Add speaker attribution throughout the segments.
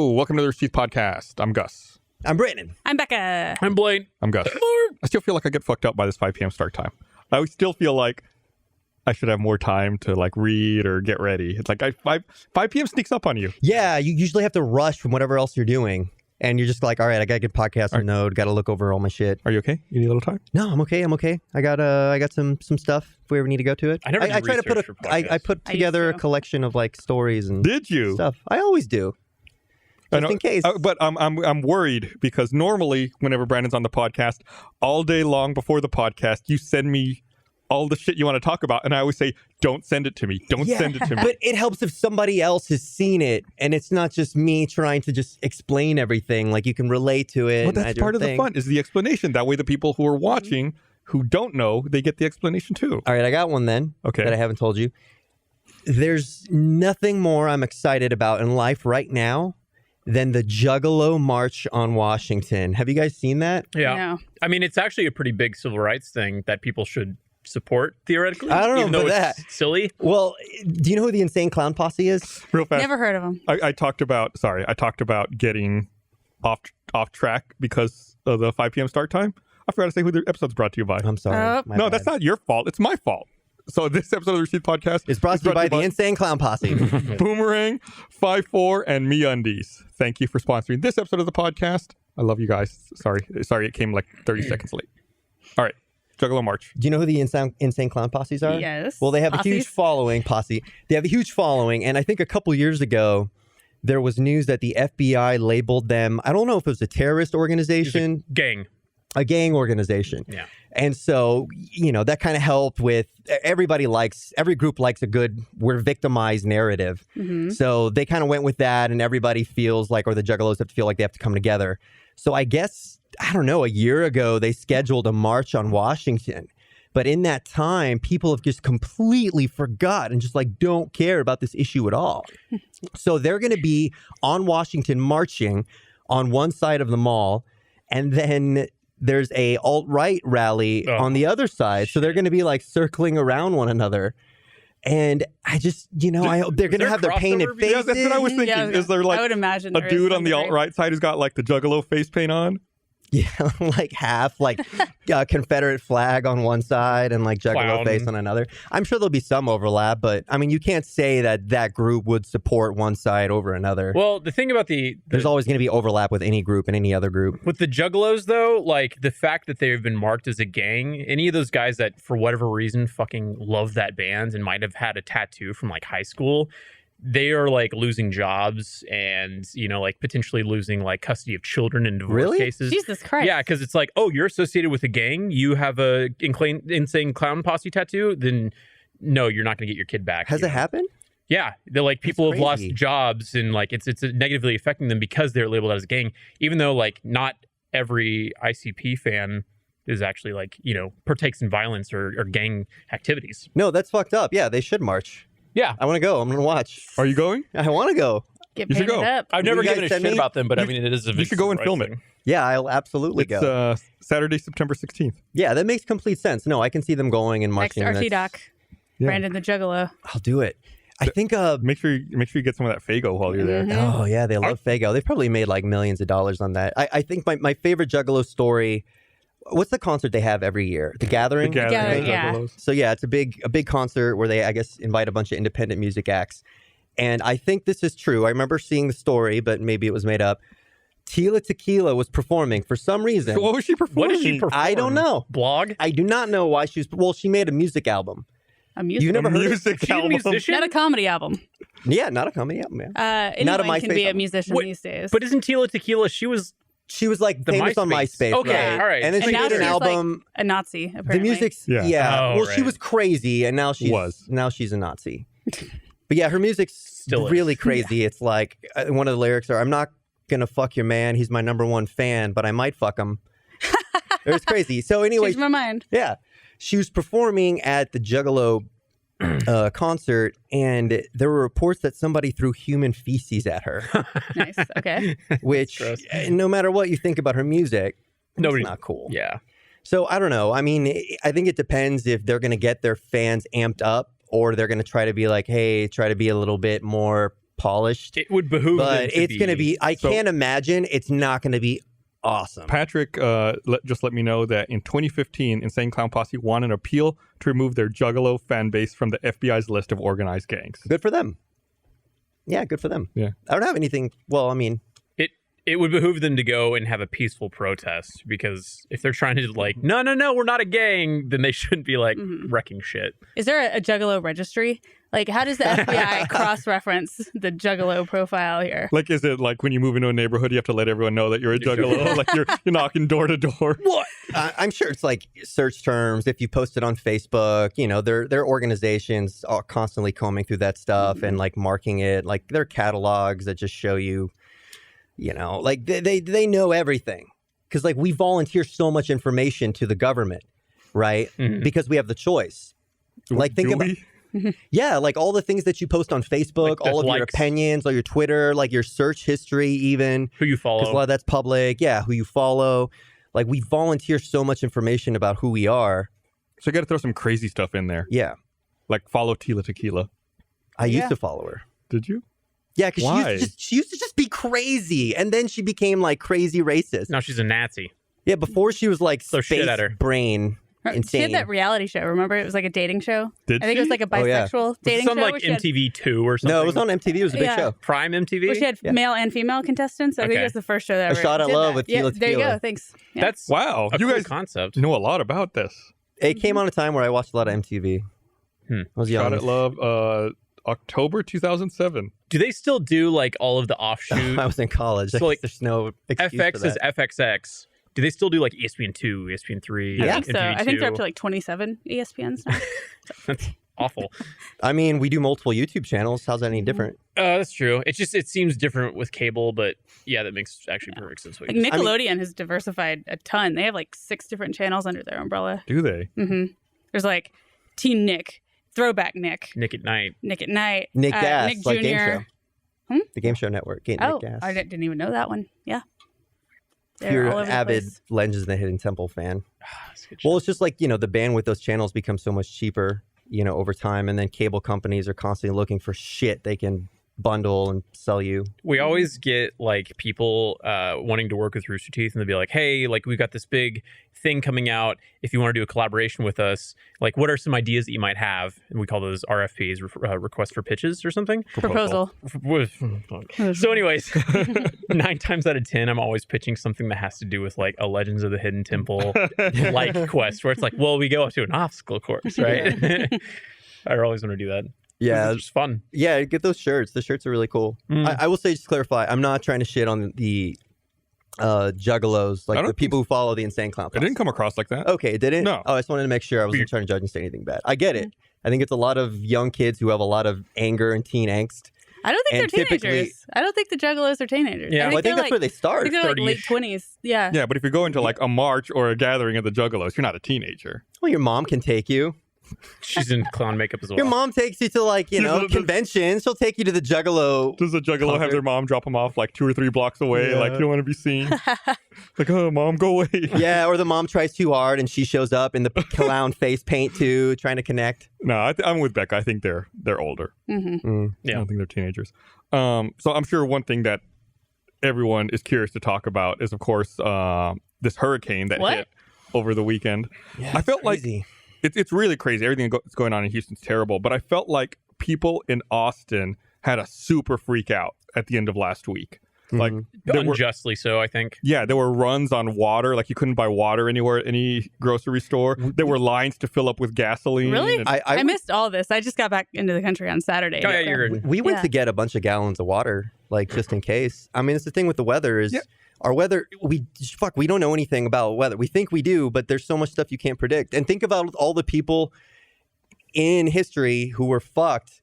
Speaker 1: Hello, welcome to the Rooster Teeth Podcast. I'm Gus.
Speaker 2: I'm Brandon.
Speaker 3: I'm Becca.
Speaker 4: I'm Blaine.
Speaker 1: I'm Gus. I still feel like I get fucked up by this 5 p.m. start time. I still feel like I should have more time to like read or get ready. It's like 5 p.m. sneaks up on you.
Speaker 2: Yeah, you usually have to rush from whatever else you're doing. And you're just like, all right, I got to get podcast on Node, got to look over all my shit.
Speaker 1: Are you okay? You need a little time?
Speaker 2: No, I'm okay. I got some stuff if we ever need to go to it.
Speaker 4: I never
Speaker 2: I try to put I put together a collection of like stories and
Speaker 1: Did you?
Speaker 2: stuff. I always do. Just in case.
Speaker 1: But I'm worried because normally whenever Brandon's on the podcast, all day long before the podcast, you send me all the shit you want to talk about. And I always say, don't send it to me. Don't send it to me.
Speaker 2: But it helps if somebody else has seen it and it's not just me trying to just explain everything. Like you can relate to it.
Speaker 1: Well, that's part of the fun is the explanation. That way the people who are watching who don't know, they get the explanation too.
Speaker 2: All right, I got one then that I haven't told you. There's nothing more I'm excited about in life right now than the Juggalo March on Washington. Have you guys seen that?
Speaker 4: Yeah.
Speaker 3: No.
Speaker 4: I mean, it's actually a pretty big civil rights thing that people should support, theoretically.
Speaker 2: I don't know
Speaker 4: even though
Speaker 2: about
Speaker 4: it's silly.
Speaker 2: Well, do you know who the Insane Clown Posse is?
Speaker 1: Real fast.
Speaker 3: Never heard of them.
Speaker 1: I talked about getting off track because of the 5 p.m. start time. I forgot to say who the episode's brought to you by.
Speaker 2: I'm sorry.
Speaker 3: Oh.
Speaker 1: No, that's not your fault. It's my fault. So this episode of the Rooster Teeth Podcast
Speaker 2: It's brought to you by the Insane Clown Posse.
Speaker 1: Boomerang, 5'4", and MeUndies. Thank you for sponsoring this episode of the podcast. I love you guys. Sorry it came like 30 seconds late. All right, Juggalo March.
Speaker 2: Do you know who the Insane Clown Posses are?
Speaker 3: Yes.
Speaker 2: Well, they have
Speaker 3: Posses.
Speaker 2: a huge following, posse. They have a huge following, and I think a couple years ago, there was news that the FBI labeled them, I don't know if it was a terrorist organization.
Speaker 4: Gang.
Speaker 2: A gang organization.
Speaker 4: Yeah.
Speaker 2: And so, that kind of helped with every group likes a good, we're victimized narrative.
Speaker 3: Mm-hmm.
Speaker 2: So they kind of went with that and everybody feels like, or the Juggalos have to feel like they have to come together. So I guess, I don't know, a year ago, they scheduled a march on Washington. But in that time, people have just completely forgot and just like don't care about this issue at all. So they're going to be on Washington marching on one side of the mall, and then there's a alt-right rally on the other side. So they're going to be like circling around one another. And I just, they're going to have their painted faces.
Speaker 1: Yeah, that's what I was thinking.
Speaker 3: Yeah,
Speaker 1: is there like
Speaker 3: I would imagine
Speaker 1: a dude on the alt-right side who's got like the Juggalo face paint on?
Speaker 2: Yeah, like half, like Confederate flag on one side and like Juggalo face on another. I'm sure there'll be some overlap, but I mean, you can't say that group would support one side over another.
Speaker 4: Well, the thing about
Speaker 2: there's always going to be overlap with any group and any other group.
Speaker 4: With the Juggalos, though, like the fact that they've been marked as a gang, any of those guys that for whatever reason fucking love that band and might have had a tattoo from like high school, they are like losing jobs and, like potentially losing like custody of children in divorce cases.
Speaker 3: Jesus Christ.
Speaker 4: Yeah, because it's like, oh, you're associated with a gang. You have a Insane Clown Posse tattoo. Then no, you're not going to get your kid back.
Speaker 2: Has it happened?
Speaker 4: Yeah, they're like people have lost
Speaker 2: crazy.
Speaker 4: jobs and like it's negatively affecting them because they're labeled as a gang. Even though like not every ICP fan is actually like partakes in violence or gang activities.
Speaker 2: No, that's fucked up. Yeah, they should march.
Speaker 4: Yeah,
Speaker 2: I want to go. I'm going to watch.
Speaker 1: Are you going?
Speaker 2: I want to go.
Speaker 3: Get
Speaker 1: You should
Speaker 3: painted
Speaker 1: go.
Speaker 3: up.
Speaker 4: I've never
Speaker 2: you guys
Speaker 4: given a
Speaker 2: send
Speaker 4: shit
Speaker 2: me?
Speaker 4: about them, but I mean it is a
Speaker 1: You should go and film it.
Speaker 2: Yeah, I'll absolutely go.
Speaker 1: It's Saturday, September 16th.
Speaker 2: Yeah, that makes complete sense. No, I can see them going and
Speaker 3: Next
Speaker 2: marching.
Speaker 3: RT Doc.
Speaker 1: Yeah.
Speaker 3: Brandon the Juggalo.
Speaker 2: I'll do it. I think
Speaker 1: Make sure you get some of that Fago while you're there.
Speaker 3: Mhm.
Speaker 2: Oh, yeah, they love Fago. They've probably made like millions of dollars on that. I think my favorite Juggalo story, what's the concert they have every year? The Gathering?
Speaker 1: The Gathering,
Speaker 3: yeah.
Speaker 1: Juggalos.
Speaker 2: So yeah, it's a big concert where they, I guess, invite a bunch of independent music acts. And I think this is true. I remember seeing the story, but maybe it was made up. Tila Tequila was performing for some reason.
Speaker 1: So what was she performing?
Speaker 4: What did she perform?
Speaker 2: I don't know.
Speaker 4: Blog?
Speaker 2: I do not know why she made a music album.
Speaker 3: A music.
Speaker 2: You never heard of
Speaker 1: music
Speaker 4: She's a
Speaker 1: album.
Speaker 4: musician?
Speaker 3: Not a comedy album.
Speaker 2: Yeah, not a comedy album, yeah. Not a
Speaker 3: Anyone can
Speaker 2: MySpace
Speaker 3: be a
Speaker 2: album.
Speaker 3: musician
Speaker 4: Wait,
Speaker 3: these days.
Speaker 4: But isn't Tila Tequila, she was
Speaker 2: She was like
Speaker 4: The
Speaker 2: famous on
Speaker 4: MySpace.
Speaker 2: MySpace.
Speaker 4: Okay,
Speaker 2: right?
Speaker 4: all right.
Speaker 2: And then
Speaker 3: And
Speaker 2: she
Speaker 3: now
Speaker 2: made an
Speaker 3: she's, like,
Speaker 2: album.
Speaker 3: a Nazi, apparently.
Speaker 2: The music's
Speaker 1: Yeah.
Speaker 4: Oh,
Speaker 2: well, she
Speaker 4: right.
Speaker 2: was crazy, and now she's a Nazi. But yeah, her music's
Speaker 4: Still is.
Speaker 2: really crazy. It's like one of the lyrics are, "I'm not gonna fuck your man. He's my number one fan, but I might fuck him." It's crazy. So anyway,
Speaker 3: Changed my mind.
Speaker 2: yeah, she was performing at the Juggalo concert, and there were reports that somebody threw human feces at her,
Speaker 3: Nice. Okay.
Speaker 2: which
Speaker 4: gross.
Speaker 2: no matter what you think about her music,
Speaker 4: Nobody-
Speaker 2: it's not cool.
Speaker 4: Yeah.
Speaker 2: So I don't know. I mean, I think it depends if they're going to get their fans amped up or they're going to try to be like, hey, try to be a little bit more polished.
Speaker 4: It would behoove them
Speaker 2: But it's going to be, I
Speaker 1: So-
Speaker 2: can't imagine it's not going to be awesome.
Speaker 1: Patrick just let me know that in 2015, Insane Clown Posse won an appeal to remove their Juggalo fan base from the FBI's list of organized gangs.
Speaker 2: Good for them. Yeah, good for them.
Speaker 1: Yeah.
Speaker 2: I don't have anything. Well, I mean,
Speaker 4: It would behoove them to go and have a peaceful protest, because if they're trying to like, no, we're not a gang, then they shouldn't be like wrecking shit.
Speaker 3: Is there a Juggalo registry? Like, how does the FBI cross-reference the Juggalo profile here?
Speaker 1: Like, is it like when you move into a neighborhood, you have to let everyone know that you're a Juggalo? Like, you're knocking door to door?
Speaker 2: what? I'm sure it's like search terms. If you post it on Facebook, their organizations are constantly combing through that stuff and like marking it. Like, their catalogs that just show you, like they know everything. Because like we volunteer so much information to the government, right?
Speaker 4: Mhm.
Speaker 2: Because we have the choice. Like, think
Speaker 1: Do
Speaker 2: about.
Speaker 1: we?
Speaker 2: Yeah, like all the things that you post on Facebook,
Speaker 4: Like the
Speaker 2: all of your
Speaker 4: likes.
Speaker 2: opinions, all your Twitter, like your search history, even
Speaker 4: Who you
Speaker 2: because a lot
Speaker 4: follow.
Speaker 2: of that's public. Yeah, who you follow. Like, we volunteer so much information about who we are.
Speaker 1: So you got to throw some crazy stuff in there.
Speaker 2: Yeah,
Speaker 1: Like, follow Tila Tequila.
Speaker 2: I
Speaker 3: Yeah.
Speaker 2: used to follow her.
Speaker 1: Did you?
Speaker 2: Yeah, because
Speaker 1: Why?
Speaker 2: she used to just be crazy, and then she became like crazy racist.
Speaker 4: Now she's a Nazi.
Speaker 2: Yeah, before she was like
Speaker 4: Throw
Speaker 2: space
Speaker 4: shit at her.
Speaker 2: brain
Speaker 3: She
Speaker 2: insane.
Speaker 3: had that reality show, remember? It was like a dating show.
Speaker 1: Did
Speaker 3: I think it was
Speaker 1: she?
Speaker 3: like a
Speaker 2: Oh, yeah.
Speaker 3: bisexual
Speaker 4: Was
Speaker 3: dating
Speaker 4: it on
Speaker 3: show.
Speaker 4: like
Speaker 3: where she had-
Speaker 4: MTV2 or something?
Speaker 2: No, it was on MTV. It was a big
Speaker 3: Yeah.
Speaker 2: show.
Speaker 4: Prime MTV?
Speaker 3: where she had
Speaker 2: Yeah.
Speaker 3: male and female contestants. I think
Speaker 4: Okay.
Speaker 3: it was the first show that
Speaker 2: A
Speaker 3: ever
Speaker 2: Shot at
Speaker 3: did
Speaker 2: Love
Speaker 3: that.
Speaker 2: with
Speaker 3: Yeah,
Speaker 2: Tila
Speaker 3: there you
Speaker 2: Tequila.
Speaker 3: go. Thanks. Yeah.
Speaker 4: That's
Speaker 1: Wow.
Speaker 4: a
Speaker 1: You
Speaker 4: cool
Speaker 1: guys
Speaker 4: concept.
Speaker 1: know a lot about this.
Speaker 2: It came on a time where I watched a lot of MTV. I was young.
Speaker 1: Shot at Love, October 2007.
Speaker 4: Do they still do like all of the offshoot?
Speaker 2: I was in college.
Speaker 4: So, like,
Speaker 2: there's no excuse for
Speaker 4: FX is
Speaker 2: that.
Speaker 4: FXX. Do they still do like ESPN2, ESPN3?
Speaker 3: I think so. I think they're up
Speaker 4: MTV2?
Speaker 3: to like 27 ESPNs now.
Speaker 4: That's awful.
Speaker 2: I mean, we do multiple YouTube channels. How's that any different?
Speaker 4: That's true. It seems different with cable, but yeah, that makes actually perfect sense.
Speaker 3: Like Nickelodeon has diversified a ton. They have like 6 different channels under their umbrella.
Speaker 1: Do they?
Speaker 3: There's like Teen Nick, Throwback Nick,
Speaker 4: Nick at Night.
Speaker 3: Nick at Night,
Speaker 2: Nick Gas,
Speaker 3: Nick
Speaker 2: like Game
Speaker 3: Jr.
Speaker 2: Show. The Game Show Network. Nick
Speaker 3: Oh,
Speaker 2: Gas.
Speaker 3: I didn't even know that one. Yeah.
Speaker 2: If you're
Speaker 3: They're all
Speaker 2: an
Speaker 3: over the
Speaker 2: avid
Speaker 3: place.
Speaker 2: Legends of the Hidden Temple fan.
Speaker 4: That's good
Speaker 2: Well,
Speaker 4: shit.
Speaker 2: it's just like, the bandwidth those channels become so much cheaper, over time. And then cable companies are constantly looking for shit they can bundle and sell you.
Speaker 4: We always get like people wanting to work with Rooster Teeth, and they'll be like, "Hey, like we've got this big thing coming out. If you want to do a collaboration with us, like what are some ideas that you might have?" And we call those RFPs, request for pitches or something.
Speaker 3: Proposal.
Speaker 4: So, anyways, 9 times out of 10, I'm always pitching something that has to do with like a Legends of the Hidden Temple like quest, where it's like, well, we go up to an obstacle course, right? I always want to do that.
Speaker 2: Yeah.
Speaker 4: It's just fun.
Speaker 2: Yeah, get those shirts. The shirts are really cool. I will say, just to clarify, I'm not trying to shit on the Juggalos,
Speaker 1: I
Speaker 2: like
Speaker 1: don't
Speaker 2: the people who follow the Insane Clown
Speaker 1: It
Speaker 2: Posse.
Speaker 1: didn't come across like that.
Speaker 2: Okay, it didn't?
Speaker 1: No.
Speaker 2: Oh, I just wanted to make sure I wasn't trying to judge and say anything bad. I get it. I think it's a lot of young kids who have a lot of anger and teen angst.
Speaker 3: I don't think
Speaker 2: And
Speaker 3: they're
Speaker 2: typically-
Speaker 3: teenagers. I don't think the Juggalos are teenagers.
Speaker 4: Yeah,
Speaker 2: Well, I think
Speaker 3: they're
Speaker 2: that's
Speaker 3: like,
Speaker 2: where they
Speaker 3: I
Speaker 2: start.
Speaker 3: think they're like late
Speaker 4: 30-ish.
Speaker 3: 20s. Yeah.
Speaker 1: Yeah, but if you're going to like a march or a gathering of the Juggalos, you're not a teenager.
Speaker 2: Well, your mom can take you.
Speaker 4: She's in clown makeup as well.
Speaker 2: Your mom takes you to like, conventions. She'll take you to the Juggalo.
Speaker 1: Does the Juggalo have
Speaker 2: Concert.
Speaker 1: their mom drop them off like 2 or 3 blocks away?
Speaker 2: Yeah.
Speaker 1: Like, you don't want to be seen. Like, oh, mom, go away.
Speaker 2: Yeah, or the mom tries too hard and she shows up in the clown face paint too, trying to connect.
Speaker 1: No, I'm with Becca. I think they're older.
Speaker 3: Mm-hmm.
Speaker 1: I don't think they're teenagers. So I'm sure one thing that everyone is curious to talk about is, of course, this hurricane that
Speaker 3: What?
Speaker 1: hit over the weekend.
Speaker 2: Yeah,
Speaker 1: I felt like
Speaker 2: crazy.
Speaker 1: it's really crazy. Everything that's going on in Houston's terrible. But I felt like people in Austin had a super freak out at the end of last week. Like, there were,
Speaker 4: Unjustly so, I think.
Speaker 1: yeah, there were runs on water. Like, you couldn't buy water anywhere at any grocery store. There were lines to fill up with gasoline.
Speaker 3: Really?
Speaker 1: and-
Speaker 3: I missed all this. I just got back into the country on Saturday.
Speaker 4: Oh, yeah, you're good.
Speaker 2: We went
Speaker 3: Yeah.
Speaker 2: to get a bunch of gallons of water, like just in case. I mean, it's the thing with the weather is
Speaker 1: Yeah.
Speaker 2: our weather. We don't know anything about weather. We think we do, but there's so much stuff you can't predict. And think about all the people in history who were fucked.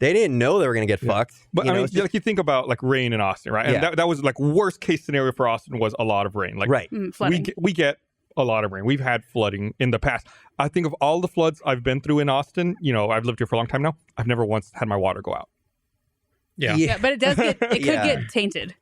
Speaker 2: They didn't know they were going to get fucked.
Speaker 1: But
Speaker 2: You
Speaker 1: I
Speaker 2: know,
Speaker 1: mean,
Speaker 2: it's just-
Speaker 1: like you think about like rain in Austin, right? And
Speaker 2: Yeah.
Speaker 1: that was like worst case scenario for Austin was a lot of rain. Like
Speaker 2: right.
Speaker 3: Flooding.
Speaker 1: we get a lot of rain. We've had flooding in the past. I think of all the floods I've been through in Austin, I've lived here for a long time now. I've never once had my water go out.
Speaker 4: Yeah.
Speaker 3: Yeah, but it does get, it could
Speaker 2: Yeah.
Speaker 3: get tainted.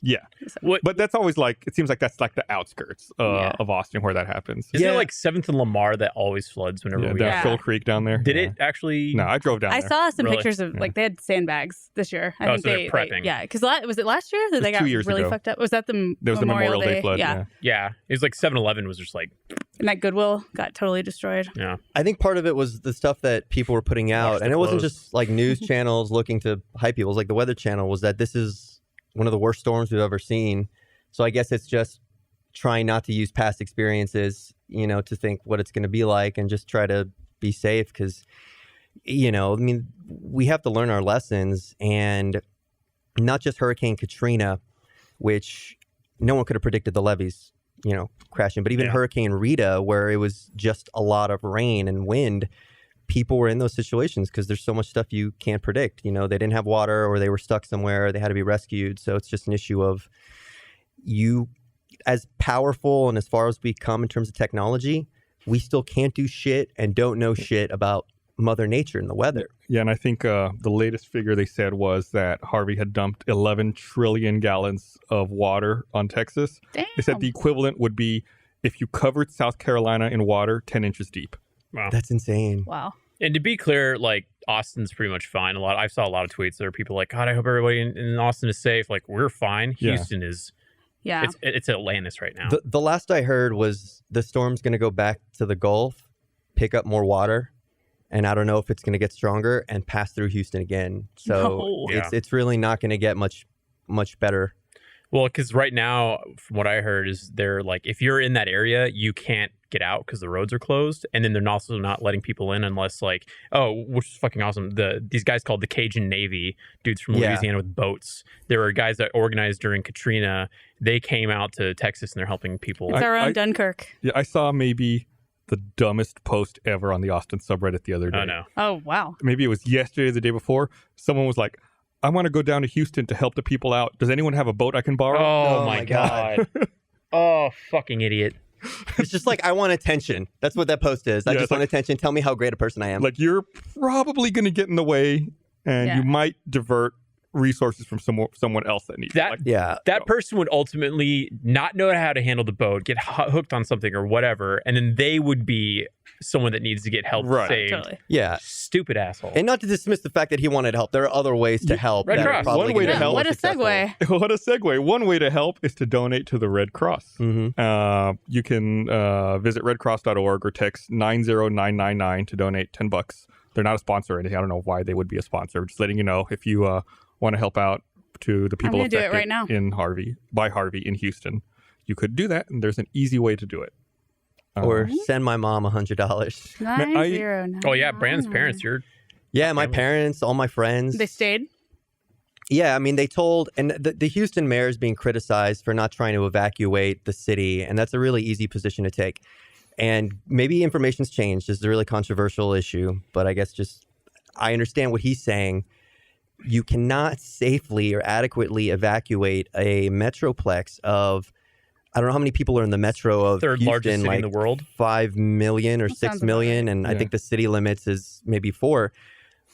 Speaker 1: Yeah.
Speaker 4: What?
Speaker 1: But that's always like, it seems like that's like the outskirts
Speaker 3: Yeah.
Speaker 1: of Austin where that happens.
Speaker 4: Isn't
Speaker 2: Yeah.
Speaker 4: it like 7th and Lamar that always floods whenever
Speaker 1: Yeah,
Speaker 4: we
Speaker 1: down
Speaker 3: Yeah.
Speaker 1: Phil Creek down there.
Speaker 4: Did
Speaker 1: Yeah.
Speaker 4: it actually?
Speaker 1: No, I drove down
Speaker 3: I
Speaker 1: there.
Speaker 3: saw some
Speaker 4: Really?
Speaker 3: pictures of like they had sandbags this year. I
Speaker 4: Oh,
Speaker 3: think
Speaker 4: so they're
Speaker 3: they
Speaker 4: prepping.
Speaker 3: yeah, because was it last year that
Speaker 1: was
Speaker 3: they got
Speaker 1: 2 years
Speaker 3: really
Speaker 1: ago.
Speaker 3: fucked up? Was that the
Speaker 1: There was the Memorial Day flood.
Speaker 3: Yeah.
Speaker 4: Yeah, it was like 7-Eleven was just like,
Speaker 3: And that Goodwill got totally destroyed.
Speaker 4: yeah.
Speaker 2: I think part of it was the stuff that people were putting out,
Speaker 4: Watch
Speaker 2: and
Speaker 4: the
Speaker 2: it wasn't
Speaker 4: clothes.
Speaker 2: just like news channels looking to hype people. It was like the Weather Channel was that this is one of the worst storms we've ever seen. So I guess it's just trying not to use past experiences, to think what it's going to be like and just try to be safe because, I mean, we have to learn our lessons, and not just Hurricane Katrina, which no one could have predicted the levees, crashing, but even
Speaker 4: Yeah.
Speaker 2: Hurricane Rita, where it was just a lot of rain and wind. People were in those situations because there's so much stuff you can't predict. They didn't have water, or they were stuck somewhere, they had to be rescued. So it's just an issue of you, as powerful and as far as we come in terms of technology, we still can't do shit and don't know shit about Mother Nature and the weather.
Speaker 1: Yeah, and I think the latest figure they said was that Harvey had dumped 11 trillion gallons of water on Texas.
Speaker 3: Damn.
Speaker 1: They said the equivalent would be if you covered South Carolina in water 10 inches deep.
Speaker 4: Wow.
Speaker 2: That's insane.
Speaker 3: Wow.
Speaker 4: And to be clear, like Austin's pretty much fine. I saw a lot of tweets. There are people like, God, I hope everybody in Austin is safe. Like, we're fine.
Speaker 1: Yeah.
Speaker 4: Houston is.
Speaker 3: Yeah.
Speaker 4: It's Atlantis right now.
Speaker 2: The last I heard was the storm's going to go back to the Gulf, pick up more water, and I don't know if it's going to get stronger and pass through Houston again. So
Speaker 3: No.
Speaker 2: it's really not going to get much better.
Speaker 4: Well, because right now, from what I heard, is they're like, if you're in that area, you can't get out because the roads are closed, and then they're also not letting people in unless, like, which is fucking awesome. These guys called the Cajun Navy, dudes from
Speaker 2: Yeah.
Speaker 4: Louisiana with boats. There were guys that organized during Katrina. They came out to Texas and they're helping people.
Speaker 3: It's our own
Speaker 1: I-
Speaker 3: Dunkirk.
Speaker 1: Yeah, I saw maybe the dumbest post ever on the Austin subreddit the other day.
Speaker 4: Oh no!
Speaker 3: Oh, wow.
Speaker 1: Maybe it was yesterday or the day before. Someone was like, I want to go down to Houston to help the people out. Does anyone have a boat I can borrow?
Speaker 4: Oh,
Speaker 2: Oh
Speaker 4: my
Speaker 2: my
Speaker 4: god! Oh, fucking idiot!
Speaker 2: It's just like, I want attention. That's what that post is. I
Speaker 1: Yeah,
Speaker 2: just
Speaker 1: it's
Speaker 2: want
Speaker 1: like-
Speaker 2: attention. Tell me how great a person I am.
Speaker 1: Like, you're probably going to get in the way, and
Speaker 3: Yeah.
Speaker 1: you might divert resources from someone else that needs it.
Speaker 4: That-
Speaker 1: Like,
Speaker 2: yeah.
Speaker 4: That person would ultimately not know how to handle the boat, get hooked on something or whatever, and then they would be someone that needs to get help
Speaker 1: Right.
Speaker 4: saved.
Speaker 3: Totally.
Speaker 2: Yeah.
Speaker 4: Stupid asshole.
Speaker 2: And not to dismiss the fact that he wanted help. There are other ways to help.
Speaker 4: Red
Speaker 2: that are
Speaker 4: Cross.
Speaker 2: probably
Speaker 1: One way
Speaker 2: gonna
Speaker 1: to
Speaker 2: be
Speaker 1: help.
Speaker 2: more
Speaker 3: What a
Speaker 2: successful.
Speaker 3: segue.
Speaker 1: What a segue. One way to help is to donate to the Red Cross.
Speaker 2: Mhm.
Speaker 1: You can visit redcross.org or text 90999 to donate $10. They're not a sponsor or anything. I don't know why they would be a sponsor. Just letting you know if you want to help out to the people
Speaker 3: gonna do it
Speaker 1: affected
Speaker 3: right now.
Speaker 1: in Harvey in Houston. You could do that, and there's an easy way to do it.
Speaker 2: Or send my mom $100.
Speaker 3: 909.
Speaker 4: Oh yeah, Brandon's parents. You're
Speaker 2: Yeah, my
Speaker 4: Families.
Speaker 2: parents, all my friends.
Speaker 3: They stayed.
Speaker 2: Yeah, I mean, they told, and the Houston mayor is being criticized for not trying to evacuate the city, and that's a really easy position to take. And maybe information's changed. This is a really controversial issue, but I guess I understand what he's saying. You cannot safely or adequately evacuate a metroplex of, I don't know how many people are in the metro of
Speaker 4: third
Speaker 2: Houston,
Speaker 4: largest city
Speaker 2: like
Speaker 4: in the world.
Speaker 2: 5 million or
Speaker 3: That
Speaker 2: 6
Speaker 3: sounds about
Speaker 2: million, and I
Speaker 1: Yeah.
Speaker 2: think the city limits is maybe 4.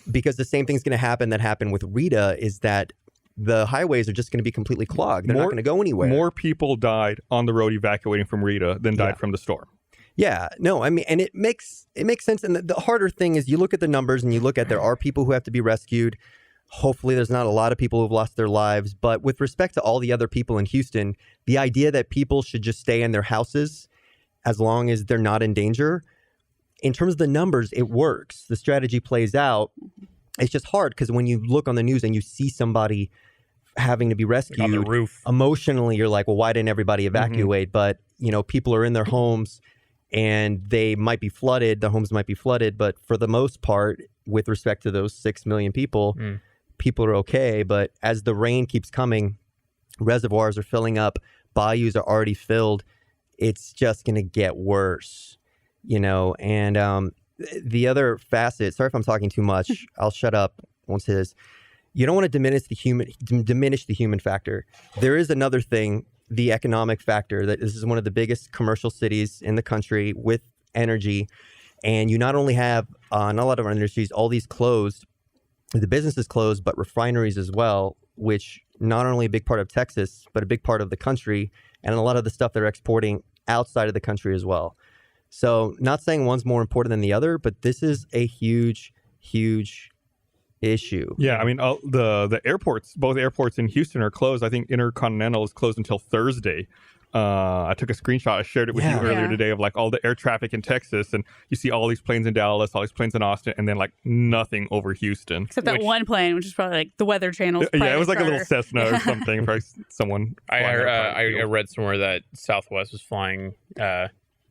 Speaker 2: Because the same thing's going to happen that happened with Rita, is that the highways are just going to be completely clogged. They're not
Speaker 1: More-
Speaker 2: going to go anywhere.
Speaker 1: More people died on the road evacuating from Rita than died
Speaker 2: Yeah.
Speaker 1: from the storm.
Speaker 2: Yeah, no, I mean, and it makes sense. And the harder thing is you look at the numbers and you look at there are people who have to be rescued. Hopefully there's not a lot of people who've lost their lives. But with respect to all the other people in Houston, the idea that people should just stay in their houses as long as they're not in danger, in terms of the numbers, it works. The strategy plays out. It's just hard because when you look on the news and you see somebody having to be rescued
Speaker 4: On the roof.
Speaker 2: emotionally, you're like, well, why didn't everybody evacuate? But, people are in their homes and they might be flooded. The homes might be flooded. But for the most part, with respect to those 6 million people, people are okay. But as the rain keeps coming, reservoirs are filling up, bayous are already filled. It's just going to get worse, and the other facet, sorry if I'm talking too much, I'll shut up once it is. You don't want to diminish the human factor. There is another thing, the economic factor, that this is one of the biggest commercial cities in the country with energy. And you not only have, not a lot of our industries, all these closed, the businesses closed, but refineries as well. which not only a big part of Texas, but a big part of the country, and a lot of the stuff they're exporting outside of the country as well. So not saying one's more important than the other, but this is a huge, huge issue.
Speaker 1: Yeah, I mean, the airports, both airports in Houston are closed. I think Intercontinental is closed until Thursday. I took a screenshot. I shared it with you earlier today of like all the air traffic in Texas, and you see all these planes in Dallas, all these planes in Austin, and then like nothing over Houston.
Speaker 3: Except that one plane, which is probably like the Weather Channel's
Speaker 1: Yeah, it was like a
Speaker 3: charter.
Speaker 1: little Cessna or something. Probably someone.
Speaker 4: I read somewhere that Southwest was flying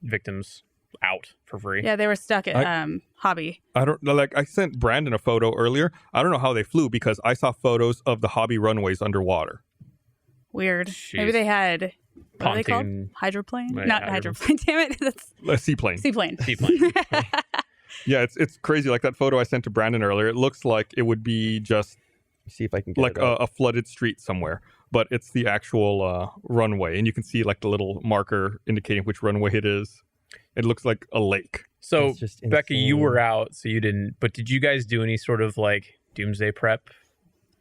Speaker 4: victims out for free.
Speaker 3: Yeah, they were stuck at Hobby.
Speaker 1: I don't know. Like I sent Brandon a photo earlier. I don't know how they flew because I saw photos of the Hobby runways underwater.
Speaker 3: Weird.
Speaker 4: Jeez.
Speaker 3: Maybe they had what are they called?
Speaker 4: Pontoon.
Speaker 3: Hydroplane?
Speaker 4: Right,
Speaker 3: Not hydroplane. Damn it. That's
Speaker 1: A seaplane.
Speaker 3: seaplane.
Speaker 4: Seaplane.
Speaker 1: Yeah, it's crazy. Like that photo I sent to Brandon earlier. It looks like it would be just
Speaker 2: See if I can get
Speaker 1: like
Speaker 2: it up.
Speaker 1: a flooded street somewhere, but it's the actual runway, and you can see like the little marker indicating which runway it is. It looks like a lake.
Speaker 4: So,
Speaker 2: That's just
Speaker 4: Becca, you
Speaker 2: insane.
Speaker 4: were out, so you didn't. But did you guys do any sort of like doomsday prep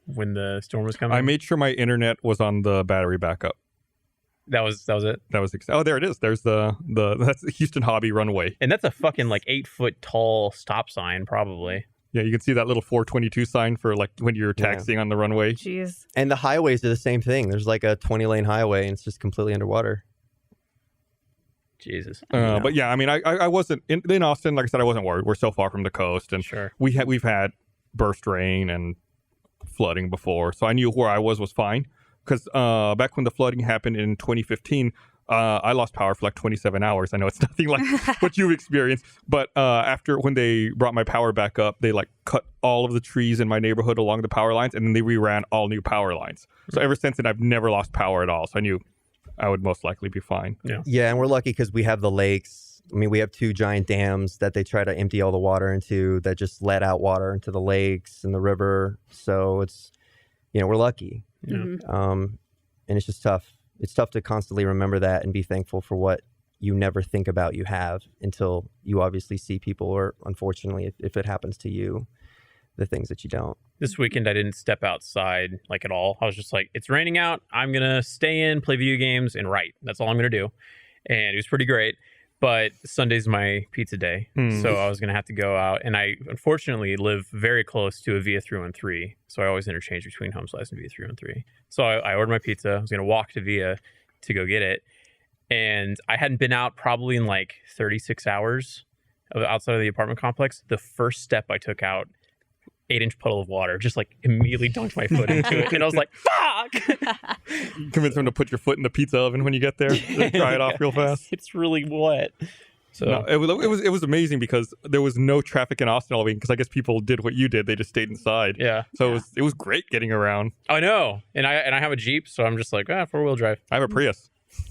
Speaker 4: when the storm was coming?
Speaker 1: I made sure my internet was on the battery backup.
Speaker 4: that was it.
Speaker 1: That was oh, there it is. There's the that's the Houston Hobby runway.
Speaker 4: And that's a fucking like 8-foot tall stop sign, probably.
Speaker 1: Yeah, you can see that little 422 sign for like when you're taxiing on the runway.
Speaker 3: Jeez.
Speaker 2: And the highways are the same thing. There's like a 20-lane highway, and it's just completely underwater.
Speaker 4: Jesus.
Speaker 1: But yeah, I mean, I wasn't in Austin. Like I said, I wasn't worried. We're so far from the coast, and
Speaker 4: Sure.
Speaker 1: we've had burst rain and flooding before, so I knew where I was fine. Because back when the flooding happened in 2015, I lost power for like 27 hours. I know it's nothing like what you've experienced, but after when they brought my power back up, they like cut all of the trees in my neighborhood along the power lines, and then they reran all new power lines. So ever since then, I've never lost power at all. So I knew I would most likely be fine.
Speaker 2: Yeah, and we're lucky because we have the lakes. I mean, we have 2 giant dams that they try to empty all the water into that just let out water into the lakes and the river. So it's, we're lucky.
Speaker 4: Yeah.
Speaker 3: Mhm.
Speaker 2: And it's just tough. It's tough to constantly remember that and be thankful for what you never think about you have until you obviously see people, or unfortunately, if it happens to you, the things that you don't.
Speaker 4: This weekend, I didn't step outside like at all. I was just like, it's raining out. I'm going to stay in, play video games, and write. That's all I'm going to do. And it was pretty great. But Sunday's my pizza day. So I was going to have to go out. And I, unfortunately, live very close to a Via 313. So I always interchange between Home Slice and Via 313. So I ordered my pizza. I was going to walk to Via to go get it. And I hadn't been out probably in like 36 hours outside of the apartment complex. The first step I took out, 8-inch puddle of water, just like immediately dunked my foot into it. And I was like, fuck!
Speaker 1: Convince them to put your foot in the pizza oven when you get there. Dry it off real fast.
Speaker 4: It's really wet. So
Speaker 1: No, it was amazing because there was no traffic in Austin all week because I guess people did what you did. They just stayed inside.
Speaker 4: yeah,
Speaker 1: So it was great getting around.
Speaker 4: I know. And I have a Jeep, so I'm just like, 4-wheel drive.
Speaker 1: I have a Prius.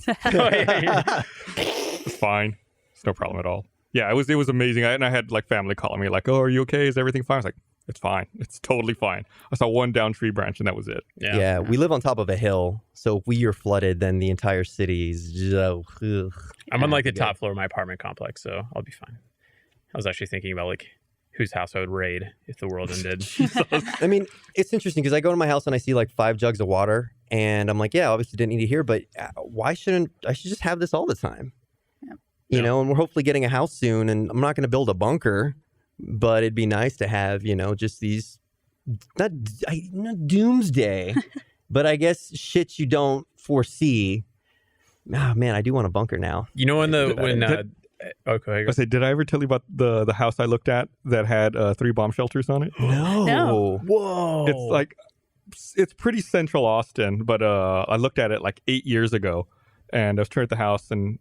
Speaker 4: Oh, yeah.
Speaker 1: It's fine. It's no problem at all. Yeah, it was amazing. And I had like family calling me like, "Oh, are you okay? Is everything fine?" I was like, "It's fine. It's totally fine." I saw one down tree branch and that was it.
Speaker 2: Yeah, we live on top of a hill, so if we are flooded, then the entire city is just, ugh.
Speaker 4: I'm on like the top floor of my apartment complex, so I'll be fine. I was actually thinking about like whose house I would raid if the world ended.
Speaker 2: I mean, it's interesting because I go to my house and I see like 5 jugs of water, and I'm like, yeah, obviously didn't need it here, but why shouldn't I should just have this all the time?
Speaker 3: Yep.
Speaker 2: You know, and we're hopefully getting a house soon, and I'm not going to build a bunker, but it'd be nice to have, just these, not doomsday, but I guess shit you don't foresee. Oh, man, I do want a bunker now.
Speaker 4: You know okay.
Speaker 1: I say, did I ever tell you about the house I looked at that had 3 bomb shelters on it?
Speaker 3: No.
Speaker 2: Whoa.
Speaker 1: It's like it's pretty central Austin, but I looked at it like 8 years ago, and I was touring the house, and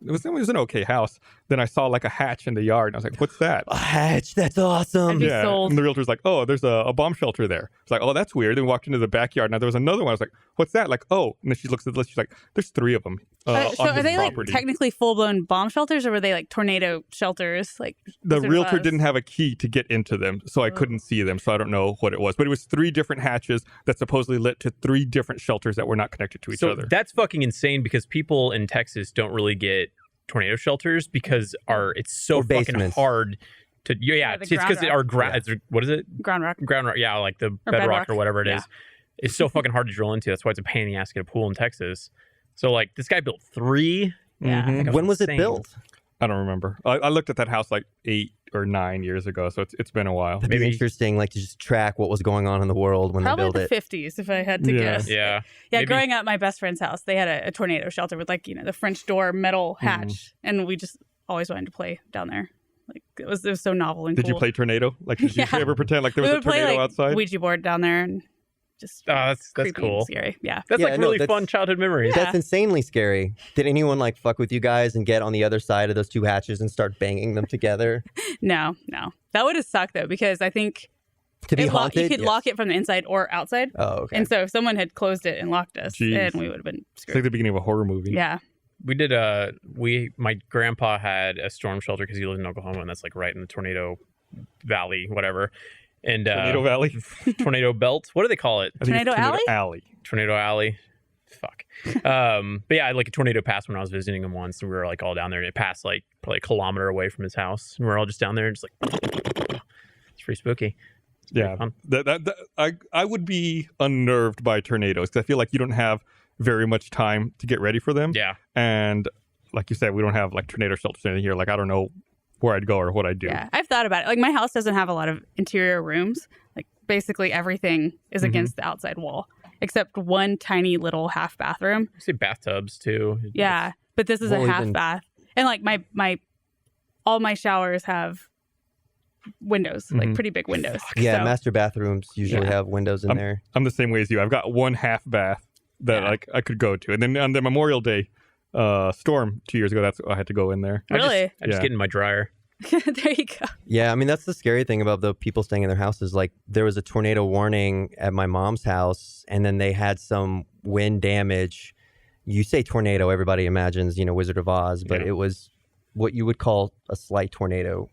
Speaker 1: it was an okay house. Then I saw like a hatch in the yard, and I was like, "What's that?"
Speaker 2: A hatch. That's awesome.
Speaker 3: I'd be sold.
Speaker 1: And the realtor's like, "Oh, there's a bomb shelter there." It's like, "Oh, that's weird." Then we walked into the backyard. Now there was another one. I was like, "What's that?" Like, "Oh," and then she looks at the list. She's like, "There's 3 of them
Speaker 3: So
Speaker 1: on
Speaker 3: are
Speaker 1: this
Speaker 3: they like
Speaker 1: property."
Speaker 3: technically full blown bomb shelters, or were they like tornado shelters? Like
Speaker 1: The
Speaker 3: Wizard of
Speaker 1: realtor
Speaker 3: Oz?
Speaker 1: didn't have a key to get into them, so I couldn't see them. So I don't know what it was, but it was 3 different hatches that supposedly led to 3 different shelters that were not connected to each
Speaker 4: So
Speaker 1: other.
Speaker 4: that's fucking insane because people in Texas don't really get tornado shelters because it's so
Speaker 2: Or
Speaker 4: fucking
Speaker 2: basements.
Speaker 4: hard to
Speaker 3: the
Speaker 4: it's because
Speaker 3: ground
Speaker 4: our
Speaker 3: rock.
Speaker 4: what is it?
Speaker 3: Ground rock.
Speaker 4: Ground rock, yeah, like the
Speaker 3: Or
Speaker 4: bedrock
Speaker 3: bedrock.
Speaker 4: or whatever it
Speaker 3: Yeah.
Speaker 4: is. It's so fucking hard to drill into. That's why it's a pain in the ass to get a pool in Texas. So like this guy built 3.
Speaker 3: Yeah.
Speaker 4: I think
Speaker 2: When was it
Speaker 4: insane.
Speaker 2: built?
Speaker 1: I don't remember. I looked at that house like 8 or 9 years ago, so it's been a while.
Speaker 2: That'd be
Speaker 4: Maybe-
Speaker 2: interesting, like to just track what was going on in the world when
Speaker 3: Probably
Speaker 2: they built
Speaker 3: the
Speaker 2: it.
Speaker 3: 50s, if I had to
Speaker 1: Yeah.
Speaker 3: guess.
Speaker 4: Yeah.
Speaker 3: Yeah,
Speaker 4: Maybe-
Speaker 3: growing up, my best friend's house, they had a tornado shelter with like, the French door metal hatch. And we just always wanted to play down there. Like it was so novel and
Speaker 1: Did
Speaker 3: cool.
Speaker 1: you play tornado? Like, did you
Speaker 3: Yeah.
Speaker 1: ever pretend like there
Speaker 3: We
Speaker 1: was a
Speaker 3: would play
Speaker 1: tornado
Speaker 3: like
Speaker 1: outside?
Speaker 3: Ouija board down there and just
Speaker 4: Oh, that's
Speaker 3: creepy and
Speaker 4: cool.
Speaker 3: scary. Yeah.
Speaker 4: That's
Speaker 2: Yeah,
Speaker 4: like
Speaker 2: no,
Speaker 4: really
Speaker 2: that's-
Speaker 4: fun childhood memories.
Speaker 3: Yeah.
Speaker 2: That's insanely scary. Did anyone like fuck with you guys and get on the other side of those 2 hatches and start banging them together
Speaker 3: No. That would have sucked though, because I think
Speaker 2: to be
Speaker 3: you
Speaker 2: haunted?
Speaker 3: could
Speaker 2: Yes.
Speaker 3: lock it from the inside or outside.
Speaker 2: Oh, okay.
Speaker 3: And so if someone had closed it and locked us,
Speaker 1: Jeez.
Speaker 3: then we would have been
Speaker 1: It's like
Speaker 3: screwed.
Speaker 1: the beginning of a horror movie.
Speaker 3: Yeah.
Speaker 4: We did my grandpa had a storm shelter because he lived in Oklahoma, and that's like right in the tornado valley, whatever. And
Speaker 1: Tornado Valley.
Speaker 4: tornado belt. What do they call it?
Speaker 1: I think it's
Speaker 3: Tornado Alley?
Speaker 1: Alley.
Speaker 4: Tornado alley. Fuck. But yeah, like a tornado passed when I was visiting him once, and we were like all down there, and it passed like probably a kilometer away from his house, and we are all just down there, and just like it's pretty spooky. It's pretty
Speaker 1: Yeah,
Speaker 4: fun.
Speaker 1: I would be unnerved by tornadoes because I feel like you don't have very much time to get ready for them.
Speaker 4: Yeah.
Speaker 1: And like you said, we don't have like tornado shelters in here. Like I don't know where I'd go or what I'd do.
Speaker 3: Yeah. I've thought about it. Like my house doesn't have a lot of interior rooms. Like basically everything is against the outside wall except one tiny little half bathroom.
Speaker 4: I see bathtubs too.
Speaker 3: Yeah. But this is
Speaker 2: Well,
Speaker 3: a half
Speaker 2: even-
Speaker 3: bath. And like all my showers have windows, like pretty big windows.
Speaker 2: yeah,
Speaker 3: So-
Speaker 2: master bathrooms usually
Speaker 3: Yeah.
Speaker 2: have windows in there.
Speaker 1: I'm the same way as you. I've got one half bath that
Speaker 3: Yeah.
Speaker 1: like I could go to, and then on the Memorial Day storm 2 years ago, that's I had to go in there.
Speaker 3: Really?
Speaker 4: I just
Speaker 1: Yeah.
Speaker 4: get in my dryer.
Speaker 3: There you go.
Speaker 2: Yeah, I mean that's the scary thing about the people staying in their houses. Like there was a tornado warning at my mom's house, and then they had some wind damage. You say tornado, everybody imagines Wizard of Oz, but
Speaker 1: Yeah.
Speaker 2: it was what you would call a slight tornado.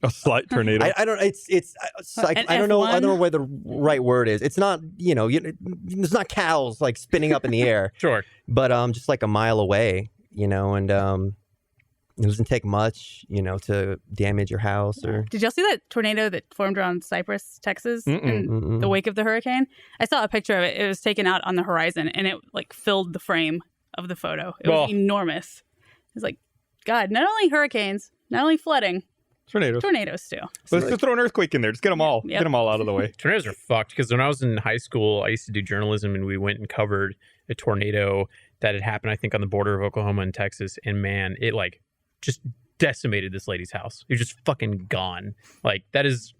Speaker 1: A slight tornado.
Speaker 2: I don't. It's like
Speaker 3: An
Speaker 2: I don't know. I
Speaker 3: F1?
Speaker 2: don't know where the right word is. It's not. There's not cows like spinning up in the air,
Speaker 4: Sure.
Speaker 2: but just like a mile away. And it doesn't take much, to damage your house or.
Speaker 3: Did y'all see that tornado that formed around Cypress, Texas in
Speaker 2: Mm-mm.
Speaker 3: the wake of the hurricane? I saw a picture of it. It was taken out on the horizon and it like filled the frame of the photo. It was
Speaker 4: Oh.
Speaker 3: enormous. It's like, God, not only hurricanes, not only flooding,
Speaker 1: Tornadoes.
Speaker 3: tornadoes too.
Speaker 1: Let's just throw an earthquake in there. Just get them all.
Speaker 3: Yep.
Speaker 1: Get them all out of the way.
Speaker 4: Tornadoes are fucked because when I was in high school, I used to do journalism, and we went and covered a tornado that had happened, I think, on the border of Oklahoma and Texas. And man, it like just decimated this lady's house. It was just fucking gone. Like that is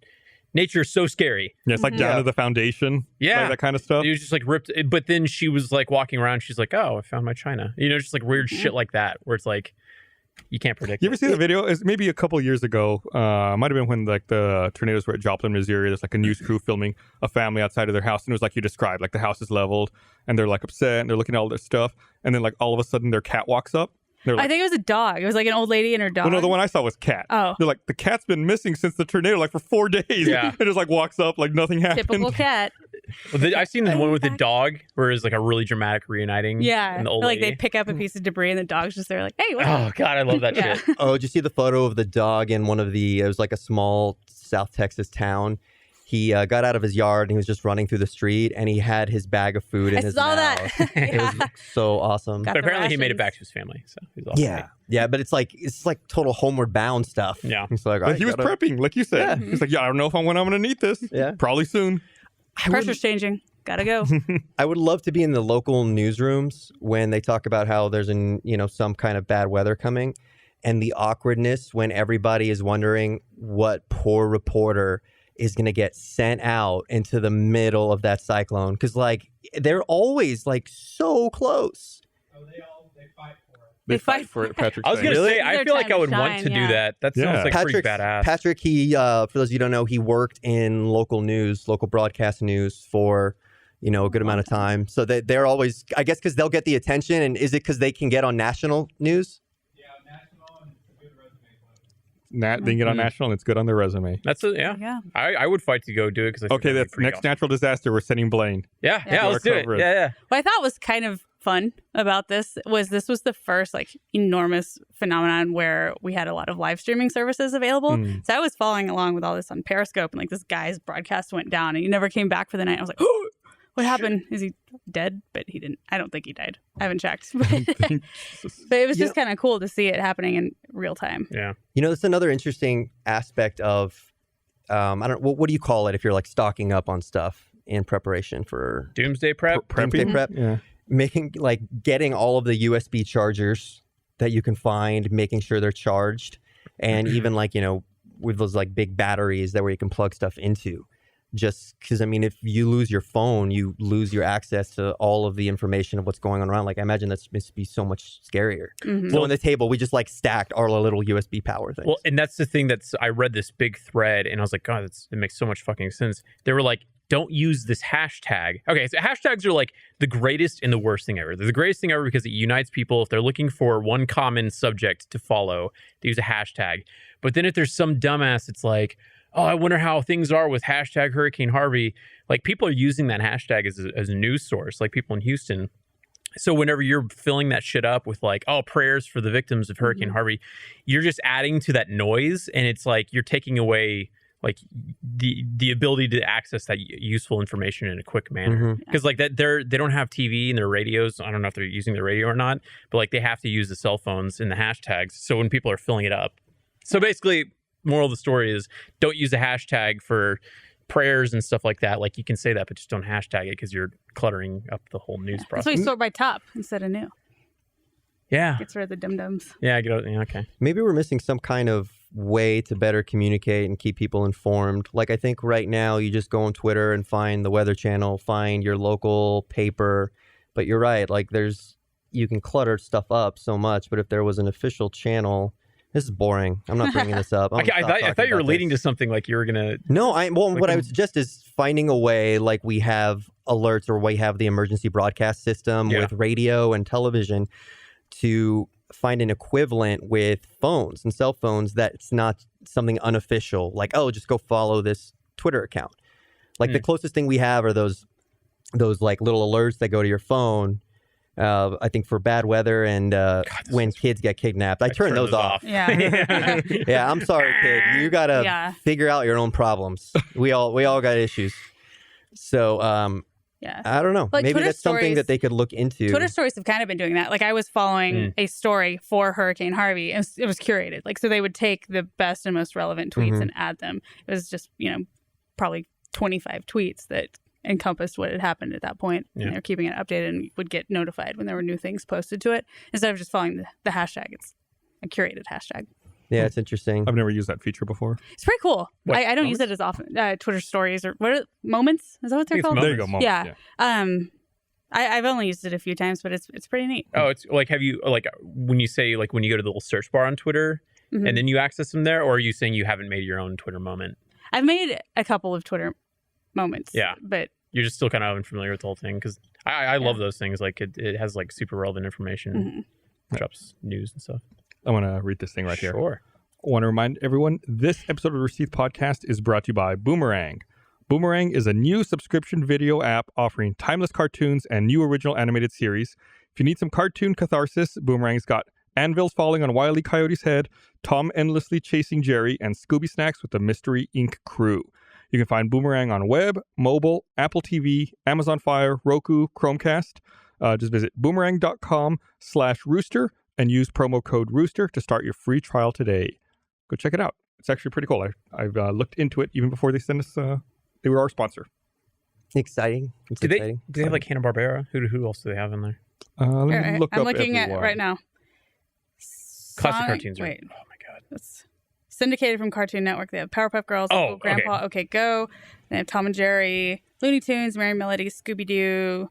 Speaker 4: nature is so scary.
Speaker 1: Yeah, it's like down
Speaker 2: Yeah.
Speaker 1: to the foundation.
Speaker 4: Yeah.
Speaker 1: Like that kind of stuff.
Speaker 4: It was just like ripped. But then she was like walking around. She's like, "Oh, I found my china." Just like weird shit like that, where it's like you can't predict.
Speaker 1: You ever
Speaker 4: it.
Speaker 1: see the video? It's maybe a couple years ago. Might have been when like the tornadoes were at Joplin, Missouri. There's like a news crew filming a family outside of their house, and it was like you described. Like the house is leveled, and they're like upset, and they're looking at all their stuff, and then like all of a sudden their cat walks up. They're like,
Speaker 3: I think it was a dog. It was like an old lady and her dog.
Speaker 1: well, no, the one I saw was cat.
Speaker 3: Oh.
Speaker 1: They're like, the cat's been missing since the tornado, like for 4 days.
Speaker 4: Yeah.
Speaker 1: It just like walks up like nothing happened.
Speaker 3: Typical cat.
Speaker 4: Well, I've seen the one with the dog, where it's like a really dramatic reuniting.
Speaker 3: Yeah.
Speaker 4: and the old
Speaker 3: Like
Speaker 4: lady.
Speaker 3: they pick up a piece of debris and the dog's just there like, hey, what's
Speaker 4: Oh god, I love that
Speaker 3: Yeah.
Speaker 4: shit.
Speaker 2: Oh, did you see the photo of the dog in one of the? It was like a small South Texas town. He got out of his yard and he was just running through the street, and he had his bag of food in
Speaker 3: I
Speaker 2: his
Speaker 3: saw
Speaker 2: mouth.
Speaker 3: that.
Speaker 2: It
Speaker 3: Yeah.
Speaker 2: was so awesome.
Speaker 3: Got
Speaker 4: But
Speaker 3: the
Speaker 4: apparently he made it
Speaker 3: rations.
Speaker 4: back to his family, so he's all
Speaker 2: Yeah, but it's like total homeward bound stuff.
Speaker 4: Yeah.
Speaker 2: It's like
Speaker 1: But he was prepping, like you said.
Speaker 2: Yeah.
Speaker 1: He's like, yeah, I don't know when I'm going to need this.
Speaker 2: Yeah.
Speaker 1: Probably soon.
Speaker 3: Pressure's changing. Gotta go.
Speaker 2: I would love to be in the local newsrooms when they talk about how there's some kind of bad weather coming, and the awkwardness when everybody is wondering what poor reporter is going to get sent out into the middle of that cyclone, because like they're always like so close.
Speaker 1: They
Speaker 3: They
Speaker 1: fight
Speaker 3: fight
Speaker 1: for it, Patrick.
Speaker 4: I was gonna
Speaker 2: Really?
Speaker 4: say, I
Speaker 3: Their
Speaker 4: feel like
Speaker 3: time
Speaker 4: I
Speaker 3: to
Speaker 4: would want
Speaker 3: shine,
Speaker 4: to do
Speaker 3: yeah.
Speaker 4: that. That sounds
Speaker 1: Yeah.
Speaker 4: like pretty badass.
Speaker 2: Patrick, he for those of you who don't know, he worked in local news, local broadcast news for a good amount of time. So they're always, I guess, because they'll get the attention. And is it because they can get on national news?
Speaker 1: They can get on
Speaker 4: Mhm.
Speaker 1: national and it's good on their resume.
Speaker 4: That's yeah.
Speaker 3: Yeah.
Speaker 4: I would fight to go do it because I think
Speaker 1: Okay,
Speaker 4: that'd be
Speaker 1: that's
Speaker 4: pretty
Speaker 1: next
Speaker 4: awesome.
Speaker 1: natural disaster. We're sending Blaine.
Speaker 4: Yeah,
Speaker 3: Yeah.
Speaker 4: yeah, let's do it.
Speaker 1: Cover it.
Speaker 4: Yeah, yeah.
Speaker 3: What I thought was kind of fun about this was the first like enormous phenomenon where we had a lot of live streaming services available.
Speaker 1: Mm.
Speaker 3: So I was following along with all this on Periscope, and like this guy's broadcast went down and he never came back for the night. I was like, oh, what happened? Is he dead? But he didn't. I don't think he died. I haven't checked. But it was just kind of cool to see it happening in real time.
Speaker 4: Yeah.
Speaker 2: That's another interesting aspect of, I don't. What do you call it if you're like stocking up on stuff in preparation for
Speaker 4: Doomsday prep.
Speaker 2: Doomsday prep?
Speaker 1: Yeah.
Speaker 2: Getting all of the USB chargers that you can find, making sure they're charged, and even with those like big batteries where you can plug stuff into. Just because, if you lose your phone, you lose your access to all of the information of what's going on around. Like, I imagine that's supposed to be so much scarier.
Speaker 3: Mm-hmm.
Speaker 2: So on the table, we just like stacked our little USB power things.
Speaker 4: Well, and that's the thing I read this big thread and I was like, God, it makes so much fucking sense. They were like, don't use this hashtag. Okay, so hashtags are like the greatest and the worst thing ever. They're the greatest thing ever because it unites people. If they're looking for one common subject to follow, they use a hashtag. But then if there's some dumbass, it's like, oh, I wonder how things are with hashtag Hurricane Harvey. Like, people are using that hashtag as a news source, like people in Houston. So whenever you're filling that shit up with like, oh, prayers for the victims of Hurricane Harvey, you're just adding to that noise. And it's like you're taking away like the ability to access that useful information in a quick manner. Because like that they don't have TV and their radios. I don't know if they're using the radio or not, but like they have to use the cell phones and the hashtags. So when people are filling it up. So basically, moral of the story is don't use a hashtag for prayers and stuff like that. Like, you can say that, but just don't hashtag it because you're cluttering up the whole news process.
Speaker 3: That's why you sort by top instead of new.
Speaker 4: Yeah.
Speaker 3: Gets rid of the dum-dums.
Speaker 4: Yeah, okay.
Speaker 2: Maybe we're missing some kind of way to better communicate and keep people informed. Like, I think right now you just go on Twitter and find the Weather Channel, find your local paper. But you're right. Like, you can clutter stuff up so much. But if there was an official channel... This is boring. I'm not bringing this up.
Speaker 4: I thought you were leading to something like you were going to...
Speaker 2: No, what I would suggest is finding a way, like we have alerts or we have the emergency broadcast system with radio and television, to find an equivalent with phones and cell phones that's not something unofficial. Like, oh, just go follow this Twitter account. Like the closest thing we have are those like little alerts that go to your phone. I think for bad weather and when kids get kidnapped, I turn those off.
Speaker 3: Yeah.
Speaker 2: Yeah, I'm sorry, kid. You gotta figure out your own problems. We all got issues. So I don't know.
Speaker 3: Like,
Speaker 2: maybe
Speaker 3: Twitter
Speaker 2: that's something
Speaker 3: stories,
Speaker 2: that they could look into.
Speaker 3: Twitter stories have kind of been doing that. Like, I was following a story for Hurricane Harvey, and it was curated. Like, so they would take the best and most relevant tweets and add them. It was just, probably 25 tweets that encompassed what had happened at that point. And they were keeping it updated and would get notified when there were new things posted to it instead of just following the hashtag. It's a curated hashtag.
Speaker 2: Yeah, it's interesting.
Speaker 1: I've never used that feature before.
Speaker 3: It's pretty cool.
Speaker 4: What,
Speaker 3: I don't use it as often. Twitter stories or what? Moments? Is that what they're called?
Speaker 1: There you go. Moments.
Speaker 3: Yeah. I've only used it a few times, but it's pretty neat.
Speaker 4: Oh, it's like, have you, like, when you say, like, when you go to the little search bar on Twitter and then you access them there, or are you saying you haven't made your own Twitter moment?
Speaker 3: I've made a couple of Twitter moments.
Speaker 4: Yeah.
Speaker 3: But
Speaker 4: you're just still kind of unfamiliar with the whole thing, because I love those things. Like, it has like super relevant information, drops news and stuff.
Speaker 1: I want to read this thing right here.
Speaker 4: Sure.
Speaker 1: I want to remind everyone, this episode of the Received Podcast is brought to you by Boomerang. Boomerang is a new subscription video app offering timeless cartoons and new original animated series. If you need some cartoon catharsis, Boomerang's got anvils falling on Wile E. Coyote's head, Tom endlessly chasing Jerry, and Scooby Snacks with the Mystery Inc. crew. You can find Boomerang on web, mobile, Apple TV, Amazon Fire, Roku, Chromecast. Just visit boomerang.com/rooster and use promo code Rooster to start your free trial today. Go check it out. It's actually pretty cool. I've looked into it even before they sent us. They were our sponsor.
Speaker 2: Exciting. It's
Speaker 4: Do
Speaker 2: exciting.
Speaker 4: they have like Hanna-Barbera? Who else do they have in there?
Speaker 1: Let me look
Speaker 3: I'm
Speaker 1: up
Speaker 3: looking at
Speaker 1: everyone.
Speaker 3: right now.
Speaker 4: Classic cartoons.
Speaker 3: Wait.
Speaker 4: Oh my god.
Speaker 3: It's syndicated from Cartoon Network. They have Powerpuff Girls,
Speaker 4: Oh,
Speaker 3: Uncle Grandpa, OK Go. They have Tom and Jerry, Looney Tunes, Merry Melody, Scooby-Doo.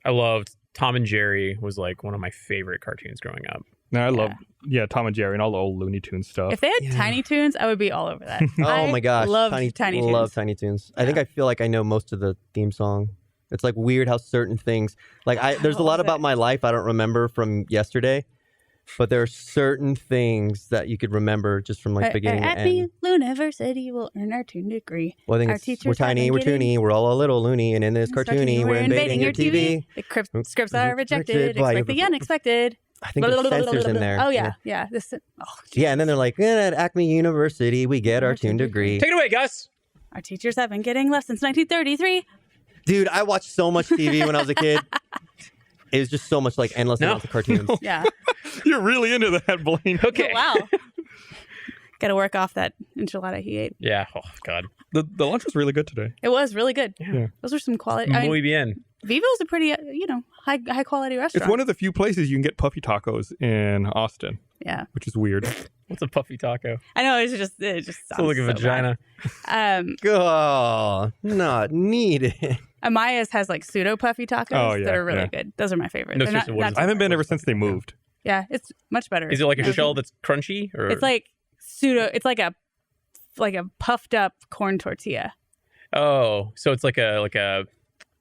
Speaker 4: I loved Tom and Jerry. Was like one of my favorite cartoons growing up.
Speaker 1: No, I love Tom and Jerry and all the old Looney Tunes stuff.
Speaker 3: If they had Tiny Toons, I would be all over that.
Speaker 2: Oh my gosh.
Speaker 3: Love Tiny Toons.
Speaker 2: Love Tiny Toons. I think I feel like I know most of the theme song. It's like weird how certain things, like there's a lot about my life I don't remember from yesterday, but there are certain things that you could remember just from like beginning to
Speaker 3: At
Speaker 2: end.
Speaker 3: the University, we'll earn our toon degree.
Speaker 2: Well, I think
Speaker 3: Our
Speaker 2: it's,
Speaker 3: teachers
Speaker 2: we're tiny,
Speaker 3: have
Speaker 2: we're
Speaker 3: been
Speaker 2: toony, we're all a little loony, and in this cartoony, we're invading your TV.
Speaker 3: The scripts are rejected. Expect the unexpected.
Speaker 2: I think there's censors in there.
Speaker 3: Oh, yeah. This.
Speaker 2: Yeah, and then they're like, at Acme University, we get our toon degree.
Speaker 4: Take it away, Gus.
Speaker 3: Our teachers have been getting left since 1933.
Speaker 2: Dude, I watched so much TV when I was a kid. It was just so much like endless amounts of cartoons.
Speaker 3: Yeah.
Speaker 1: You're really into that, Blaine.
Speaker 4: Okay.
Speaker 3: Wow. Got to work off that enchilada he ate.
Speaker 4: Yeah. Oh God.
Speaker 1: The lunch was really good today.
Speaker 3: It was really good.
Speaker 1: Yeah.
Speaker 3: Those are some quality. I mean,
Speaker 4: Muy bien.
Speaker 3: Vivo's a pretty, high quality restaurant.
Speaker 1: It's one of the few places you can get puffy tacos in Austin,
Speaker 3: Yeah.
Speaker 1: which is weird.
Speaker 4: What's a puffy taco?
Speaker 3: I know. It just
Speaker 4: Sounds like a vagina.
Speaker 3: Bad.
Speaker 2: Oh, not needed.
Speaker 3: Amaya's has like pseudo puffy tacos
Speaker 1: Oh, yeah,
Speaker 3: that are really
Speaker 1: yeah.
Speaker 3: good. Those are my favorite.
Speaker 4: No,
Speaker 3: They're not-
Speaker 4: seriously, what
Speaker 3: not
Speaker 4: is
Speaker 1: I
Speaker 3: too
Speaker 1: haven't been
Speaker 3: bad.
Speaker 1: ever since they moved.
Speaker 3: Yeah, it's much better.
Speaker 4: Is it like a
Speaker 3: Yeah.
Speaker 4: shell that's crunchy, or
Speaker 3: It's like pseudo. It's like a puffed up corn tortilla.
Speaker 4: oh, so it's like a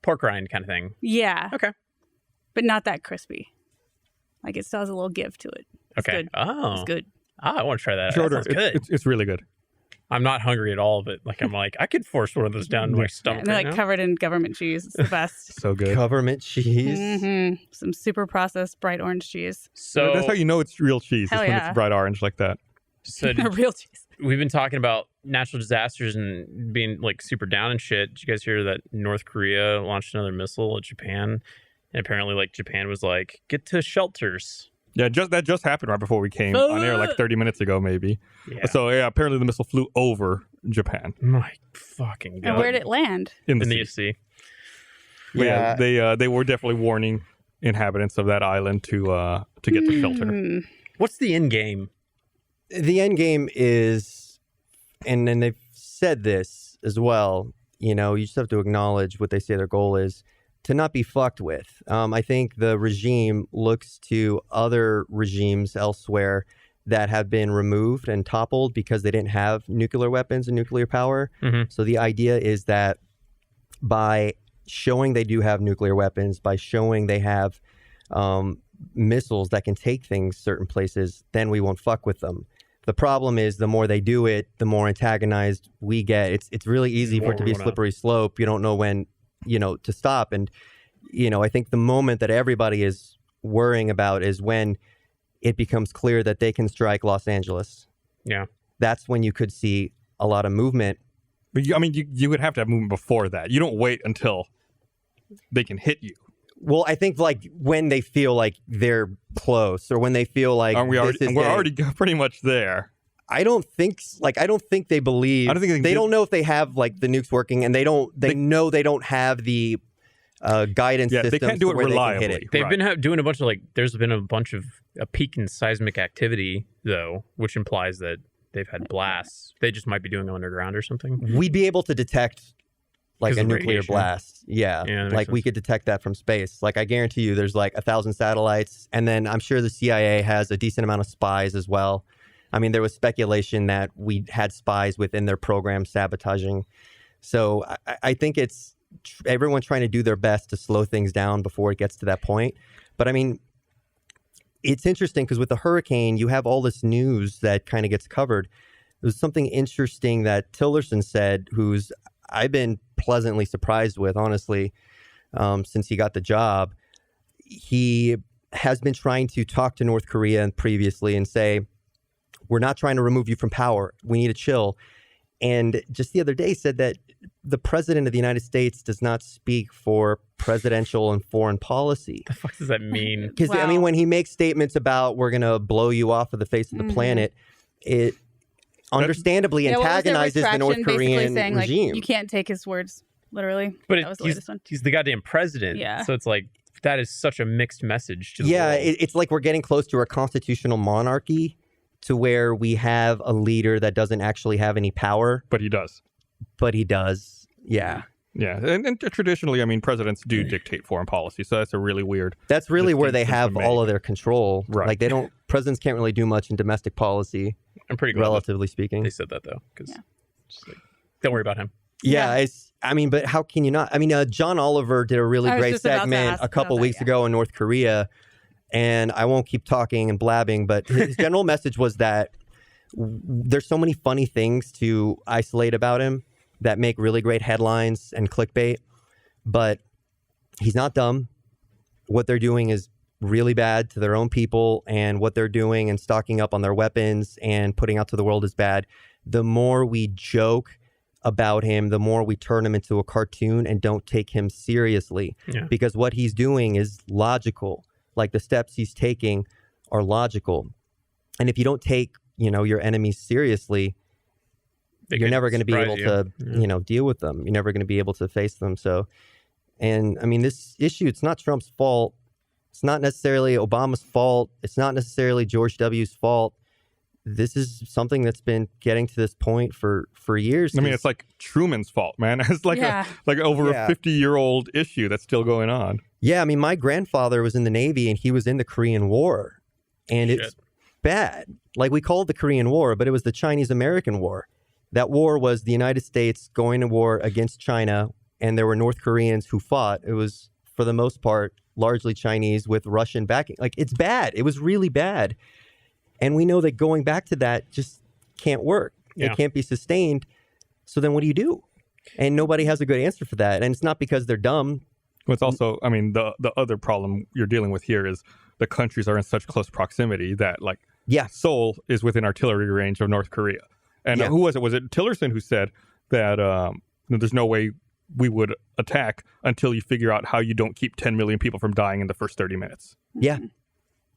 Speaker 4: pork rind kind of thing.
Speaker 3: Yeah.
Speaker 4: Okay.
Speaker 3: But not that crispy. Like it still has a little give to it. It's
Speaker 4: Okay.
Speaker 3: good.
Speaker 4: Oh,
Speaker 3: It's good.
Speaker 4: I want to try that.
Speaker 1: Shorter.
Speaker 4: That sounds good.
Speaker 1: It's really good.
Speaker 4: I'm not hungry at all, but like I'm like I could force one of those down my
Speaker 3: Yeah,
Speaker 4: stomach
Speaker 3: and they're
Speaker 4: right
Speaker 3: like
Speaker 4: now.
Speaker 3: covered in government cheese. It's the best.
Speaker 1: So good.
Speaker 2: Government cheese.
Speaker 3: Some super processed bright orange cheese.
Speaker 4: So
Speaker 1: That's how you know it's real cheese.
Speaker 3: Hell
Speaker 1: Is when
Speaker 3: yeah.
Speaker 1: it's bright orange like that.
Speaker 4: so
Speaker 3: Real cheese.
Speaker 4: we've been talking about natural disasters and being like super down and shit. Did you guys hear that North Korea launched another missile at Japan? And apparently, like Japan was like, get to shelters.
Speaker 1: Yeah, that just happened right before we came on air, like 30 minutes ago, maybe.
Speaker 4: Yeah.
Speaker 1: So yeah, apparently the missile flew over Japan
Speaker 4: My fucking god.
Speaker 3: And where'd it land?
Speaker 1: in the
Speaker 4: in the
Speaker 1: sea.
Speaker 4: sea.
Speaker 1: Yeah, they were definitely warning inhabitants of that island to get to shelter.
Speaker 3: Hmm.
Speaker 4: What's the end game?
Speaker 2: The end game is, and then they've said this as well, you just have to acknowledge what they say their goal is, to not be fucked with. I think the regime looks to other regimes elsewhere that have been removed and toppled because they didn't have nuclear weapons and nuclear power.
Speaker 4: Mhm.
Speaker 2: So the idea is that by showing they do have nuclear weapons, by showing they have missiles that can take things certain places, then we won't fuck with them. The problem is the more they do it, the more antagonized we get. It's really easy for it to be a slippery slope. You don't know when, to stop. And, I think the moment that everybody is worrying about is when it becomes clear that they can strike Los Angeles.
Speaker 4: Yeah.
Speaker 2: That's when you could see a lot of movement.
Speaker 1: But you would have to have movement before that. You don't wait until they can hit you.
Speaker 2: Well, I think like when they feel like they're close or when they feel like
Speaker 1: Aren't we
Speaker 2: this
Speaker 1: already?
Speaker 2: is
Speaker 1: We're
Speaker 2: getting-
Speaker 1: already pretty much there.
Speaker 2: I don't think they believe.
Speaker 1: I don't think
Speaker 2: they don't know if they have like the nukes working, and they know they don't have the guidance
Speaker 1: Yeah,
Speaker 2: systems.
Speaker 1: they can't do
Speaker 2: to
Speaker 1: it
Speaker 2: where
Speaker 1: reliably.
Speaker 2: They can hit it.
Speaker 4: They've
Speaker 1: Right.
Speaker 4: been doing a bunch of there's been a bunch of a peak in seismic activity though, which implies that they've had blasts. They just might be doing it underground or something.
Speaker 2: We'd be able to detect like
Speaker 4: 'Cause
Speaker 2: a
Speaker 4: of
Speaker 2: nuclear
Speaker 4: radiation.
Speaker 2: blast. Yeah,
Speaker 4: Yeah, that makes
Speaker 2: like we
Speaker 4: sense.
Speaker 2: could detect that from space. Like I guarantee you, there's like 1,000 satellites, and then I'm sure the CIA has a decent amount of spies as well. I mean, there was speculation that we had spies within their program sabotaging. So I think it's everyone trying to do their best to slow things down before it gets to that point. But I mean, it's interesting because with the hurricane, you have all this news that kind of gets covered. There's something interesting that Tillerson said, who's I've been pleasantly surprised with, honestly, since he got the job. He has been trying to talk to North Korea previously and say, we're not trying to remove you from power. We need to chill. And just the other day said that the president of the United States does not speak for presidential and foreign policy.
Speaker 4: The fuck does that mean?
Speaker 2: Because, I mean,
Speaker 3: Wow.
Speaker 2: when he makes statements about we're going to blow you off of the face of the planet, it understandably
Speaker 3: Yeah, what was their
Speaker 2: antagonizes the North
Speaker 3: retraction? Basically
Speaker 2: Korean
Speaker 3: saying,
Speaker 2: regime.
Speaker 3: Like, you can't take his words literally.
Speaker 4: But
Speaker 3: that was the latest one.
Speaker 4: he's the goddamn president.
Speaker 3: Yeah.
Speaker 4: So it's like that is such a mixed message to the
Speaker 2: Yeah,
Speaker 4: world.
Speaker 2: it's like we're getting close to a constitutional monarchy to where we have a leader that doesn't actually have any power,
Speaker 1: But he does.
Speaker 2: but he does. Yeah.
Speaker 1: Yeah, and traditionally, I mean, presidents do dictate foreign policy, so that's a really weird.
Speaker 2: That's really where they
Speaker 1: distinction to
Speaker 2: have all
Speaker 1: make.
Speaker 2: of their control.
Speaker 1: Right.
Speaker 2: Like presidents can't really do much in domestic policy,
Speaker 4: I'm pretty glad that
Speaker 2: relatively speaking.
Speaker 4: they said that though, because don't worry about him.
Speaker 2: Yeah, but how can you not? I mean, John Oliver did a really
Speaker 3: I was
Speaker 2: great
Speaker 3: just about to
Speaker 2: segment
Speaker 3: ask
Speaker 2: a couple
Speaker 3: about that,
Speaker 2: weeks
Speaker 3: yeah.
Speaker 2: ago in North Korea, and I won't keep talking and blabbing, but his general message was that there's so many funny things to isolate about him that make really great headlines and clickbait, but he's not dumb. What they're doing is really bad to their own people, and what they're doing and stocking up on their weapons and putting out to the world is bad. The more we joke about him, the more we turn him into a cartoon and don't take him seriously.
Speaker 4: Yeah.
Speaker 2: Because what he's doing is logical. Like the steps he's taking are logical. And if you don't take, your enemies seriously, you're never going to be able to, deal with them. You're never going to be able to face them. So, and I mean, this issue, it's not Trump's fault. It's not necessarily Obama's fault. It's not necessarily George W.'s fault. This is something that's been getting to this point for years.
Speaker 1: I mean, it's like Truman's fault, man. It's like over a 50-year-old issue that's still going on.
Speaker 2: Yeah, I mean, my grandfather was in the Navy and he was in the Korean War, and it's bad. Like, we call it the Korean War, but it was the Chinese-American War. That war was the United States going to war against China, and there were North Koreans who fought. It was, for the most part, largely Chinese with Russian backing. Like, it's bad. It was really bad. And we know that going back to that just can't work. It can't be sustained. So then what do you do? And nobody has a good answer for that. And it's not because they're dumb.
Speaker 1: Well, it's also, I mean, the other problem you're dealing with here is the countries are in such close proximity that, like, Seoul is within artillery range of North Korea. And who was it? Was it Tillerson who said that there's no way we would attack until you figure out how you don't keep 10 million people from dying in the first 30 minutes?
Speaker 2: Yeah.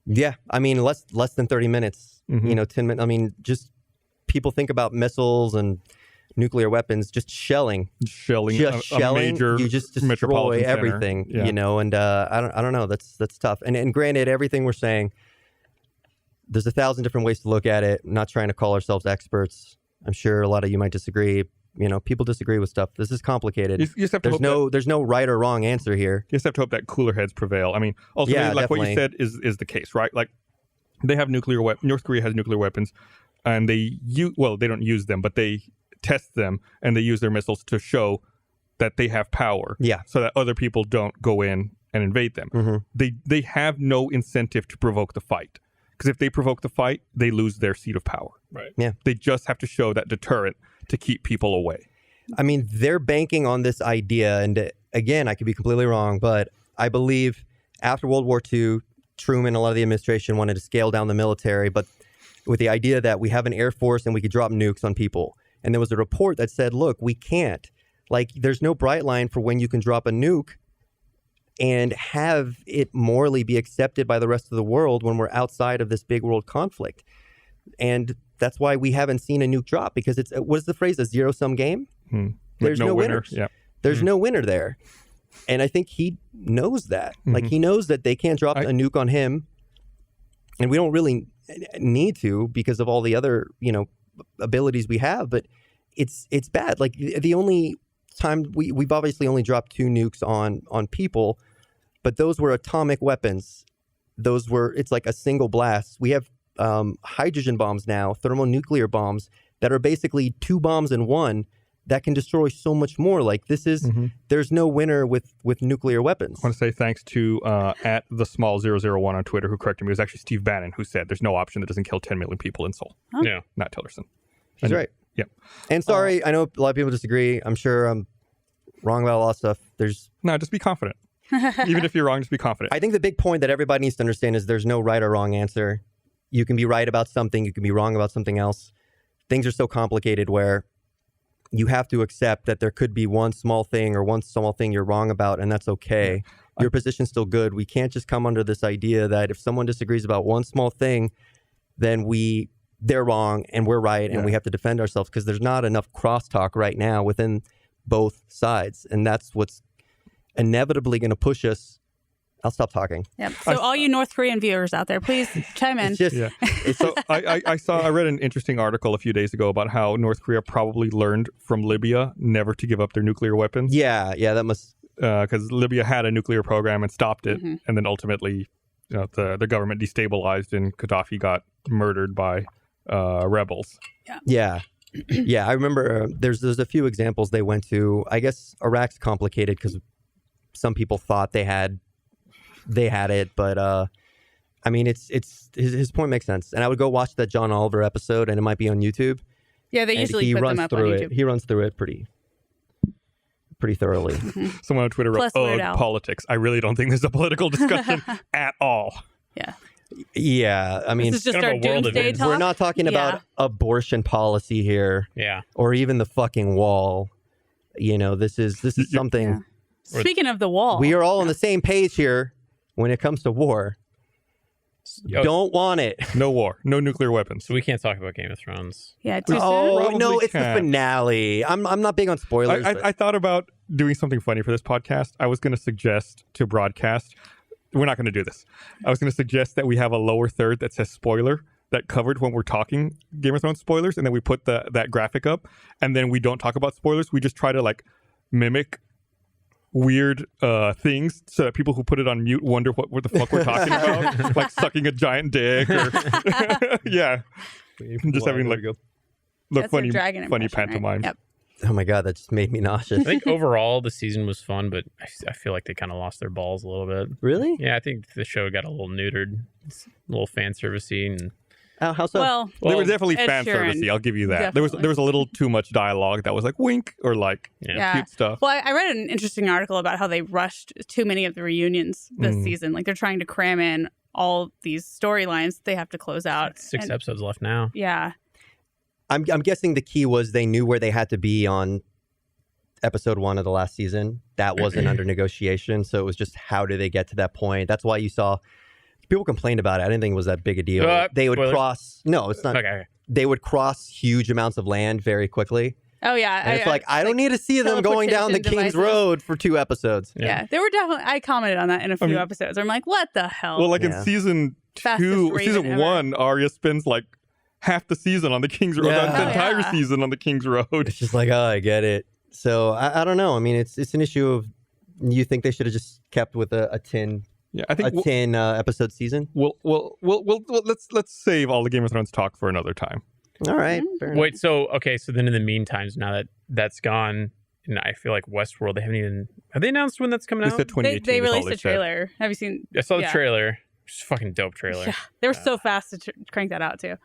Speaker 2: Yeah. I mean, less than 30 minutes, 10 minutes. I mean, just people think about missiles and nuclear weapons, just shelling,
Speaker 1: a major
Speaker 2: you just destroy everything, and I don't know. That's tough. And granted, everything we're saying, there's 1,000 different ways to look at it. I'm not trying to call ourselves experts. I'm sure a lot of you might disagree. People disagree with stuff. This is complicated.
Speaker 1: You just have to
Speaker 2: there's no right or wrong answer here.
Speaker 1: You just have to hope that cooler heads prevail. I mean, ultimately, like what you said is the case, right? Like, they have nuclear weapons. North Korea has nuclear weapons, and they don't use them, but they test them, and they use their missiles to show that they have power.
Speaker 2: Yeah.
Speaker 1: So that other people don't go in and invade them. Mm-hmm. They have no incentive to provoke the fight, because if they provoke the fight, they lose their seat of power.
Speaker 4: Right.
Speaker 2: Yeah.
Speaker 1: They just have to show that deterrent to keep people away.
Speaker 2: I mean, they're banking on this idea, and again, I could be completely wrong, but I believe after World War II, Truman, a lot of the administration wanted to scale down the military, but with the idea that we have an air force and we could drop nukes on people. And there was a report that said, look, we can't. Like, there's no bright line for when you can drop a nuke and have it morally be accepted by the rest of the world when we're outside of this big world conflict. And that's why we haven't seen a nuke drop, because it's, what is the phrase, a zero-sum game? There's no winner.
Speaker 1: Yeah.
Speaker 2: There's no winner there. And I think he knows that. Like, he knows that they can't drop a nuke on him. And we don't really need to, because of all the other, abilities we have. But it's bad. Like, the only time we've obviously only dropped 2 nukes on people, but those were atomic weapons. It's like a single blast. We have hydrogen bombs now, thermonuclear bombs, that are basically 2 bombs in one that can destroy so much more. Like, this is, there's no winner with nuclear weapons.
Speaker 1: I want to say thanks to at the small 001 on Twitter, who corrected me. It was actually Steve Bannon who said there's no option that doesn't kill 10 million people in Seoul.
Speaker 3: Huh?
Speaker 4: Yeah.
Speaker 1: Not Tillerson.
Speaker 2: He's right.
Speaker 1: Yeah.
Speaker 2: And sorry, I know a lot of people disagree. I'm sure I'm wrong about a lot of stuff.
Speaker 1: No, just be confident. Even if you're wrong, just be confident.
Speaker 2: I think the big point that everybody needs to understand is there's no right or wrong answer. You can be right about something. You can be wrong about something else. Things are so complicated where you have to accept that there could be one small thing you're wrong about, and that's okay. Your position's still good. We can't just come under this idea that if someone disagrees about one small thing, then they're wrong and we're right, and we have to defend ourselves, because there's not enough crosstalk right now within both sides, and that's what's inevitably going to push us. I'll stop talking.
Speaker 3: Yep. So all you North Korean viewers out there, please chime in.
Speaker 2: So
Speaker 1: I read an interesting article a few days ago about how North Korea probably learned from Libya never to give up their nuclear weapons.
Speaker 2: Yeah, that must,
Speaker 1: because Libya had a nuclear program and stopped it, and then ultimately, the government destabilized and Gaddafi got murdered by rebels.
Speaker 2: Yeah. I remember there's a few examples they went to. I guess Iraq's complicated because some people thought they had it, but I mean, it's his point makes sense. And I would go watch that John Oliver episode, and it might be on YouTube.
Speaker 3: Yeah, they usually put them up on YouTube.
Speaker 2: He runs through it pretty thoroughly.
Speaker 1: Someone on Twitter wrote, politics. I really don't think there's a political discussion at all.
Speaker 3: Yeah.
Speaker 2: Yeah, I mean,
Speaker 3: This is just
Speaker 4: kind
Speaker 3: our
Speaker 4: of a world
Speaker 3: doomsday
Speaker 4: event.
Speaker 3: talk.
Speaker 2: we're not talking about abortion policy here,
Speaker 4: Yeah.
Speaker 2: or even the fucking wall. You know, this is something.
Speaker 3: Yeah. Speaking of the wall,
Speaker 2: We are all on the same page here when it comes to war.
Speaker 4: Oh,
Speaker 2: Don't want it.
Speaker 1: No war, no nuclear weapons.
Speaker 4: So we can't talk about Game of Thrones.
Speaker 3: Yeah, too soon.
Speaker 2: Oh
Speaker 1: Probably
Speaker 2: no, it's the
Speaker 1: can't.
Speaker 2: finale. I'm not big on spoilers. but-
Speaker 1: I thought about doing something funny for this podcast. I was going to suggest to broadcast. We're not going to do this. I was going to suggest that we have a lower third that says spoiler that covered when we're talking Game of Thrones spoilers, and then we put that graphic up, and then we don't talk about spoilers. We just try to like mimic weird things so that people who put it on mute wonder what the fuck we're talking about, like sucking a giant dick or yeah, just having like look
Speaker 3: That's your
Speaker 1: funny
Speaker 3: dragon
Speaker 1: funny
Speaker 3: impression, right?
Speaker 1: pantomimes.
Speaker 3: Yep.
Speaker 2: oh my god, that just made me nauseous.
Speaker 4: I think overall the season was fun, but I feel like they kind of lost their balls a little bit.
Speaker 2: Really?
Speaker 4: Yeah, I think the show got a little neutered, it's a little fan servicey, and
Speaker 2: How so?
Speaker 3: Well,
Speaker 1: They were
Speaker 4: Well,
Speaker 1: definitely
Speaker 3: Ed
Speaker 1: fan
Speaker 3: Sheeran,
Speaker 1: servicey. I'll give you that. There
Speaker 3: definitely.
Speaker 1: was a little too much dialogue that was like wink or like
Speaker 3: yeah.
Speaker 1: cute stuff.
Speaker 3: Well, I read an interesting article about how they rushed too many of the reunions this season. Like they're trying to cram in all these storylines they have to close out.
Speaker 4: 6
Speaker 3: And-
Speaker 4: episodes left now.
Speaker 3: Yeah.
Speaker 2: I'm guessing the key was they knew where they had to be on episode 1 of the last season. That wasn't under negotiation, so it was just how do they get to that point. That's why you saw people complained about it. I didn't think it was that big a deal. They would
Speaker 4: spoilers?
Speaker 2: cross. No, it's not.
Speaker 4: Okay.
Speaker 2: They would cross huge amounts of land very quickly,
Speaker 3: Oh, yeah.
Speaker 2: and it's like I don't need to see them going down the
Speaker 3: teleportation
Speaker 2: King's
Speaker 3: devices.
Speaker 2: Road for 2 episodes.
Speaker 3: Yeah. They were definitely. I commented on that in a few episodes. I'm like, what the hell?
Speaker 1: Well, like
Speaker 2: Yeah.
Speaker 1: in season
Speaker 3: Fastest
Speaker 1: 2,
Speaker 3: raven
Speaker 1: season
Speaker 3: ever.
Speaker 1: 1, Arya spends like half the season on the King's Road,
Speaker 2: Yeah.
Speaker 1: the
Speaker 3: Oh,
Speaker 1: entire
Speaker 3: yeah.
Speaker 1: season on the King's Road.
Speaker 2: It's just like, oh, I get it. So I don't know. I mean, it's an issue of you think they should have just kept with a 10
Speaker 1: Yeah, I think
Speaker 2: 10 episode season.
Speaker 1: we'll let's save all the Game of Thrones talk for another time.
Speaker 2: All right. Fair enough.
Speaker 4: Wait, so then in the meantime, now that that's gone, and I feel like Westworld, have they announced when that's coming
Speaker 1: They
Speaker 4: out?
Speaker 1: said 2018.
Speaker 3: They
Speaker 1: is all
Speaker 3: released
Speaker 1: they
Speaker 3: a
Speaker 1: said.
Speaker 3: trailer. Have you seen?
Speaker 4: I saw the
Speaker 3: yeah.
Speaker 4: trailer. It's a fucking dope trailer.
Speaker 3: Yeah. They were so fast to crank that out too.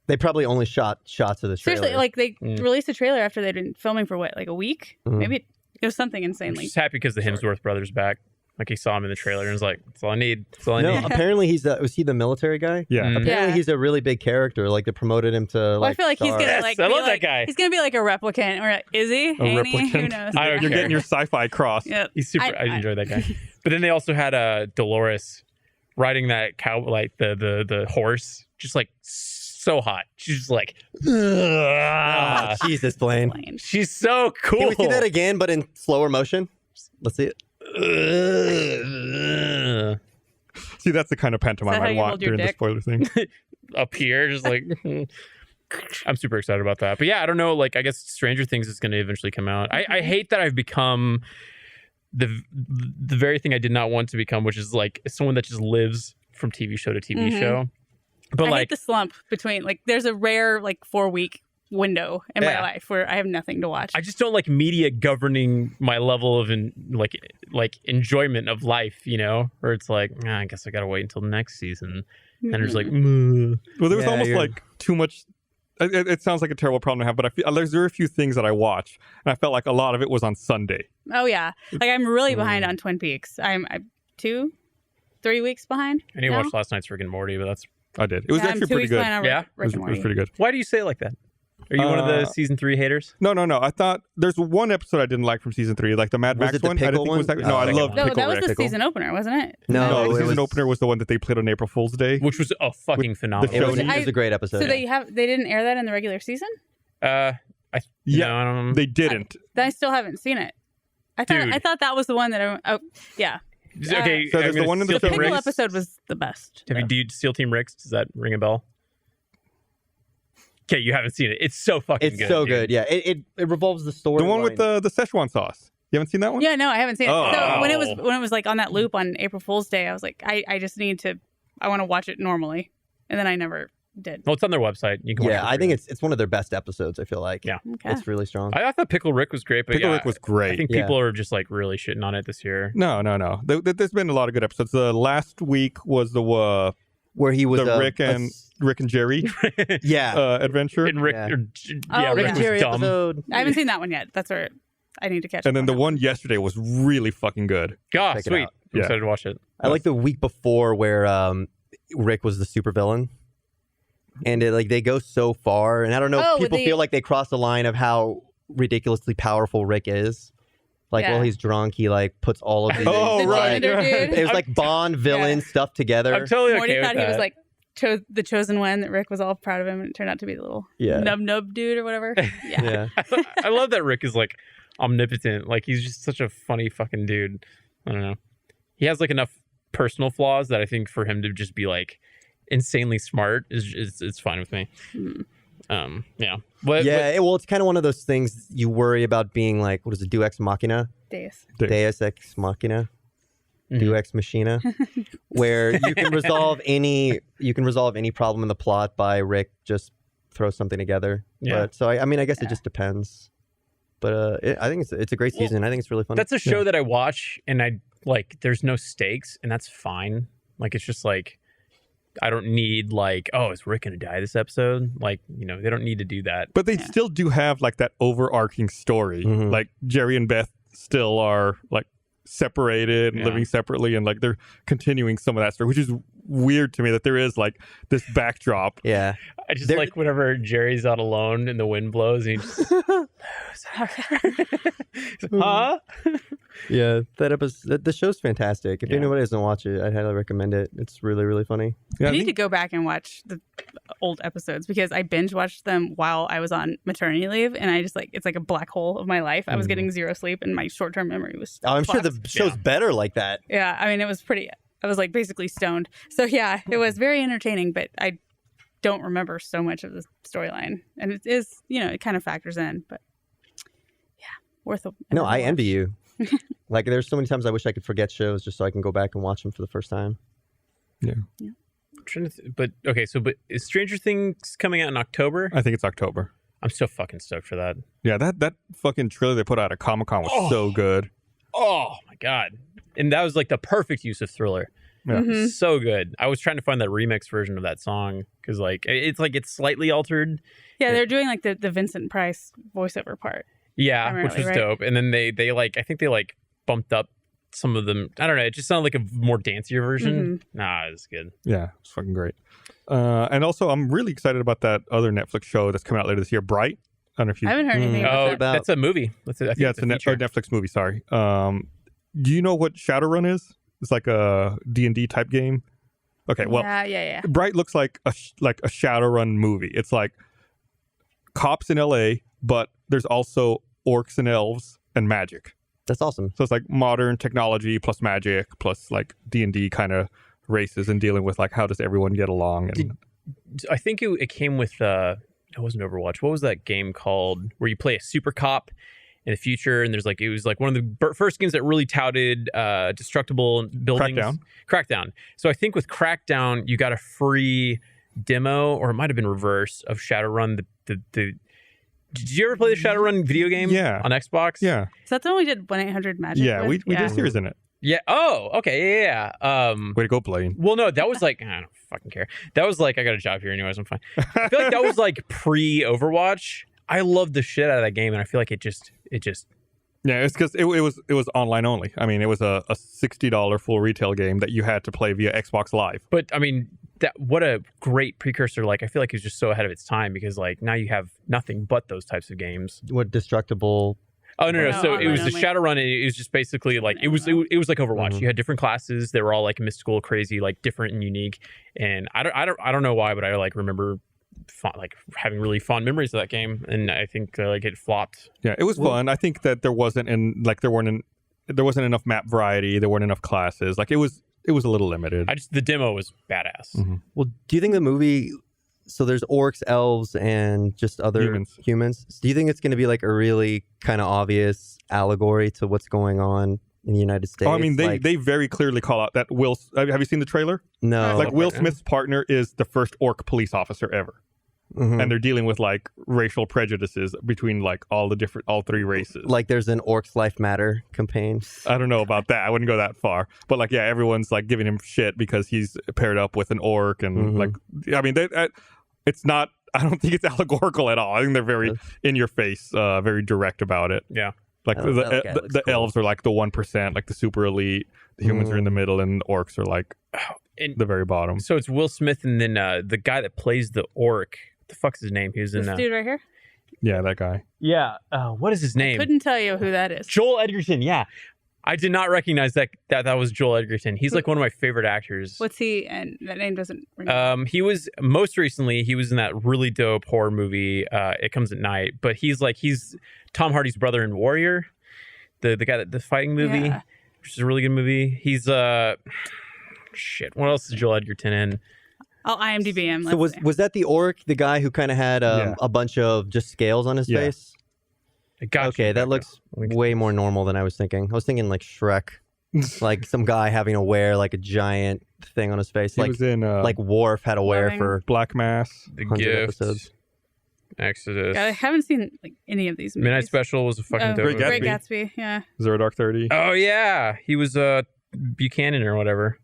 Speaker 2: They probably only shot shots of the trailer.
Speaker 3: Seriously, like they
Speaker 4: Mm.
Speaker 3: released a trailer after they'd been filming for what, like a week?
Speaker 2: Mhm.
Speaker 3: Maybe it was something
Speaker 4: I'm
Speaker 3: insanely.
Speaker 4: just happy because the Hemsworth brothers back. Like he saw him in the trailer and was like, "That's all I need. That's all I
Speaker 2: no,
Speaker 4: need."
Speaker 2: apparently was he the military guy?
Speaker 1: Yeah.
Speaker 4: Mm.
Speaker 2: Apparently
Speaker 3: Yeah.
Speaker 2: he's a really big character. Like they promoted him to
Speaker 3: Well, I
Speaker 2: like.
Speaker 3: feel like he's
Speaker 2: star.
Speaker 3: gonna
Speaker 4: Yes,
Speaker 3: like.
Speaker 4: I
Speaker 3: be
Speaker 4: love that
Speaker 3: like-
Speaker 4: guy.
Speaker 3: He's gonna be like a replicant, or is he? Ain't he? Who
Speaker 1: replicant.
Speaker 3: knows?
Speaker 4: I don't
Speaker 1: You're
Speaker 4: care.
Speaker 1: getting your sci-fi cross.
Speaker 3: Yeah.
Speaker 4: He's super. I enjoy that guy. But then they also had Dolores riding that cow, like the horse, just like so hot. She's just like,
Speaker 2: Ah, Jesus, Blaine.
Speaker 3: Plain.
Speaker 4: she's so cool.
Speaker 2: Can we see that again, but in slower motion? Let's see it.
Speaker 1: See, that's the kind of
Speaker 3: Is
Speaker 1: pantomime
Speaker 3: that how
Speaker 1: I
Speaker 3: you
Speaker 1: want
Speaker 3: hold your
Speaker 1: during the
Speaker 3: dick?
Speaker 1: spoiler thing.
Speaker 4: Up here, just like. I'm super excited about that. But yeah, I don't know. Like, I guess Stranger Things is going to eventually come out. I hate that I've become the very thing I did not want to become, which is like someone that just lives from TV show to TV
Speaker 3: Mhm.
Speaker 4: show. But
Speaker 3: I
Speaker 4: like,
Speaker 3: hate the slump between like. There's a rare like 4-week window in my
Speaker 4: Yeah.
Speaker 3: life where I have nothing to watch.
Speaker 4: I just don't like media governing my level of like enjoyment of life. You know, where it's like, I guess I gotta wait until next season, and there's like,
Speaker 1: Well, there was
Speaker 2: Yeah,
Speaker 1: almost
Speaker 2: you're-
Speaker 1: like too much. It sounds like a terrible problem to have, but I feel there are a few things that I watch, and I felt like a lot of it was on Sunday.
Speaker 3: Oh yeah, like I'm really behind on Twin Peaks. I'm 2-3 weeks behind.
Speaker 4: I didn't
Speaker 3: now.
Speaker 4: watch last night's Rick and Morty, but that's
Speaker 1: I did. It was
Speaker 3: Yeah, I'm
Speaker 1: actually
Speaker 3: 2
Speaker 1: pretty
Speaker 3: weeks
Speaker 1: good.
Speaker 3: behind on
Speaker 4: Yeah?
Speaker 3: Rick
Speaker 1: It was,
Speaker 3: and
Speaker 1: it was
Speaker 3: Morty.
Speaker 1: pretty good.
Speaker 4: why do you say it like that? Are you one of the season 3 haters?
Speaker 1: No. I thought there's one episode I didn't like from season 3, like the Mad
Speaker 2: Was
Speaker 1: Max
Speaker 2: it the
Speaker 1: one. I didn't
Speaker 2: pickle
Speaker 1: think it was
Speaker 2: one?
Speaker 1: that. No,
Speaker 2: Oh,
Speaker 1: I
Speaker 2: pickle
Speaker 1: love
Speaker 2: one.
Speaker 3: No,
Speaker 1: Pickle
Speaker 3: that was
Speaker 1: Rick.
Speaker 3: the
Speaker 2: Pickle.
Speaker 3: season opener, wasn't it?
Speaker 2: No,
Speaker 1: No,
Speaker 2: it
Speaker 1: the season
Speaker 2: was-
Speaker 1: opener was the one that they played on April Fool's Day.
Speaker 4: Which was a fucking phenomenal.
Speaker 1: the
Speaker 2: It was,
Speaker 1: show-
Speaker 2: it was a great episode.
Speaker 3: So they didn't air that in the regular season.
Speaker 1: Yeah,
Speaker 4: I don't know.
Speaker 1: they didn't.
Speaker 3: Then I still haven't seen it. I
Speaker 4: Dude.
Speaker 3: thought that was the one that yeah.
Speaker 4: Okay,
Speaker 1: So there's
Speaker 4: I'm
Speaker 1: the
Speaker 4: gonna
Speaker 1: one in the
Speaker 4: Steel
Speaker 3: The
Speaker 1: show
Speaker 4: Team
Speaker 3: pickle
Speaker 4: Ricks.
Speaker 3: episode was the best.
Speaker 4: Have you do Steel Team Ricks? Does that ring a bell? Okay, you haven't seen it. It's so fucking
Speaker 2: It's
Speaker 4: good.
Speaker 2: so
Speaker 4: dude.
Speaker 2: good. Yeah, it revolves the story.
Speaker 1: The one with the Szechuan sauce. You haven't seen that one?
Speaker 3: Yeah, no, I haven't seen it.
Speaker 1: Oh.
Speaker 3: So when it was like on that loop on April Fool's Day, I was like, I just need to. I want to watch it normally, and then I never did.
Speaker 4: Well, it's on their website. You can watch it
Speaker 2: Yeah,
Speaker 4: for
Speaker 2: I think
Speaker 4: free.
Speaker 2: it's one of their best episodes. I feel like.
Speaker 4: Yeah.
Speaker 3: Okay.
Speaker 2: It's really strong.
Speaker 4: I thought Pickle Rick was great, but
Speaker 1: Pickle
Speaker 4: yeah,
Speaker 1: Rick was
Speaker 4: I
Speaker 1: great.
Speaker 4: think
Speaker 2: Yeah.
Speaker 4: people are just like really shitting on it this year.
Speaker 1: No. There's been a lot of good episodes. The last week was the
Speaker 2: Where he was
Speaker 1: Rick and Jerry
Speaker 2: yeah.
Speaker 1: adventure,
Speaker 4: And Rick,
Speaker 2: Yeah.
Speaker 3: Oh,
Speaker 4: Rick
Speaker 3: yeah.
Speaker 4: was
Speaker 2: Jerry
Speaker 4: dumb.
Speaker 2: episode.
Speaker 3: I haven't seen that one yet. That's where I need to catch.
Speaker 1: and
Speaker 3: up
Speaker 1: then the
Speaker 3: on
Speaker 1: one yesterday was really fucking good.
Speaker 4: God,
Speaker 2: Check it
Speaker 4: sweet.
Speaker 2: out.
Speaker 4: I'm
Speaker 1: Yeah.
Speaker 4: excited to watch it.
Speaker 2: I like the week before where Rick was the supervillain. And they go so far, and I don't know if people feel like they cross the line of how ridiculously powerful Rick is. While he's drunk, he puts all of these.
Speaker 3: Right.
Speaker 2: It was like Bond villain stuff together.
Speaker 4: I'm totally okay
Speaker 3: Morty
Speaker 4: with
Speaker 3: thought
Speaker 4: that.
Speaker 3: he was the chosen one, that Rick was all proud of him, and it turned out to be the little nub dude or whatever. Yeah.
Speaker 4: I love that Rick is omnipotent. He's just such a funny fucking dude. I don't know. He has enough personal flaws that I think for him to just be insanely smart is fine with me. Yeah.
Speaker 2: Well, it's kind of one of those things you worry about being what is it, Deus Ex Machina? Deus Ex Machina. Deus Ex Machina, where you can resolve any problem in the plot by Rick just throw something together.
Speaker 4: Yeah.
Speaker 2: But so I guess it just depends. But I think it's a great season. I think it's really fun.
Speaker 4: That's a show that I watch, and I there's no stakes, and that's fine. It's just I don't need is Rick gonna die this episode? They don't need to do that.
Speaker 1: But they still do have that overarching story. Jerry and Beth still are separated and living separately, and they're continuing some of that story, which is weird to me that there is this backdrop.
Speaker 2: Yeah.
Speaker 4: I just whenever Jerry's out alone and the wind blows and he just huh?
Speaker 2: Yeah, that episode, the show's fantastic. If anybody doesn't watch it, I'd highly recommend it. It's really, really funny.
Speaker 3: I need to go back and watch the old episodes because I binge watched them while I was on maternity leave, and I just it's like a black hole of my life. I was getting zero sleep, and my short-term memory was
Speaker 2: I'm sure the show's better like that.
Speaker 3: Yeah, I mean, it was pretty. I was basically stoned. So yeah, it was very entertaining, but I don't remember so much of the storyline, and it is, it kind of factors in, but yeah, worth a
Speaker 2: No, I envy you. There's so many times I wish I could forget shows just so I can go back and watch them for the first time.
Speaker 1: Yeah.
Speaker 4: I'm trying to but is Stranger Things coming out in October?
Speaker 1: I think it's October.
Speaker 4: I'm so fucking stoked for that.
Speaker 1: Yeah, that fucking trailer they put out at Comic-Con was so good.
Speaker 4: Oh my god. And that was the perfect use of Thriller.
Speaker 1: Yeah.
Speaker 4: So good. I was trying to find that remix version of that song because it's slightly altered.
Speaker 3: Yeah, they're doing the Vincent Price voiceover part.
Speaker 4: Yeah, which was dope. And then they I think they bumped up some of them. I don't know. It just sounded like a more dancier version. Nah, it's good.
Speaker 1: Yeah, it's fucking great. And also, I'm really excited about that other Netflix show that's coming out later this year, Bright. I don't know if you.
Speaker 3: I haven't heard anything about that.
Speaker 4: That's a movie. I think
Speaker 1: it's a Netflix movie. Sorry. Do you know what Shadowrun is? It's like a D&D type game. Okay, well,
Speaker 3: yeah.
Speaker 1: Bright looks like a Shadowrun movie. It's cops in LA, but there's also orcs and elves and magic.
Speaker 2: That's awesome.
Speaker 1: So it's modern technology plus magic plus D&D kind of races and dealing with how does everyone get along. And
Speaker 4: I think it came with it wasn't Overwatch. What was that game called where you play a super cop in the future, and there's it was one of the first games that really touted destructible buildings. Crackdown. So I think with Crackdown you got a free demo, or it might have been reverse, of Shadowrun. Did you ever play the Shadowrun video game?
Speaker 1: Yeah.
Speaker 4: On Xbox?
Speaker 1: Yeah.
Speaker 3: Is that the one we did 1-800-MAGIC?
Speaker 1: Yeah, we did a series in it.
Speaker 4: Yeah. Oh, okay. Yeah.
Speaker 1: Way to go, Blaine.
Speaker 4: Well, no, that was I don't fucking care. That was I got a job here anyways. I'm fine. I feel like that was pre-Overwatch. I loved the shit out of that game, and I feel like it just.
Speaker 1: Yeah, it's because it was online only. I mean, it was a $60 full retail game that you had to play via Xbox Live.
Speaker 4: But I mean, what a great precursor! I feel like it's just so ahead of its time because now you have nothing but those types of games.
Speaker 2: What destructible?
Speaker 4: Oh no! So it was the Shadowrun. And it was just basically it was like Overwatch.
Speaker 2: Mm-hmm.
Speaker 4: You had different classes. They were all mystical, crazy, different and unique. And I don't know why, but I remember having really fond memories of that game. And I think it flopped.
Speaker 1: Yeah, it was fun. I think that there wasn't there wasn't enough map variety. There weren't enough classes. It was a little limited.
Speaker 4: The demo was badass.
Speaker 1: Mm-hmm.
Speaker 2: Well, do you think the movie? So there's orcs, elves, and just other humans. Do you think it's going to be a really kind of obvious allegory to what's going on in the United States?
Speaker 1: Oh, I mean, they very clearly call out that Will. Have you seen the trailer?
Speaker 2: No.
Speaker 1: Will Smith's partner is the first orc police officer ever.
Speaker 2: Mm-hmm.
Speaker 1: And they're dealing with racial prejudices between all three races.
Speaker 2: There's an Orcs Life Matter campaign.
Speaker 1: I don't know about that. I wouldn't go that far. But everyone's giving him shit because he's paired up with an orc, and I mean, it's not. I don't think it's allegorical at all. I think they're very in your face, very direct about it.
Speaker 4: Yeah.
Speaker 1: The elves are the 1%, the super elite. The humans are in the middle, and the orcs are
Speaker 4: And
Speaker 1: the very bottom.
Speaker 4: so it's Will Smith and then the guy that plays the orc. What the fuck's his name? He was in
Speaker 3: This dude right here.
Speaker 1: Yeah, that guy.
Speaker 4: Yeah. What is his name?
Speaker 3: Couldn't tell you who that is.
Speaker 4: Joel Edgerton. Yeah. I did not recognize that was Joel Edgerton. He's like one of my favorite actors.
Speaker 3: What's he? And that name doesn't ring.
Speaker 4: He was most recently. He was in that really dope horror movie. It Comes at Night. But he's Tom Hardy's brother in Warrior, the guy that the fighting movie,
Speaker 3: Yeah.
Speaker 4: which is a really good movie. He's shit. What else is Joel Edgerton in?
Speaker 3: I'll IMDb him.
Speaker 2: So was that the orc, the guy who kind of had a bunch of just scales on his
Speaker 1: Yeah.
Speaker 2: face?
Speaker 4: I got you.
Speaker 2: Okay, that looks way more normal than I was thinking. I was thinking like Shrek, like some guy having to wear like a giant thing on his face,
Speaker 1: He
Speaker 2: like
Speaker 1: was in
Speaker 2: like Worf had to wear
Speaker 3: Floating.
Speaker 2: for
Speaker 1: Black Mass.
Speaker 4: The
Speaker 2: 100
Speaker 4: Gift,
Speaker 2: episodes.
Speaker 4: Exodus,
Speaker 3: God, I haven't seen like any of these movies.
Speaker 4: Midnight Special was a fucking dope.
Speaker 1: Great
Speaker 3: Great
Speaker 1: Gatsby.
Speaker 3: Gatsby. Yeah.
Speaker 1: Zero Dark 30.
Speaker 4: Oh yeah, he was Buchanan or whatever.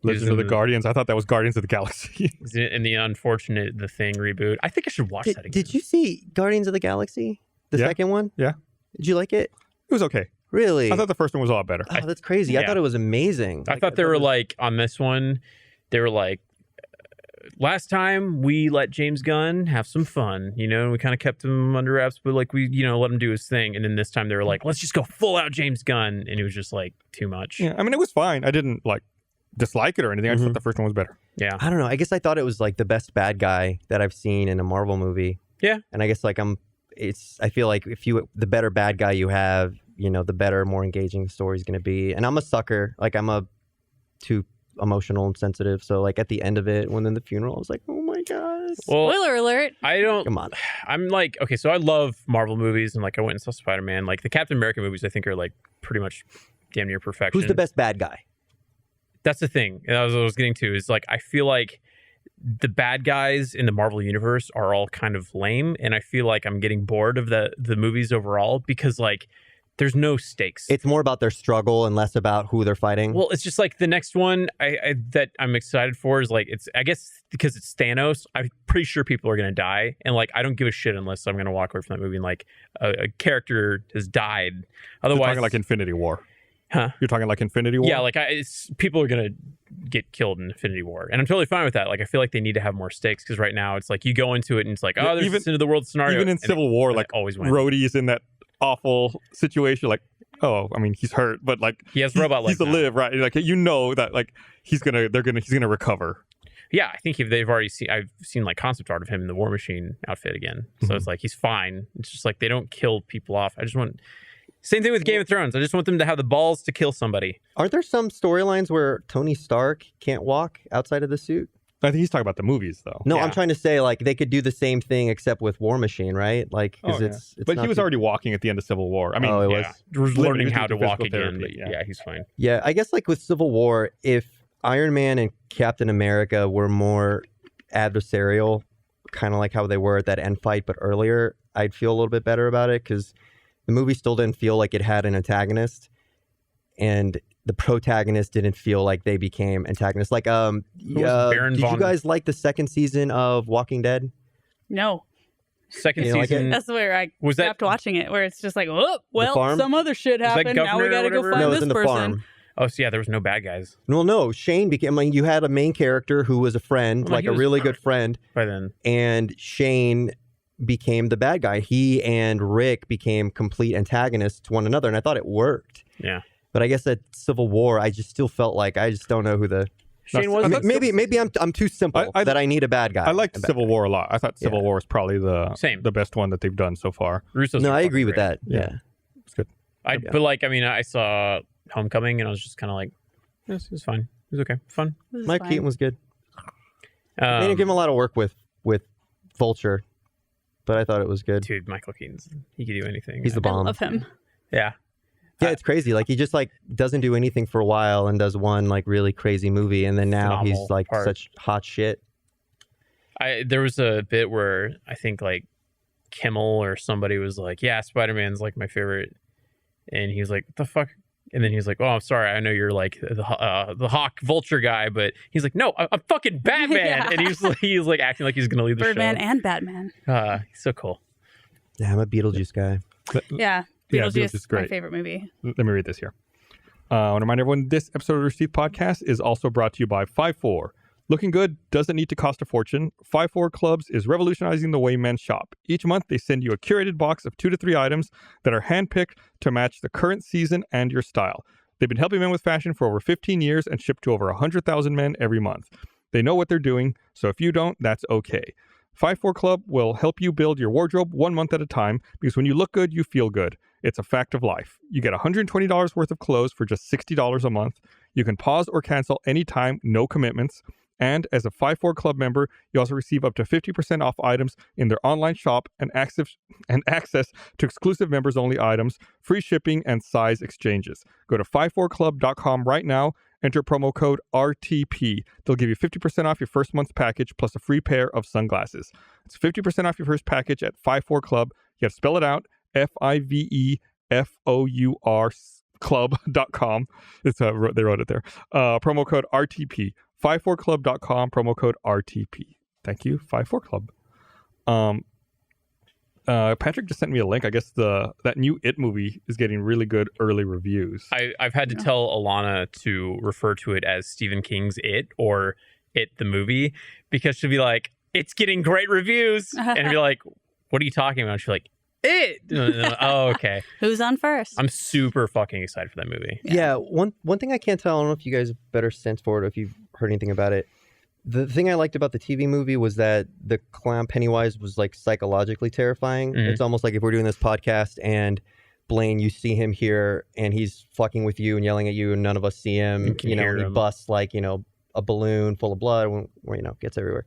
Speaker 1: Legend of the Guardians. I thought that was Guardians of the Galaxy.
Speaker 4: He's in the Unfortunate The Thing reboot. I think I should watch that again.
Speaker 2: Did you see Guardians of the Galaxy, the
Speaker 1: Yeah.
Speaker 2: second one?
Speaker 1: Yeah.
Speaker 2: Did you like it?
Speaker 1: It was okay.
Speaker 2: Really?
Speaker 1: I thought the first one was a lot better.
Speaker 2: Oh, that's crazy. I
Speaker 4: Yeah.
Speaker 2: thought it was amazing.
Speaker 4: I thought they were like on this one. They were like, last time we let James Gunn have some fun, and we kind of kept him under wraps, but like we, let him do his thing. And then this time they were like, let's just go full out James Gunn, and it was just like too much.
Speaker 1: Yeah, I mean, it was fine. I didn't like dislike it or anything. I just thought the first one was better.
Speaker 4: Yeah.
Speaker 2: I don't know. I guess I thought it was like the best bad guy that I've seen in a Marvel movie.
Speaker 4: Yeah.
Speaker 2: And I guess like I feel like the better bad guy you have, the better, more engaging the story's going to be. And I'm a sucker. Like I'm too emotional and sensitive. So like at the end of it, when in the funeral, I was like, oh my God.
Speaker 4: Well,
Speaker 3: Spoiler alert.
Speaker 4: I don't.
Speaker 2: Come on.
Speaker 4: I'm like, okay, so I love Marvel movies, and like I went and saw Spider-Man. Like the Captain America movies, I think are like pretty much damn near perfection.
Speaker 2: Who's the best bad guy?
Speaker 4: That's the thing. And that's what I was getting to is like I feel like the bad guys in the Marvel universe are all kind of lame, and I feel like I'm getting bored of the movies overall because like there's no stakes.
Speaker 2: It's more about their struggle and less about who they're fighting.
Speaker 4: Well, it's just like the next one that I'm excited for is like I guess because it's Thanos, I'm pretty sure people are gonna die, and like I don't give a shit unless I'm gonna walk away from that movie and like a character has died.
Speaker 1: You're
Speaker 4: Otherwise,
Speaker 1: talking like Infinity War.
Speaker 4: Huh?
Speaker 1: You're talking like Infinity War?
Speaker 4: Yeah, like people are gonna get killed in Infinity War, and I'm totally fine with that. Like I feel like they need to have more stakes because right now it's like you go into it and it's like,
Speaker 1: Yeah,
Speaker 4: oh, there's this end of the world scenario.
Speaker 1: Even in
Speaker 4: and
Speaker 1: Civil War, like
Speaker 4: always win.
Speaker 1: Rhodey's in that awful situation. Like, oh, I mean, he's hurt, but like
Speaker 4: He has robot legs
Speaker 1: He's
Speaker 4: now.
Speaker 1: alive, right? Like that like he's gonna recover.
Speaker 4: Yeah, I think they've already seen. I've seen like concept art of him in the War Machine outfit again, so it's like he's fine. It's just like they don't kill people off. I just want. Same thing with Game of Thrones. I just want them to have the balls to kill somebody.
Speaker 2: Aren't there some storylines where Tony Stark can't walk outside of the suit?
Speaker 1: I think he's talking about the movies, though.
Speaker 2: No,
Speaker 4: Yeah.
Speaker 2: I'm trying to say like they could do the same thing except with War Machine, right? Like because it's
Speaker 1: but
Speaker 2: not
Speaker 1: he was
Speaker 2: too-
Speaker 1: already walking at the end of Civil War. I mean,
Speaker 2: Oh, it was.
Speaker 4: Yeah, learning
Speaker 1: Literally
Speaker 4: how to
Speaker 1: through
Speaker 4: walk
Speaker 1: physical
Speaker 4: again.
Speaker 1: therapy,
Speaker 4: But
Speaker 1: yeah.
Speaker 4: yeah, he's fine.
Speaker 2: Yeah, I guess like with Civil War, if Iron Man and Captain America were more adversarial, kind of like how they were at that end fight, but earlier, I'd feel a little bit better about it because the movie still didn't feel like it had an antagonist, and the protagonist didn't feel like they became antagonists. Like,
Speaker 4: was Baron
Speaker 2: did
Speaker 4: von-
Speaker 2: you guys like the second season of Walking Dead?
Speaker 3: No.
Speaker 4: Second
Speaker 2: You know, like
Speaker 4: season.
Speaker 3: That's where I
Speaker 4: Was that-
Speaker 3: stopped watching it, where it's just like, oh, well,
Speaker 2: farm?
Speaker 3: some other shit
Speaker 4: that
Speaker 3: happened. Now we
Speaker 4: Governor or
Speaker 3: gotta go
Speaker 4: whatever?
Speaker 3: find
Speaker 2: No, it was
Speaker 3: this
Speaker 2: in the
Speaker 3: person.
Speaker 2: farm.
Speaker 4: Oh, so yeah, there was no bad guys
Speaker 2: Well, no, Shane became. I mean, you had a main character who was a friend,
Speaker 4: Well,
Speaker 2: like
Speaker 4: he
Speaker 2: a
Speaker 4: was-
Speaker 2: really good friend,
Speaker 4: by then.
Speaker 2: and Shane became the bad guy. He and Rick became complete antagonists to one another, and I thought it worked.
Speaker 4: Yeah.
Speaker 2: But I guess at Civil War, I just still felt like I just don't know who the.
Speaker 4: Shane was.
Speaker 2: I mean, maybe I'm too simple
Speaker 1: I-
Speaker 2: that I need a bad guy.
Speaker 1: I liked
Speaker 2: A bad
Speaker 1: Civil
Speaker 2: guy.
Speaker 1: War a lot. I thought Civil
Speaker 2: Yeah.
Speaker 1: War was probably
Speaker 4: Same.
Speaker 1: the best one that they've done so far.
Speaker 4: Russo's
Speaker 2: No, I
Speaker 4: fucking
Speaker 2: agree with
Speaker 4: great.
Speaker 2: that. Yeah.
Speaker 1: It's good.
Speaker 4: But like, I mean, I saw Homecoming and I was just kind of like, this is fine. It was okay, fun.
Speaker 3: This is
Speaker 2: Mike
Speaker 3: fine.
Speaker 2: Keaton was good. They didn't give him a lot of work with Vulture, but I thought it was good.
Speaker 4: Dude, Michael Keaton's he could do anything.
Speaker 2: He's the
Speaker 3: I
Speaker 2: bomb.
Speaker 3: love him.
Speaker 4: Yeah.
Speaker 2: Yeah, it's crazy. Like he just like doesn't do anything for a while and does one like really crazy movie, and then now
Speaker 4: Phenomenal
Speaker 2: he's like
Speaker 4: part.
Speaker 2: such hot shit.
Speaker 4: There was a bit where I think like Kimmel or somebody was like, yeah, Spider-Man's like my favorite, and he was like, what the fuck? And then he was like, oh, I'm sorry, I know you're like the Hawk Vulture guy, but he's like, no, I'm fucking Batman.
Speaker 3: Yeah.
Speaker 4: And he was like acting like he's gonna leave the
Speaker 3: Birdman
Speaker 4: show.
Speaker 3: and Batman.
Speaker 4: He's so cool.
Speaker 2: Yeah, I'm a Beetlejuice guy.
Speaker 3: Yeah.
Speaker 1: Yeah,
Speaker 3: Beetlejuice
Speaker 1: Beetlejuice is
Speaker 3: my
Speaker 1: great.
Speaker 3: favorite movie.
Speaker 1: Let me read this here. I want to remind everyone this episode of the Rooster Teeth Podcast is also brought to you by 5-4. Looking good doesn't need to cost a fortune. 5-4 Clubs is revolutionizing the way men shop. Each month, they send you a curated box of 2 to 3 items that are handpicked to match the current season and your style. They've been helping men with fashion for over 15 years and ship to over 100,000 men every month. They know what they're doing, so if you don't, that's okay. 5-4 Club will help you build your wardrobe 1 month at a time, because when you look good, you feel good. It's a fact of life. You get $120 worth of clothes for just $60 a month. You can pause or cancel anytime, no commitments. And as a 5-4 Club member, you also receive up to 50% off items in their online shop and access to exclusive members-only items, free shipping, and size exchanges. Go to 54club.com right now. Enter promo code RTP. They'll give you 50% off your first month's package plus a free pair of sunglasses. It's 50% off your first package at 54 Club. You have to spell it out, FIVEFOUR club.com. They wrote it there. Promo code RTP. 54club.com, promo code RTP. Thank you, 54 Club. Patrick just sent me a link. I guess that new It movie is getting really good early reviews.
Speaker 4: I've had to tell Alana to refer to it as Stephen King's It or It the movie, because she'll be like, it's getting great reviews. And be like, what are you talking about? She'll be like, It. Oh, okay.
Speaker 3: Who's on first?
Speaker 4: I'm super fucking excited for that movie.
Speaker 2: Yeah, one thing I can't tell, I don't know if you guys have better sense for it or if you've heard anything about it. The thing I liked about the TV movie was that the clown Pennywise was like psychologically terrifying.
Speaker 4: Mhm.
Speaker 2: It's almost like if we're doing this podcast and Blaine, you see him here and he's fucking with you and yelling at you and none of us see him.
Speaker 4: You can
Speaker 2: and
Speaker 4: hear
Speaker 2: he
Speaker 4: him.
Speaker 2: busts like, a balloon full of blood where gets everywhere.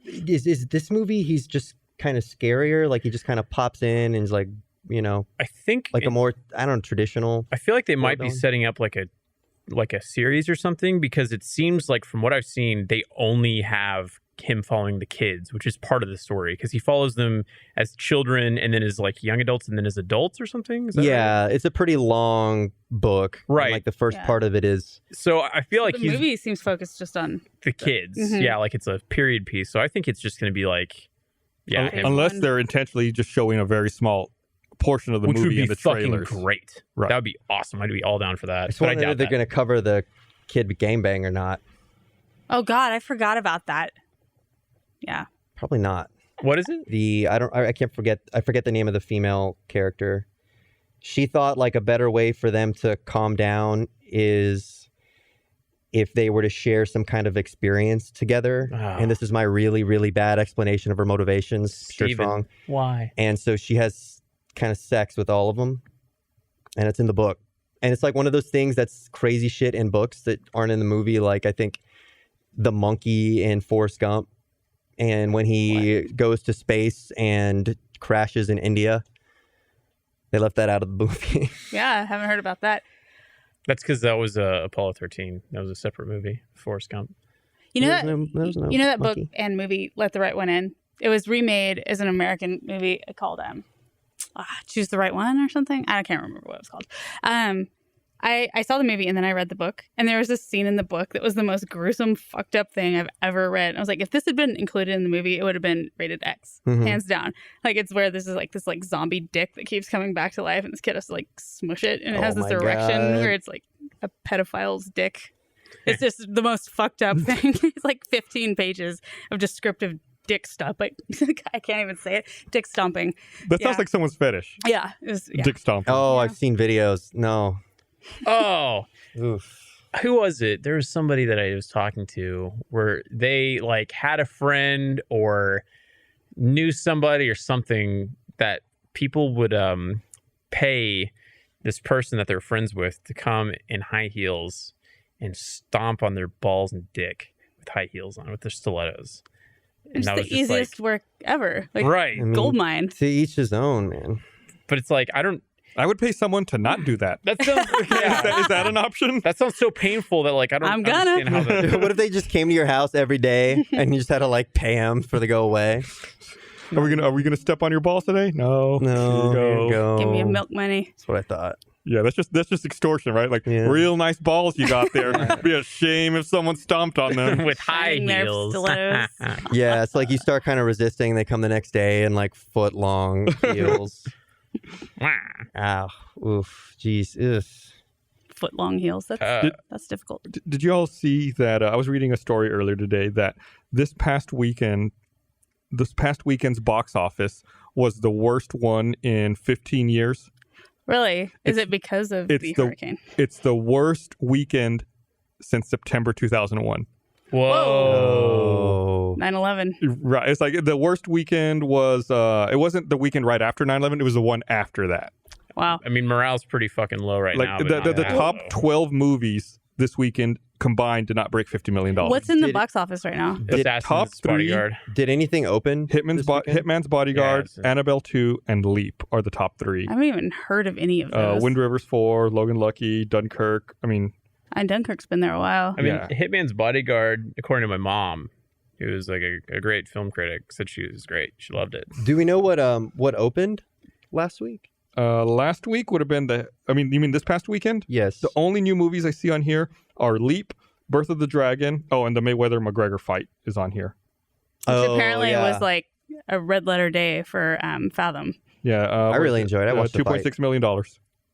Speaker 2: Is this movie, he's just kind of scarier? Like he just kind of pops in and is like,
Speaker 4: I think
Speaker 2: like a more, traditional.
Speaker 4: I feel like they might be
Speaker 2: Well done.
Speaker 4: setting up like a series or something, because it seems like from what I've seen, they only have him following the kids, which is part of the story, because he follows them as children and then as like young adults and then as adults or something. Is that
Speaker 2: Yeah,
Speaker 4: right?
Speaker 2: it's a pretty long book. And,
Speaker 4: Right.
Speaker 2: like the first
Speaker 3: Yeah.
Speaker 2: part of it is.
Speaker 4: So I feel like
Speaker 3: the
Speaker 4: he's
Speaker 3: movie seems focused just on
Speaker 4: the kids.
Speaker 3: Mhm.
Speaker 4: Yeah, like it's a period piece. So I think it's just going to be like, yeah,
Speaker 3: Okay.
Speaker 4: him,
Speaker 1: Unless
Speaker 3: One-
Speaker 1: they're intentionally just showing a very small portion of the
Speaker 4: which would
Speaker 1: movie
Speaker 4: be
Speaker 1: in the
Speaker 4: fucking
Speaker 1: trailers.
Speaker 4: great.
Speaker 1: Right.
Speaker 4: That would be awesome. I'd be all down for
Speaker 2: I
Speaker 4: that.
Speaker 2: just
Speaker 4: But I
Speaker 2: wonder
Speaker 4: doubt
Speaker 2: if they're
Speaker 4: that.
Speaker 2: going to cover the kid gangbang or not.
Speaker 3: Oh God, I forgot about that. Yeah.
Speaker 2: Probably not.
Speaker 4: What is it?
Speaker 2: I forget the name of the female character. She thought like a better way for them to calm down is if they were to share some kind of experience together.
Speaker 4: Oh.
Speaker 2: And this is my really, really bad explanation of her motivations. Sure, it's
Speaker 4: Steven.
Speaker 2: wrong.
Speaker 4: Why?
Speaker 2: And so she has kind of sex with all of them. And it's in the book. And it's like one of those things that's crazy shit in books that aren't in the movie. Like I think the monkey in Forrest Gump. And when he goes to space and crashes in India, they left that out of the movie.
Speaker 3: Yeah, I haven't heard about that.
Speaker 4: That's because that was Apollo 13. That was a separate movie, Forrest Gump.
Speaker 3: You know
Speaker 2: There
Speaker 3: that
Speaker 2: was no
Speaker 3: you know that book
Speaker 2: monkey.
Speaker 3: and movie, Let the Right One In? It was remade as an American movie called Choose the Right One or something. I can't remember what it was called. I saw the movie and then I read the book, and there was this scene in the book that was the most gruesome, fucked up thing I've ever read. I was like, if this had been included in the movie, it would have been rated X,
Speaker 2: Mhm.
Speaker 3: hands down. Like it's where this is like this like zombie dick that keeps coming back to life, and this kid has to like smush it, and it
Speaker 2: Oh
Speaker 3: has this
Speaker 2: my
Speaker 3: erection
Speaker 2: God.
Speaker 3: where it's like a pedophile's dick. It's just the most fucked up thing. It's like 15 pages of descriptive dick stuff. Like I can't even say it. Dick stomping.
Speaker 1: That
Speaker 3: Yeah.
Speaker 1: sounds like someone's fetish.
Speaker 3: Yeah, it was. Yeah.
Speaker 1: Dick stomping.
Speaker 2: Oh,
Speaker 3: Yeah.
Speaker 2: I've seen videos. No.
Speaker 4: Oh,
Speaker 2: Oof.
Speaker 4: who was it? There was somebody that I was talking to where they like had a friend or knew somebody or something that people would pay this person that they're friends with to come in high heels and stomp on their balls and dick with high heels on, with their stilettos. And
Speaker 3: It's
Speaker 4: that
Speaker 3: the
Speaker 4: was just
Speaker 3: easiest work ever. Like
Speaker 4: right.
Speaker 2: I mean,
Speaker 3: gold mine.
Speaker 2: To each his own, man.
Speaker 4: But it's like,
Speaker 1: I would pay someone to not do that.
Speaker 4: that sounds, yeah.
Speaker 1: Is that an option?
Speaker 4: That sounds so painful that like I don't
Speaker 3: I'm gonna.
Speaker 4: understand how that.
Speaker 2: What if they just came to your house every day and you just had to like pay them for the go away?
Speaker 1: Are we gonna step on your balls today? No.
Speaker 2: No.
Speaker 1: Here you go.
Speaker 2: Go.
Speaker 3: Give me a milk money.
Speaker 2: That's what I thought.
Speaker 1: Yeah, that's just extortion, right? Like
Speaker 2: Yeah.
Speaker 1: real nice balls you got there. It'd be a shame if someone stomped on them.
Speaker 4: With high
Speaker 3: Shining their
Speaker 4: heels.
Speaker 3: stilettos.
Speaker 2: Yeah, it's like you start kind of resisting. They come the next day in like foot long heels. Ow. Oof. Jeez. Ugh.
Speaker 3: foot long heels. That's difficult.
Speaker 1: Did you all see that? I was reading a story earlier today that this past weekend's box office was the worst one in 15 years.
Speaker 3: Really? Is it because of the hurricane?
Speaker 1: It's the worst weekend since September 2001.
Speaker 4: Whoa.
Speaker 3: 9/11.
Speaker 1: Right. It's like the worst weekend was, it wasn't the weekend right after 9/11. It was the one after that.
Speaker 3: Wow.
Speaker 4: I mean, morale's pretty fucking low right now.
Speaker 1: The top 12 movies this weekend combined did not break $50 million.
Speaker 3: What's in the box office right now?
Speaker 4: Assassin's
Speaker 1: top three-
Speaker 4: Bodyguard.
Speaker 2: Did anything open?
Speaker 1: Hitman's Bodyguard,
Speaker 4: Yeah,
Speaker 1: Annabelle 2, and Leap are the top three.
Speaker 3: I haven't even heard of any of those.
Speaker 1: Wind River's 4, Logan Lucky, Dunkirk. I mean,
Speaker 3: And Dunkirk's been there a while.
Speaker 4: I mean,
Speaker 1: Yeah.
Speaker 4: Hitman's Bodyguard, according to my mom, who was like a great film critic, said she was great. She loved it.
Speaker 2: Do we know what opened last week?
Speaker 1: last week would have been you mean this past weekend?
Speaker 2: Yes.
Speaker 1: The only new movies I see on here are Leap, Birth of the Dragon. Oh, and the Mayweather-McGregor fight is on here.
Speaker 3: Which apparently was like a red letter day for Fathom.
Speaker 1: Yeah.
Speaker 2: I really enjoyed it. I watched the fight.
Speaker 1: $2.6 million.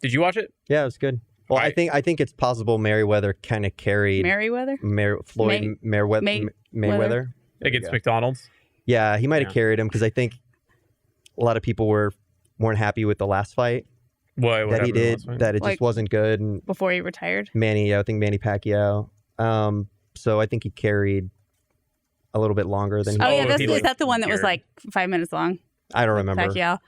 Speaker 4: Did you watch it?
Speaker 2: Yeah, it was good. Well,
Speaker 4: Right.
Speaker 2: I think it's possible Merriweather kind of carried
Speaker 3: Merriweather?
Speaker 2: Floyd Mayweather.
Speaker 4: Against McDonald's?
Speaker 2: Yeah, he might have
Speaker 4: Yeah.
Speaker 2: carried him because I think a lot of people weren't happy with the last fight
Speaker 4: What
Speaker 2: that he
Speaker 4: happened in the
Speaker 2: did,
Speaker 4: last fight?
Speaker 2: that it
Speaker 3: Like-
Speaker 2: just wasn't good. And
Speaker 3: Before he retired?
Speaker 2: I think Manny Pacquiao. So I think he carried a little bit longer than he
Speaker 3: Oh, yeah.
Speaker 4: if he,
Speaker 3: Is
Speaker 4: like,
Speaker 3: that the one that was
Speaker 4: cared.
Speaker 3: like 5 minutes long?
Speaker 2: I don't remember.
Speaker 3: Pacquiao.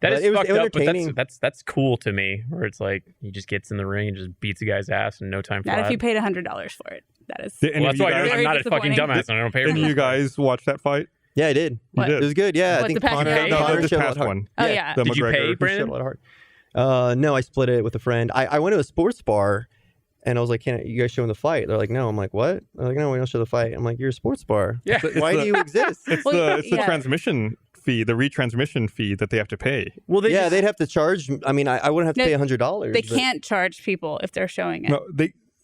Speaker 4: That
Speaker 2: But
Speaker 4: is
Speaker 2: it was
Speaker 4: fucked up, but
Speaker 2: entertaining.
Speaker 4: that's cool to me. Where it's like he just gets in the ring and just beats a guy's ass in no time
Speaker 3: Not
Speaker 4: flat.
Speaker 3: if you paid $100 for it. That is.
Speaker 1: Did any
Speaker 4: Well,
Speaker 1: of
Speaker 4: that's
Speaker 1: you
Speaker 4: why
Speaker 1: guys,
Speaker 3: Very
Speaker 4: I'm not a fucking
Speaker 3: disappointing.
Speaker 4: dumbass and I don't pay for
Speaker 1: any of you guys watch that fight?
Speaker 2: Yeah, I did.
Speaker 3: What?
Speaker 1: did.
Speaker 2: It was good. Yeah,
Speaker 3: What,
Speaker 2: I think
Speaker 3: the Pacquiao?
Speaker 2: Conor,
Speaker 3: No,
Speaker 2: Conor
Speaker 1: this
Speaker 2: showed a
Speaker 1: past
Speaker 2: lot hard.
Speaker 1: one.
Speaker 3: Oh, yeah.
Speaker 1: The
Speaker 4: Did you
Speaker 1: McGregor.
Speaker 4: pay,
Speaker 2: He showed a
Speaker 4: Brandon?
Speaker 2: lot of heart. No, I split it with a friend. I went to a sports bar, and I was like, "Can you guys show them the fight?" They're like, "No." I'm like, "What?" They're like, "No, we don't show the fight." I'm like, "You're a sports bar.
Speaker 4: Yeah.
Speaker 2: Why do you exist?"
Speaker 1: It's
Speaker 3: Well,
Speaker 1: the
Speaker 3: yeah.
Speaker 1: transmission fee, the retransmission fee that they have to pay.
Speaker 4: Well, they
Speaker 2: Yeah,
Speaker 4: just-
Speaker 2: they'd have to charge. I mean, I wouldn't have to
Speaker 3: No,
Speaker 2: pay $100.
Speaker 3: They
Speaker 2: but-
Speaker 3: can't charge people if they're showing it.
Speaker 1: No,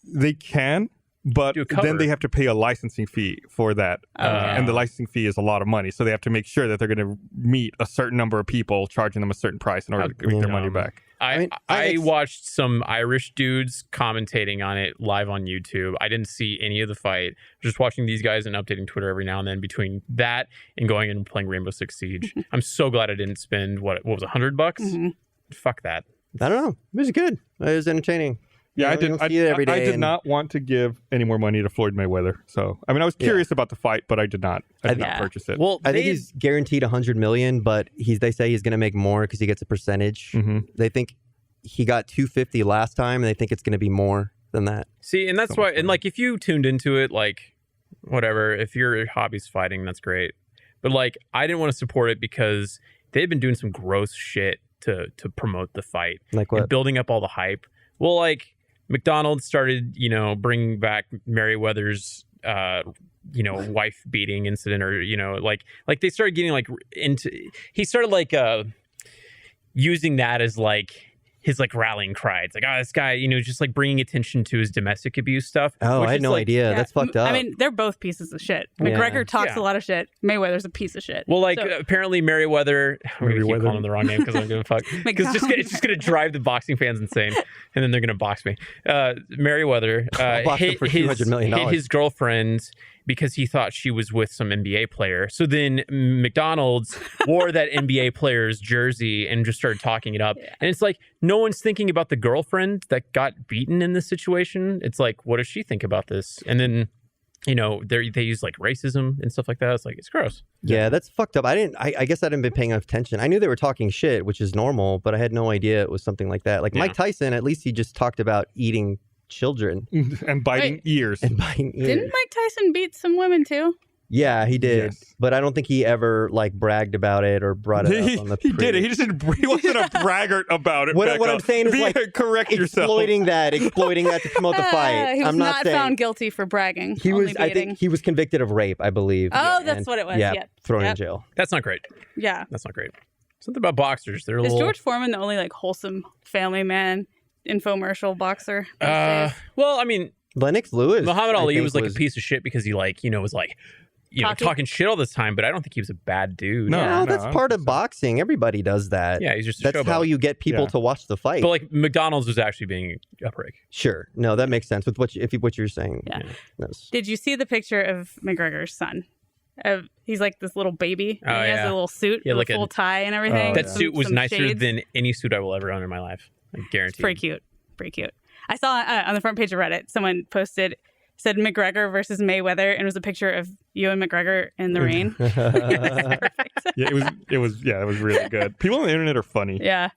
Speaker 1: they can, but
Speaker 4: Do a cover.
Speaker 1: then they have to pay a licensing fee for that.
Speaker 3: Okay.
Speaker 1: And the licensing fee is a lot of money. So they have to make sure that they're going to meet a certain number of people, charging them a certain price in order to make their money back.
Speaker 4: I
Speaker 2: I
Speaker 4: watched some Irish dudes commentating on it live on YouTube. I didn't see any of the fight. Just watching these guys and updating Twitter every now and then between that and going and playing Rainbow Six Siege. I'm so glad I didn't spend what was $100?
Speaker 3: Mhm.
Speaker 4: Fuck that.
Speaker 2: I don't know. It was good. It was entertaining.
Speaker 1: Yeah,
Speaker 2: You know, you don't see it every
Speaker 1: I
Speaker 2: day
Speaker 1: did
Speaker 2: and-
Speaker 1: not want to give any more money to Floyd Mayweather. So, I mean, I was curious about the fight, but I did not. I did not
Speaker 3: Yeah.
Speaker 1: purchase it.
Speaker 4: Well,
Speaker 2: I think he's guaranteed $100 million, but they say he's going to make more because he gets a percentage.
Speaker 1: Mhm.
Speaker 2: They think he got $250 last time, and they think it's going to be more than that.
Speaker 4: see, and that's
Speaker 1: So
Speaker 4: why.
Speaker 1: much
Speaker 4: And like, if you tuned into it, like, whatever. If your hobby's fighting, that's great. But like, I didn't want to support it because they've been doing some gross shit to promote the fight.
Speaker 2: Like
Speaker 4: And
Speaker 2: what?
Speaker 4: building up all the hype. Well, like McDonald's started, bringing back Merriweather's, wife beating incident, or like they started getting like into. He started like using that as like his like rallying cry. It's like, oh, this guy, just like bringing attention to his domestic abuse stuff.
Speaker 2: Oh,
Speaker 4: which
Speaker 2: I had
Speaker 4: is,
Speaker 2: no
Speaker 4: like,
Speaker 2: idea.
Speaker 3: Yeah.
Speaker 2: That's fucked up.
Speaker 3: I mean, they're both pieces of shit.
Speaker 2: Yeah.
Speaker 3: McGregor talks
Speaker 4: Yeah.
Speaker 3: a lot of shit. Mayweather's a piece of shit.
Speaker 4: Well, like
Speaker 3: So-
Speaker 4: apparently Merriweather, I'm gonna keep
Speaker 1: Merriweather.
Speaker 4: calling him the wrong name because I'm gonna fuck. Because it's just gonna drive the boxing fans insane, and then they're gonna box me. Merriweather
Speaker 2: I'll box him
Speaker 4: hit
Speaker 2: for $200 million.
Speaker 4: hit his girlfriend because he thought she was with some NBA player. So then McDonald's wore that NBA player's jersey and just started talking it up.
Speaker 3: Yeah.
Speaker 4: And it's like no one's thinking about the girlfriend that got beaten in this situation. It's like, what does she think about this? And then they use like racism and stuff like that. It's like, it's gross.
Speaker 2: yeah, that's fucked up. I guess I didn't been paying enough attention. I knew they were talking shit, which is normal, but I had no idea it was something like that. Like
Speaker 4: Yeah.
Speaker 2: Mike Tyson, at least he just talked about eating children
Speaker 1: and biting
Speaker 3: Wait.
Speaker 1: ears.
Speaker 2: and biting ears.
Speaker 3: Didn't Mike Tyson beat some women too?
Speaker 2: Yeah, he did.
Speaker 1: Yes.
Speaker 2: But I don't think he ever like bragged about it or brought it up on the
Speaker 1: He did it. He just didn't. He wasn't a braggart about it.
Speaker 2: What
Speaker 1: Becca.
Speaker 2: I'm saying is, like,
Speaker 1: correct yourself.
Speaker 2: exploiting that to promote the fight.
Speaker 3: He was
Speaker 2: I'm
Speaker 3: not
Speaker 2: saying
Speaker 3: found guilty for bragging.
Speaker 2: he
Speaker 3: only
Speaker 2: was. I
Speaker 3: beating.
Speaker 2: think he was convicted of rape, I believe.
Speaker 3: Oh, that's
Speaker 2: And-
Speaker 3: what it was.
Speaker 2: Yeah,
Speaker 3: Yep.
Speaker 2: thrown in
Speaker 3: Yep.
Speaker 2: jail.
Speaker 4: That's not great.
Speaker 3: Yeah.
Speaker 4: That's not great. Something about boxers. They're a
Speaker 3: Is
Speaker 4: little.
Speaker 3: George Foreman the only like wholesome family man infomercial boxer? these days?
Speaker 4: Well, I mean,
Speaker 2: Lennox Lewis.
Speaker 4: Muhammad
Speaker 2: I
Speaker 4: Ali
Speaker 2: think,
Speaker 4: was like a piece of shit because he was like talking shit all this time, but I don't think he was a bad dude.
Speaker 2: No, that's
Speaker 1: I don't
Speaker 2: part
Speaker 1: think
Speaker 2: of
Speaker 1: so.
Speaker 2: boxing. Everybody does that.
Speaker 4: Yeah, he's just a
Speaker 2: That's how
Speaker 4: showboat.
Speaker 2: you get people
Speaker 1: Yeah.
Speaker 2: to watch the fight.
Speaker 4: But like McDonald's was actually being a prick.
Speaker 2: Sure. No, that makes sense with what you're saying.
Speaker 3: Yeah.
Speaker 2: Yes.
Speaker 3: Did you see the picture of McGregor's son? He's like this little baby. And
Speaker 4: Oh,
Speaker 3: he has
Speaker 4: yeah.
Speaker 3: a little suit,
Speaker 4: Yeah,
Speaker 3: with
Speaker 4: like
Speaker 3: a full tie and everything.
Speaker 1: Oh,
Speaker 4: That
Speaker 1: yeah.
Speaker 4: suit was
Speaker 3: Some
Speaker 4: nicer
Speaker 3: shades.
Speaker 4: than any suit I will ever own in my life. I guarantee.
Speaker 3: It's pretty cute. Pretty cute. I saw on the front page of Reddit, someone said McGregor versus Mayweather, and it was a picture of you and McGregor in the rain. Perfect.
Speaker 1: Yeah, it was really good. People on the internet are funny.
Speaker 3: Yeah.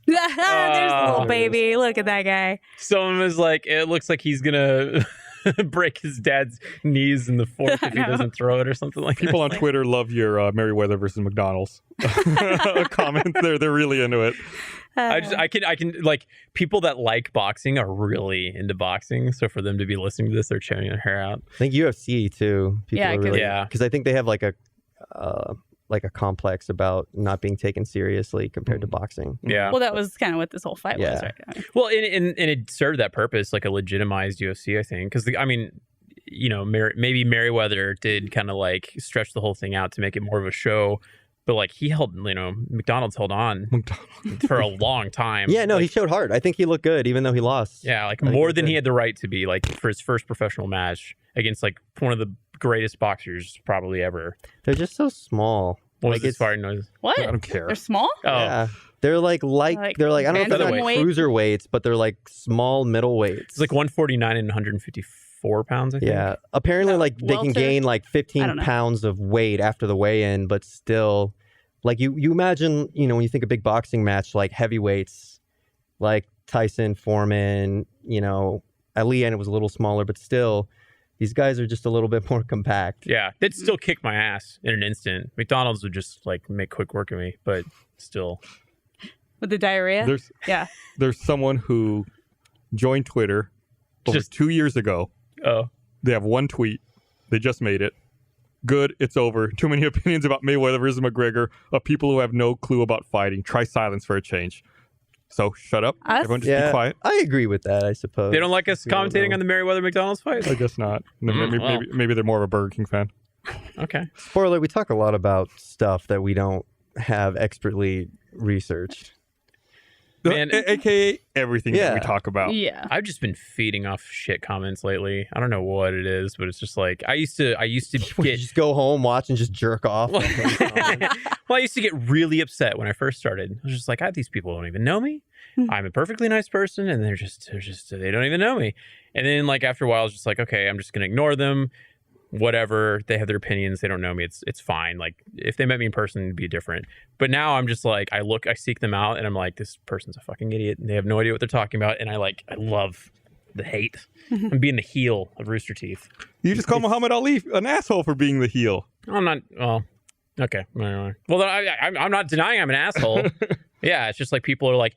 Speaker 3: There's the little
Speaker 1: there it is.
Speaker 3: baby. Look at that guy.
Speaker 4: Someone was like, it looks like he's gonna break his dad's knees in the fourth if he
Speaker 3: know.
Speaker 4: doesn't throw it or something like that.
Speaker 1: People on Twitter love your Merriweather versus McDonald's comments. They're really into it.
Speaker 4: I can like people that like boxing are really into boxing. So for them to be listening to this, they're tearing their hair out.
Speaker 2: I think UFC too. People
Speaker 3: Yeah,
Speaker 2: are
Speaker 3: 'cause-
Speaker 2: really,
Speaker 4: Yeah.
Speaker 2: because I think they have like a complex about not being taken seriously compared to boxing.
Speaker 4: Yeah.
Speaker 3: Well, that was kind of what this whole fight was,
Speaker 2: Yeah.
Speaker 3: right?
Speaker 4: Well, and it served that purpose, like a legitimized UFC, I think, because I mean, maybe Merriweather did kind of like stretch the whole thing out to make it more of a show, but like he held, McDonald's held on for a long time.
Speaker 2: Yeah, no,
Speaker 4: like,
Speaker 2: he showed hard. I think he looked good, even though he lost.
Speaker 4: yeah, like
Speaker 2: I think
Speaker 4: more
Speaker 2: he
Speaker 4: than he
Speaker 2: did.
Speaker 4: had the right to be, like for his first professional match against like one of the greatest boxers probably ever.
Speaker 2: They're just so small.
Speaker 4: What was
Speaker 2: Like,
Speaker 4: this
Speaker 2: it's-
Speaker 4: fire noise?
Speaker 3: What?
Speaker 1: I don't care.
Speaker 3: They're small?
Speaker 4: Oh,
Speaker 2: Yeah. They're like they're like, I don't know if they're like
Speaker 3: bantamweight?
Speaker 2: cruiserweights, but they're like small middleweights.
Speaker 4: it's like 149 and 154 pounds, I think.
Speaker 2: Yeah. Apparently, like they can
Speaker 3: welter?
Speaker 2: gain like
Speaker 3: I
Speaker 2: 15
Speaker 3: don't know.
Speaker 2: pounds of weight after the weigh-in, but still, like you imagine, when you think a big boxing match, like heavyweights, like Tyson, Foreman, Ali, and it was a little smaller, but still, these guys are just a little bit more compact.
Speaker 4: Yeah, they'd still kick my ass in an instant. McDonald's would just like make quick work of me, but still.
Speaker 3: With the diarrhea? Yeah.
Speaker 1: There's someone who joined Twitter over
Speaker 4: Just-
Speaker 1: 2 years ago.
Speaker 4: Oh,
Speaker 1: They have one tweet. They just made it. Good, it's over. Too many opinions about Mayweather versus McGregor of people who have no clue about fighting. Try silence for a change. So shut up.
Speaker 3: Us?
Speaker 1: Everyone just be quiet.
Speaker 2: I agree with that, I suppose.
Speaker 4: they don't like us
Speaker 2: We don't
Speaker 4: commentating
Speaker 2: know.
Speaker 4: on the Merriweather McDonald's fight?
Speaker 1: I guess not. Maybe,
Speaker 4: well.
Speaker 1: maybe they're more of a Burger King fan.
Speaker 4: Okay.
Speaker 2: Spoiler, we talk a lot about stuff that we don't have expertly researched.
Speaker 4: Man.
Speaker 1: AKA everything that we
Speaker 2: Yeah.
Speaker 1: talk about.
Speaker 3: Yeah.
Speaker 4: I've just been feeding off shit comments lately. I don't know what it is, but it's just like I used to
Speaker 2: We
Speaker 4: get
Speaker 2: just go home, watch, and just jerk off.
Speaker 4: well, I used to get really upset when I first started. I was just like, these people don't even know me. I'm a perfectly nice person, and they're just they don't even know me. And then like after a while, I was just like, okay, I'm just gonna ignore them. Whatever, they have their opinions. They don't know me. It's fine. Like if they met me in person, it'd be different. But now I'm just like, I seek them out, and I'm like, this person's a fucking idiot, and they have no idea what they're talking about. And I love the hate. I'm being the heel of Rooster Teeth.
Speaker 1: You just call Muhammad Ali an asshole for being the heel.
Speaker 4: I'm not. Well, okay. Well, then I'm not denying I'm an asshole. Yeah, it's just like people are like,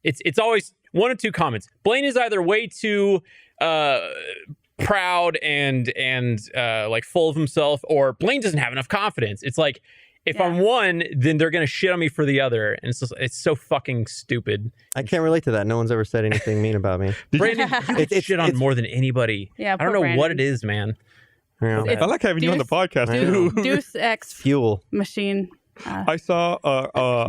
Speaker 4: it's always one of two comments. Blaine is either way too proud and like full of himself, or Blaine doesn't have enough confidence. It's like if I'm one, then they're gonna shit on me for the other, and it's so fucking stupid.
Speaker 2: I can't relate to that. No one's ever said anything mean about me.
Speaker 4: Brandon, you get
Speaker 2: It's-
Speaker 4: shit on
Speaker 2: it's-
Speaker 4: more than anybody.
Speaker 3: Yeah,
Speaker 4: I don't
Speaker 3: poor
Speaker 4: know what
Speaker 3: Brandon.
Speaker 4: it is, man.
Speaker 2: Yeah.
Speaker 3: It's-
Speaker 1: I like having you on the podcast too.
Speaker 3: Deuce X
Speaker 2: Fuel.
Speaker 3: machine.
Speaker 1: I saw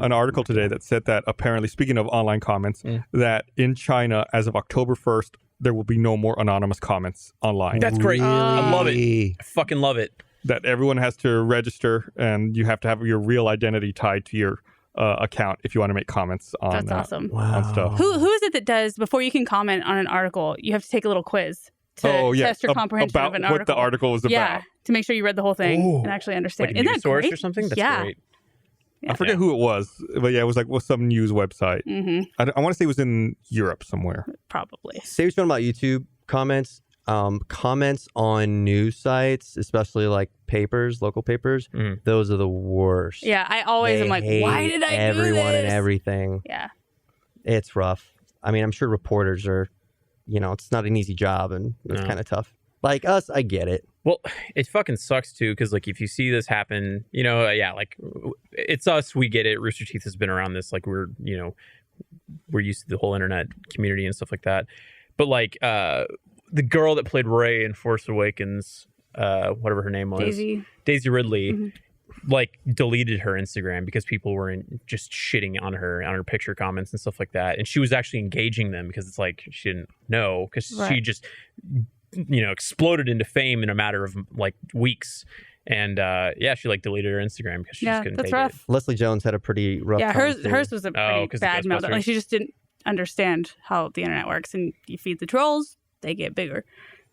Speaker 1: an article today that said that apparently, speaking of online comments, that in China, as of October 1st, there will be no more anonymous comments online.
Speaker 4: That's great. I love it.
Speaker 2: Really?
Speaker 4: I fucking love it.
Speaker 1: That everyone has to register, and you have to have your real identity tied to your account if you want to make comments on
Speaker 3: That's awesome.
Speaker 1: on stuff.
Speaker 3: Who is it that does, before you can comment on an article, you have to take a little quiz to test your comprehension
Speaker 1: about
Speaker 3: of an
Speaker 1: what
Speaker 3: article?
Speaker 1: the article was about.
Speaker 3: Yeah, to make sure you read the whole thing
Speaker 4: Ooh.
Speaker 3: and actually understand.
Speaker 4: Like a
Speaker 3: Isn't
Speaker 4: news
Speaker 3: that
Speaker 4: source
Speaker 3: great?
Speaker 4: or something? That's
Speaker 3: Yeah.
Speaker 4: great.
Speaker 1: I forget who it was, but yeah, it was like some news website.
Speaker 3: Mm-hmm.
Speaker 1: I want to say it was in Europe somewhere.
Speaker 3: Probably.
Speaker 2: Say what you want about YouTube comments. Comments on news sites, especially like papers, local papers,
Speaker 4: Mhm.
Speaker 2: those are the worst.
Speaker 3: Yeah, I always
Speaker 2: They
Speaker 3: am like,
Speaker 2: hate
Speaker 3: why did I do
Speaker 2: everyone
Speaker 3: this?
Speaker 2: and everything.
Speaker 3: Yeah.
Speaker 2: It's rough. I mean, I'm sure reporters are, it's not an easy job, and it's
Speaker 4: No.
Speaker 2: kind of tough. Like us, I get it.
Speaker 4: Well, it fucking sucks too, because like if you see this happen, like it's us, we get it. Rooster Teeth has been around this, like we're used to the whole internet community and stuff like that. But like the girl that played Rey in Force Awakens, whatever her name was,
Speaker 3: Daisy
Speaker 4: Ridley, like deleted her Instagram because people were just shitting on her picture comments and stuff like that. And she was actually engaging them because it's like she didn't know because she just, exploded into fame in a matter of like weeks. And she like deleted her Instagram because she just couldn't take it.
Speaker 2: Leslie Jones had a pretty rough time
Speaker 3: hers was a pretty bad meltdown. Like she just didn't understand how the internet works, and you feed the trolls, they get bigger.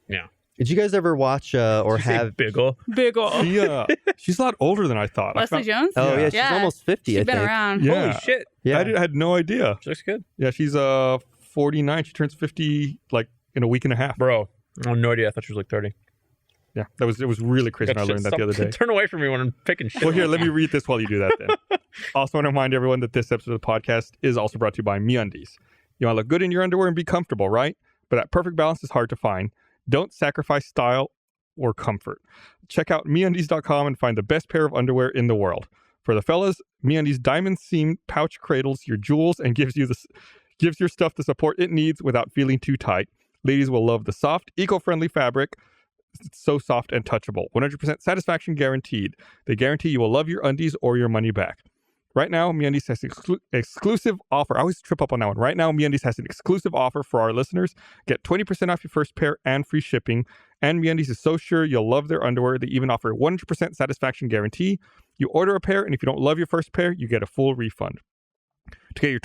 Speaker 4: Yeah.
Speaker 2: Did you guys ever watch or have
Speaker 4: Biggle?
Speaker 1: She's a lot older than I thought.
Speaker 3: Leslie Jones?
Speaker 2: Oh yeah, she's almost 50.
Speaker 3: She's
Speaker 2: I
Speaker 3: been
Speaker 2: think.
Speaker 3: around.
Speaker 1: Yeah.
Speaker 4: Holy shit!
Speaker 2: Yeah,
Speaker 1: I had no idea.
Speaker 4: She looks good.
Speaker 1: Yeah, she's 49. She turns 50 like in a week and a half.
Speaker 4: Bro, I had no idea. I thought she was like 30.
Speaker 1: Yeah, it was really crazy when I learned that the other day.
Speaker 4: Turn away from me when I'm picking shit.
Speaker 1: Well, here, let me read this while you do that then. Also want to remind everyone that this episode of the podcast is also brought to you by MeUndies. You want to look good in your underwear and be comfortable, right? But that perfect balance is hard to find. Don't sacrifice style or comfort. Check out MeUndies.com and find the best pair of underwear in the world. For the fellas, MeUndies diamond seam pouch cradles your jewels and gives your stuff the support it needs without feeling too tight. Ladies will love the soft, eco-friendly fabric. It's so soft and touchable. 100% satisfaction guaranteed. They guarantee you will love your undies or your money back. Right now, MeUndies has exclusive offer. I always trip up on that one. Right now, MeUndies has an exclusive offer for our listeners. Get 20% off your first pair and free shipping. And MeUndies is so sure you'll love their underwear, they even offer a 100% satisfaction guarantee. You order a pair, and if you don't love your first pair, you get a full refund. To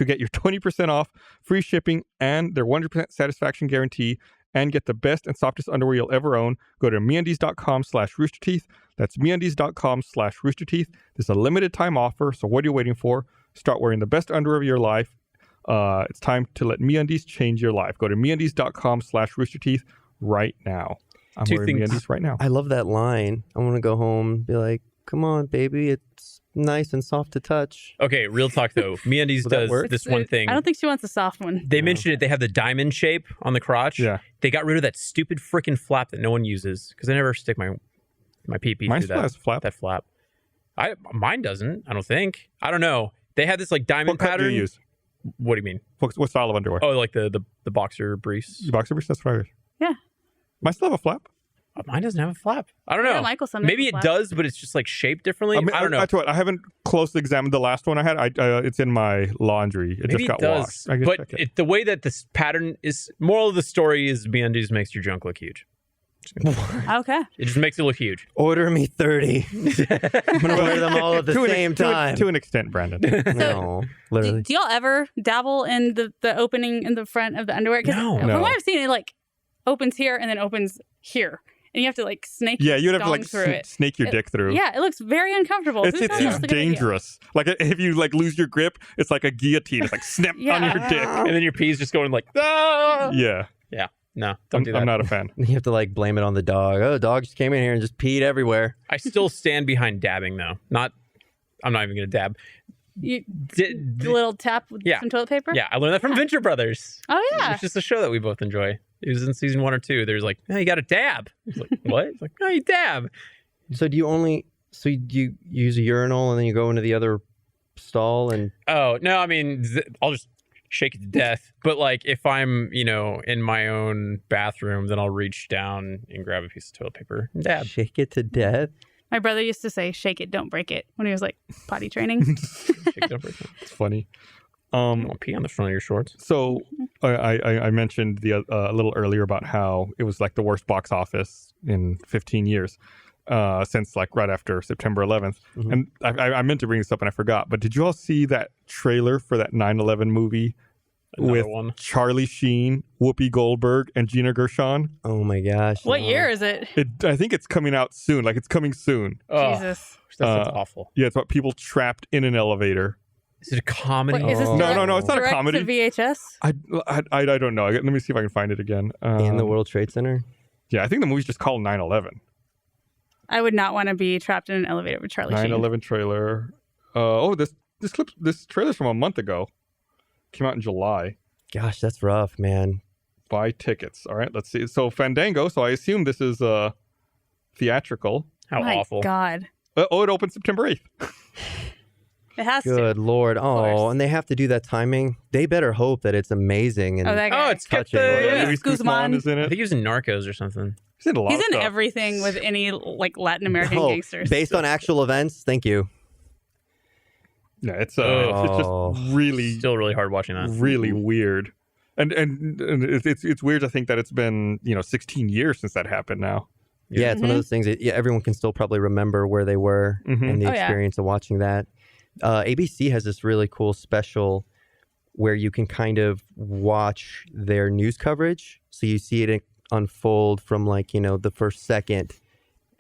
Speaker 1: get your 20% off, free shipping, and their 100% satisfaction guarantee, and get the best and softest underwear you'll ever own, go to MeUndies.com/roosterteeth. That's MeUndies.com/roosterteeth. This is a limited time offer, so what are you waiting for? Start wearing the best underwear of your life. It's time to let MeUndies change your life. Go to MeUndies.com/roosterteeth right now. I'm wearing MeUndies right now.
Speaker 2: I love that line. I want to go home and be like, come on, baby, it's nice and soft to touch.
Speaker 4: Okay, real talk though. MeUndies does this one thing.
Speaker 3: I don't think she wants a soft one.
Speaker 4: They mentioned it. They have the diamond shape on the crotch.
Speaker 1: Yeah.
Speaker 4: They got rid of that stupid freaking flap that no one uses because I never stick my pee-pee
Speaker 1: Mine
Speaker 4: through
Speaker 1: still has a flap.
Speaker 4: that flap. Mine doesn't. I don't think. I don't know. They had this like diamond
Speaker 1: What cut
Speaker 4: pattern.
Speaker 1: do you use?
Speaker 4: What do you mean?
Speaker 1: What style of underwear?
Speaker 4: Oh, like the boxer briefs.
Speaker 1: Boxer briefs? That's what I use.
Speaker 3: Yeah.
Speaker 1: Mine still have a flap.
Speaker 4: Mine doesn't have a flap. I don't know.
Speaker 3: Yeah, Michael sometimes
Speaker 4: Maybe it does, but it's just like shaped differently. I don't know.
Speaker 1: I tell you what, I haven't closely examined the last one I had. It's in my laundry. It
Speaker 4: Maybe
Speaker 1: just got
Speaker 4: it does,
Speaker 1: washed. I can
Speaker 4: but
Speaker 1: check it.
Speaker 4: the way that this pattern is, moral of the story is MeUndies makes your junk look huge.
Speaker 3: Okay.
Speaker 4: It just makes it look huge.
Speaker 2: Order me 30. I'm going to wear them all at the same time.
Speaker 1: To an extent, Brandon.
Speaker 2: No, literally.
Speaker 3: Do y'all ever dabble in the opening in the front of the underwear? 'Cause
Speaker 4: No.
Speaker 3: From what I've seen, it like opens here and then opens here. And you have to like snake
Speaker 1: Yeah, you'd have to like
Speaker 3: through it.
Speaker 1: snake your dick through.
Speaker 3: Yeah, it looks very uncomfortable.
Speaker 1: It
Speaker 3: Who thought that
Speaker 1: seems
Speaker 3: was a good idea?
Speaker 1: dangerous. Like if you like lose your grip, it's like a guillotine. It's like snap on your dick.
Speaker 4: And then your pee's just going like, ah!
Speaker 1: Yeah,
Speaker 4: Yeah. No, don't do that.
Speaker 1: I'm not a fan.
Speaker 2: You have to like blame it on the dog. Oh, the dog just came in here and just peed everywhere.
Speaker 4: I still stand behind dabbing though. I'm not even going to dab.
Speaker 3: The little tap with some toilet paper?
Speaker 4: Yeah, I learned that from Venture Brothers.
Speaker 3: Oh, yeah.
Speaker 4: It's just a show that we both enjoy. It was in season 1 or 2. There's like, hey, you got to dab. It's like, what? It's like, oh, you dab.
Speaker 2: So do you use a urinal and then you go into the other stall and...
Speaker 4: Oh, no, I mean, I'll just shake it to death. But like if I'm, in my own bathroom, then I'll reach down and grab a piece of toilet paper and dab.
Speaker 2: Shake it to death?
Speaker 3: My brother used to say, shake it, don't break it, when he was like potty training.
Speaker 4: Shake it, don't break it.
Speaker 1: It's funny.
Speaker 4: Don't pee on the front of your shorts.
Speaker 1: So I mentioned a little earlier about how it was like the worst box office in 15 years since like right after September 11th.
Speaker 2: Mm-hmm.
Speaker 1: And I meant to bring this up and I forgot. But did you all see that trailer for that 9/11 movie with Charlie Sheen, Whoopi Goldberg, and Gina Gershon?
Speaker 2: Oh my gosh.
Speaker 3: What year is it?
Speaker 1: I think it's coming out soon. Like it's coming soon.
Speaker 4: Oh,
Speaker 3: Jesus.
Speaker 4: That sounds awful.
Speaker 1: Yeah, it's about people trapped in an elevator.
Speaker 4: Is it a comedy?
Speaker 3: Wait, is this
Speaker 1: No, it's not a
Speaker 3: direct
Speaker 1: comedy.
Speaker 3: to VHS?
Speaker 1: I don't know. Let me see if I can find it again.
Speaker 2: In the World Trade Center?
Speaker 1: Yeah, I think the movie's just called 9/11.
Speaker 3: I would not want to be trapped in an elevator with Charlie Sheen.
Speaker 1: 9/11 trailer. This trailer's from a month ago. Came out in July.
Speaker 2: Gosh, that's rough, man.
Speaker 1: Buy tickets. All right, let's see. So Fandango. So I assume this is theatrical.
Speaker 4: How
Speaker 3: My
Speaker 4: awful.
Speaker 3: God.
Speaker 1: It opens September 8th.
Speaker 3: It has
Speaker 2: Good
Speaker 3: to.
Speaker 2: Lord.
Speaker 3: course.
Speaker 2: Oh, and they have to do that timing. They better hope that it's amazing. And
Speaker 3: Oh, that guy.
Speaker 4: Oh, it's got
Speaker 2: Touching.
Speaker 4: the...
Speaker 1: Luis
Speaker 3: Guzman.
Speaker 1: Guzman is in
Speaker 4: I
Speaker 1: it.
Speaker 4: think he was in Narcos or something.
Speaker 1: He's in a lot
Speaker 3: He's
Speaker 1: of
Speaker 3: in
Speaker 1: stuff.
Speaker 3: everything with any like Latin American
Speaker 2: Oh,
Speaker 3: gangsters.
Speaker 2: based on actual events. Thank you.
Speaker 1: Yeah, it's
Speaker 2: Oh.
Speaker 1: just really,
Speaker 4: Still really hard watching that.
Speaker 1: really weird. And it's weird to think that it's been 16 years since that happened now.
Speaker 2: Yeah, it's one of those things that everyone can still probably remember where they were and the
Speaker 3: Oh, yeah.
Speaker 2: experience of watching that. ABC has this really cool special where you can kind of watch their news coverage. So you see it unfold from like, the first second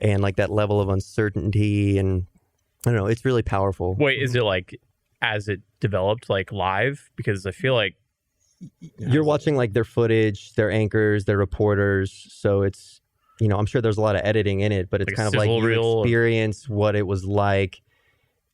Speaker 2: and like that level of uncertainty. And I don't know, it's really powerful.
Speaker 4: Wait, is it like as it developed, like live? Because I feel like
Speaker 2: You're watching like their footage, their anchors, their reporters. So it's, I'm sure there's a lot of editing in it, but it's
Speaker 4: Like a
Speaker 2: kind of like
Speaker 4: sizzle
Speaker 2: you
Speaker 4: reel of-
Speaker 2: experience what it was like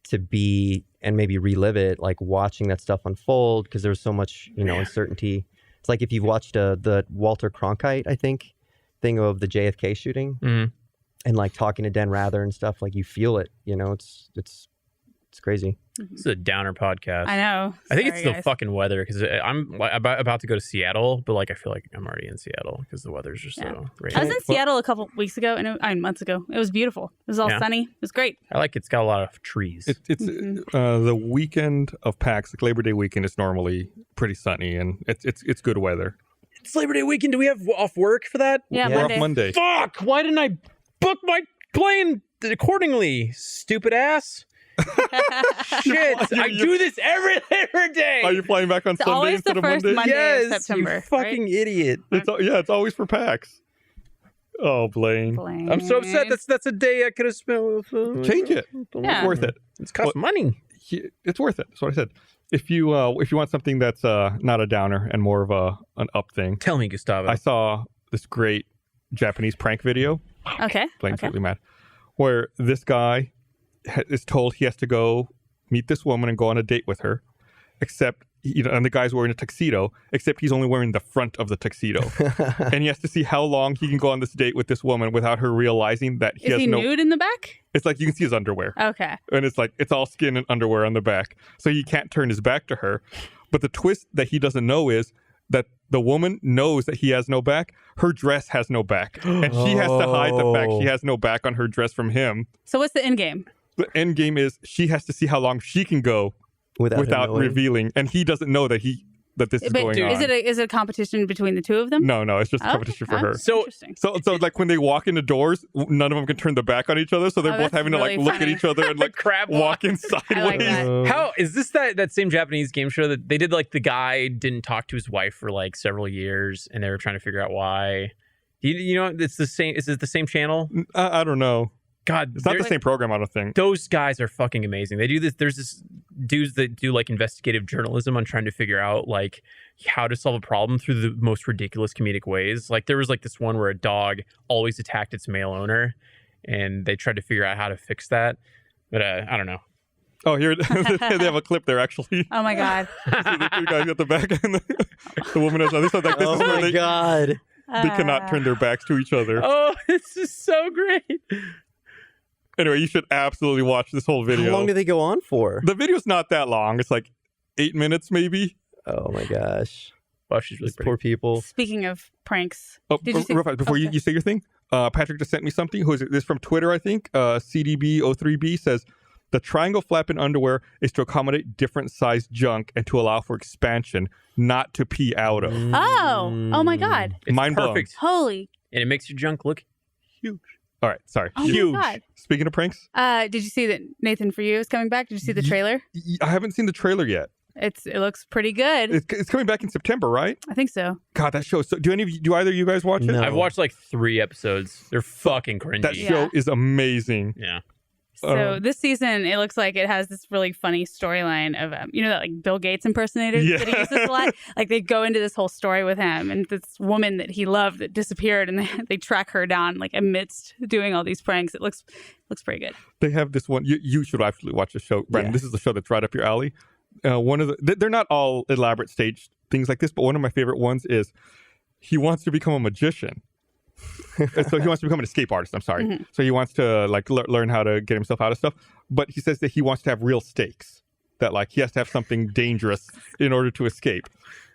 Speaker 2: to be and maybe relive it, like watching that stuff unfold because there was so much, uncertainty. It's like if you've watched the Walter Cronkite, I think, thing of the JFK shooting and like talking to Dan Rather and stuff, like you feel it, it's crazy.
Speaker 4: this is a downer podcast.
Speaker 3: I know.
Speaker 4: I think it's
Speaker 3: Sorry,
Speaker 4: the
Speaker 3: guys.
Speaker 4: fucking weather because I'm about to go to Seattle, but like I feel like I'm already in Seattle because the weather's just so great.
Speaker 3: I was in Seattle a couple weeks ago, months ago. It was beautiful. It was all
Speaker 4: Yeah.
Speaker 3: sunny. It was great.
Speaker 4: I like it's got a lot of trees.
Speaker 1: It's the weekend of PAX, like Labor Day weekend, is normally pretty sunny and it's good weather.
Speaker 4: It's Labor Day weekend. Do we have off work for that?
Speaker 3: Yeah,
Speaker 2: Yeah.
Speaker 1: We're
Speaker 3: Monday.
Speaker 1: off Monday.
Speaker 4: Fuck! Why didn't I book my plane accordingly? Stupid ass. Shit! I do this every Labor Day.
Speaker 1: Are you flying back on
Speaker 3: It's
Speaker 1: Sunday
Speaker 3: always
Speaker 1: instead
Speaker 3: the
Speaker 1: of
Speaker 3: first
Speaker 1: Monday?
Speaker 3: Monday
Speaker 4: yes,
Speaker 3: of September.
Speaker 4: you fucking idiot.
Speaker 1: It's always for PAX. Oh, Blaine.
Speaker 3: Right?
Speaker 4: I'm so upset. That's a day I could have spent with.
Speaker 1: Change it.
Speaker 3: Yeah.
Speaker 1: It's worth it.
Speaker 4: It's cost money.
Speaker 1: It's worth it. That's what I said. If you want something that's not a downer and more of an up thing,
Speaker 4: Tell me, Gustavo.
Speaker 1: I saw this great Japanese prank video.
Speaker 3: Okay.
Speaker 1: Blaine's
Speaker 3: Okay.
Speaker 1: really mad. Where this guy is told he has to go meet this woman and go on a date with her, except and the guy's wearing a tuxedo, except he's only wearing the front of the tuxedo, and he has to see how long he can go on this date with this woman without her realizing that he
Speaker 3: Is
Speaker 1: has
Speaker 3: he
Speaker 1: no.
Speaker 3: nude in the back?
Speaker 1: It's like you can see his underwear.
Speaker 3: Okay.
Speaker 1: And it's like it's all skin and underwear on the back, so he can't turn his back to her. But the twist that he doesn't know is that the woman knows that he has no back. Her dress has no back, and she has to hide the fact she has no back on her dress from him.
Speaker 3: So what's the end game?
Speaker 1: The end game is she has to see how long she can go
Speaker 2: Without
Speaker 1: without
Speaker 2: knowing.
Speaker 1: reveling, and he doesn't know that this is
Speaker 3: But
Speaker 1: going on.
Speaker 3: is it a competition between the two of them?
Speaker 1: No, it's just a
Speaker 3: Oh,
Speaker 1: competition for
Speaker 3: oh,
Speaker 1: her.
Speaker 4: So-
Speaker 3: interesting.
Speaker 1: So like when they walk into doors, none of them can turn their back on each other, so they're
Speaker 3: Oh,
Speaker 1: both
Speaker 3: that's
Speaker 1: having to like
Speaker 3: really
Speaker 1: look at
Speaker 3: funny.
Speaker 1: each other and like
Speaker 4: Crab
Speaker 1: walk in
Speaker 3: I like
Speaker 1: sideways.
Speaker 3: that.
Speaker 4: How is this that same Japanese game show that they did? Like the guy didn't talk to his wife for like several years, and they were trying to figure out why. You know, it's the same. Is it the same channel?
Speaker 1: I don't know.
Speaker 4: God,
Speaker 1: It's not the same program, I don't think.
Speaker 4: Those guys are fucking amazing. They do this. There's this dudes that do like investigative journalism on trying to figure out like how to solve a problem through the most ridiculous comedic ways. Like there was like this one where a dog always attacked its male owner, and they tried to figure out how to fix that. But I don't know.
Speaker 1: Oh, here they have a clip there actually.
Speaker 3: Oh my god.
Speaker 1: See the two guys at the back and the woman has other stuff. Like this
Speaker 2: Oh
Speaker 1: is where
Speaker 2: my God.
Speaker 1: they cannot turn their backs to each other.
Speaker 4: Oh, this is so great.
Speaker 1: Anyway, you should absolutely watch this whole video.
Speaker 2: How long do they go on for?
Speaker 1: The video's not that long. It's like 8 minutes maybe.
Speaker 2: Oh my gosh.
Speaker 4: Wow, she's really
Speaker 2: These
Speaker 4: pretty.
Speaker 2: poor people.
Speaker 3: Speaking of pranks,
Speaker 1: Oh,
Speaker 3: Did you see-
Speaker 1: real fast, before
Speaker 3: okay.
Speaker 1: you say your thing, Patrick just sent me something. Who is it? This is from Twitter, I think. CDB03B says, the triangle flap in underwear is to accommodate different sized junk and to allow for expansion, not to pee out of.
Speaker 3: oh my god,
Speaker 4: It's
Speaker 1: Mind blown.
Speaker 4: perfect,
Speaker 3: holy,
Speaker 4: and it makes your junk look huge.
Speaker 1: All right, sorry.
Speaker 3: oh
Speaker 1: Huge.
Speaker 3: my god.
Speaker 1: Speaking of pranks,
Speaker 3: Did you see that Nathan For You is coming back? Did you see the trailer?
Speaker 1: I haven't seen the trailer yet.
Speaker 3: It looks pretty good.
Speaker 1: It's coming back in September, right?
Speaker 3: I think so.
Speaker 1: God, that show. So, do either of you guys watch it?
Speaker 2: No.
Speaker 4: I've watched like 3 episodes. They're fucking cringy.
Speaker 1: That
Speaker 3: Yeah.
Speaker 1: show is amazing.
Speaker 4: Yeah.
Speaker 3: So this season, it looks like it has this really funny storyline of that like Bill Gates impersonator that he uses a lot. Like they go into this whole story with him and this woman that he loved that disappeared, and they track her down like amidst doing all these pranks. It looks pretty good.
Speaker 1: They have this one. You should actually watch the show, Brandon.
Speaker 2: Yeah.
Speaker 1: This is the show that's right up your alley. One of they're not all elaborate stage things like this, but one of my favorite ones is he wants to become a magician. So he wants to become an escape artist. I'm sorry.
Speaker 3: Mm-hmm.
Speaker 1: So he wants to like learn how to get himself out of stuff. But he says that he wants to have real stakes. That like he has to have something dangerous in order to escape.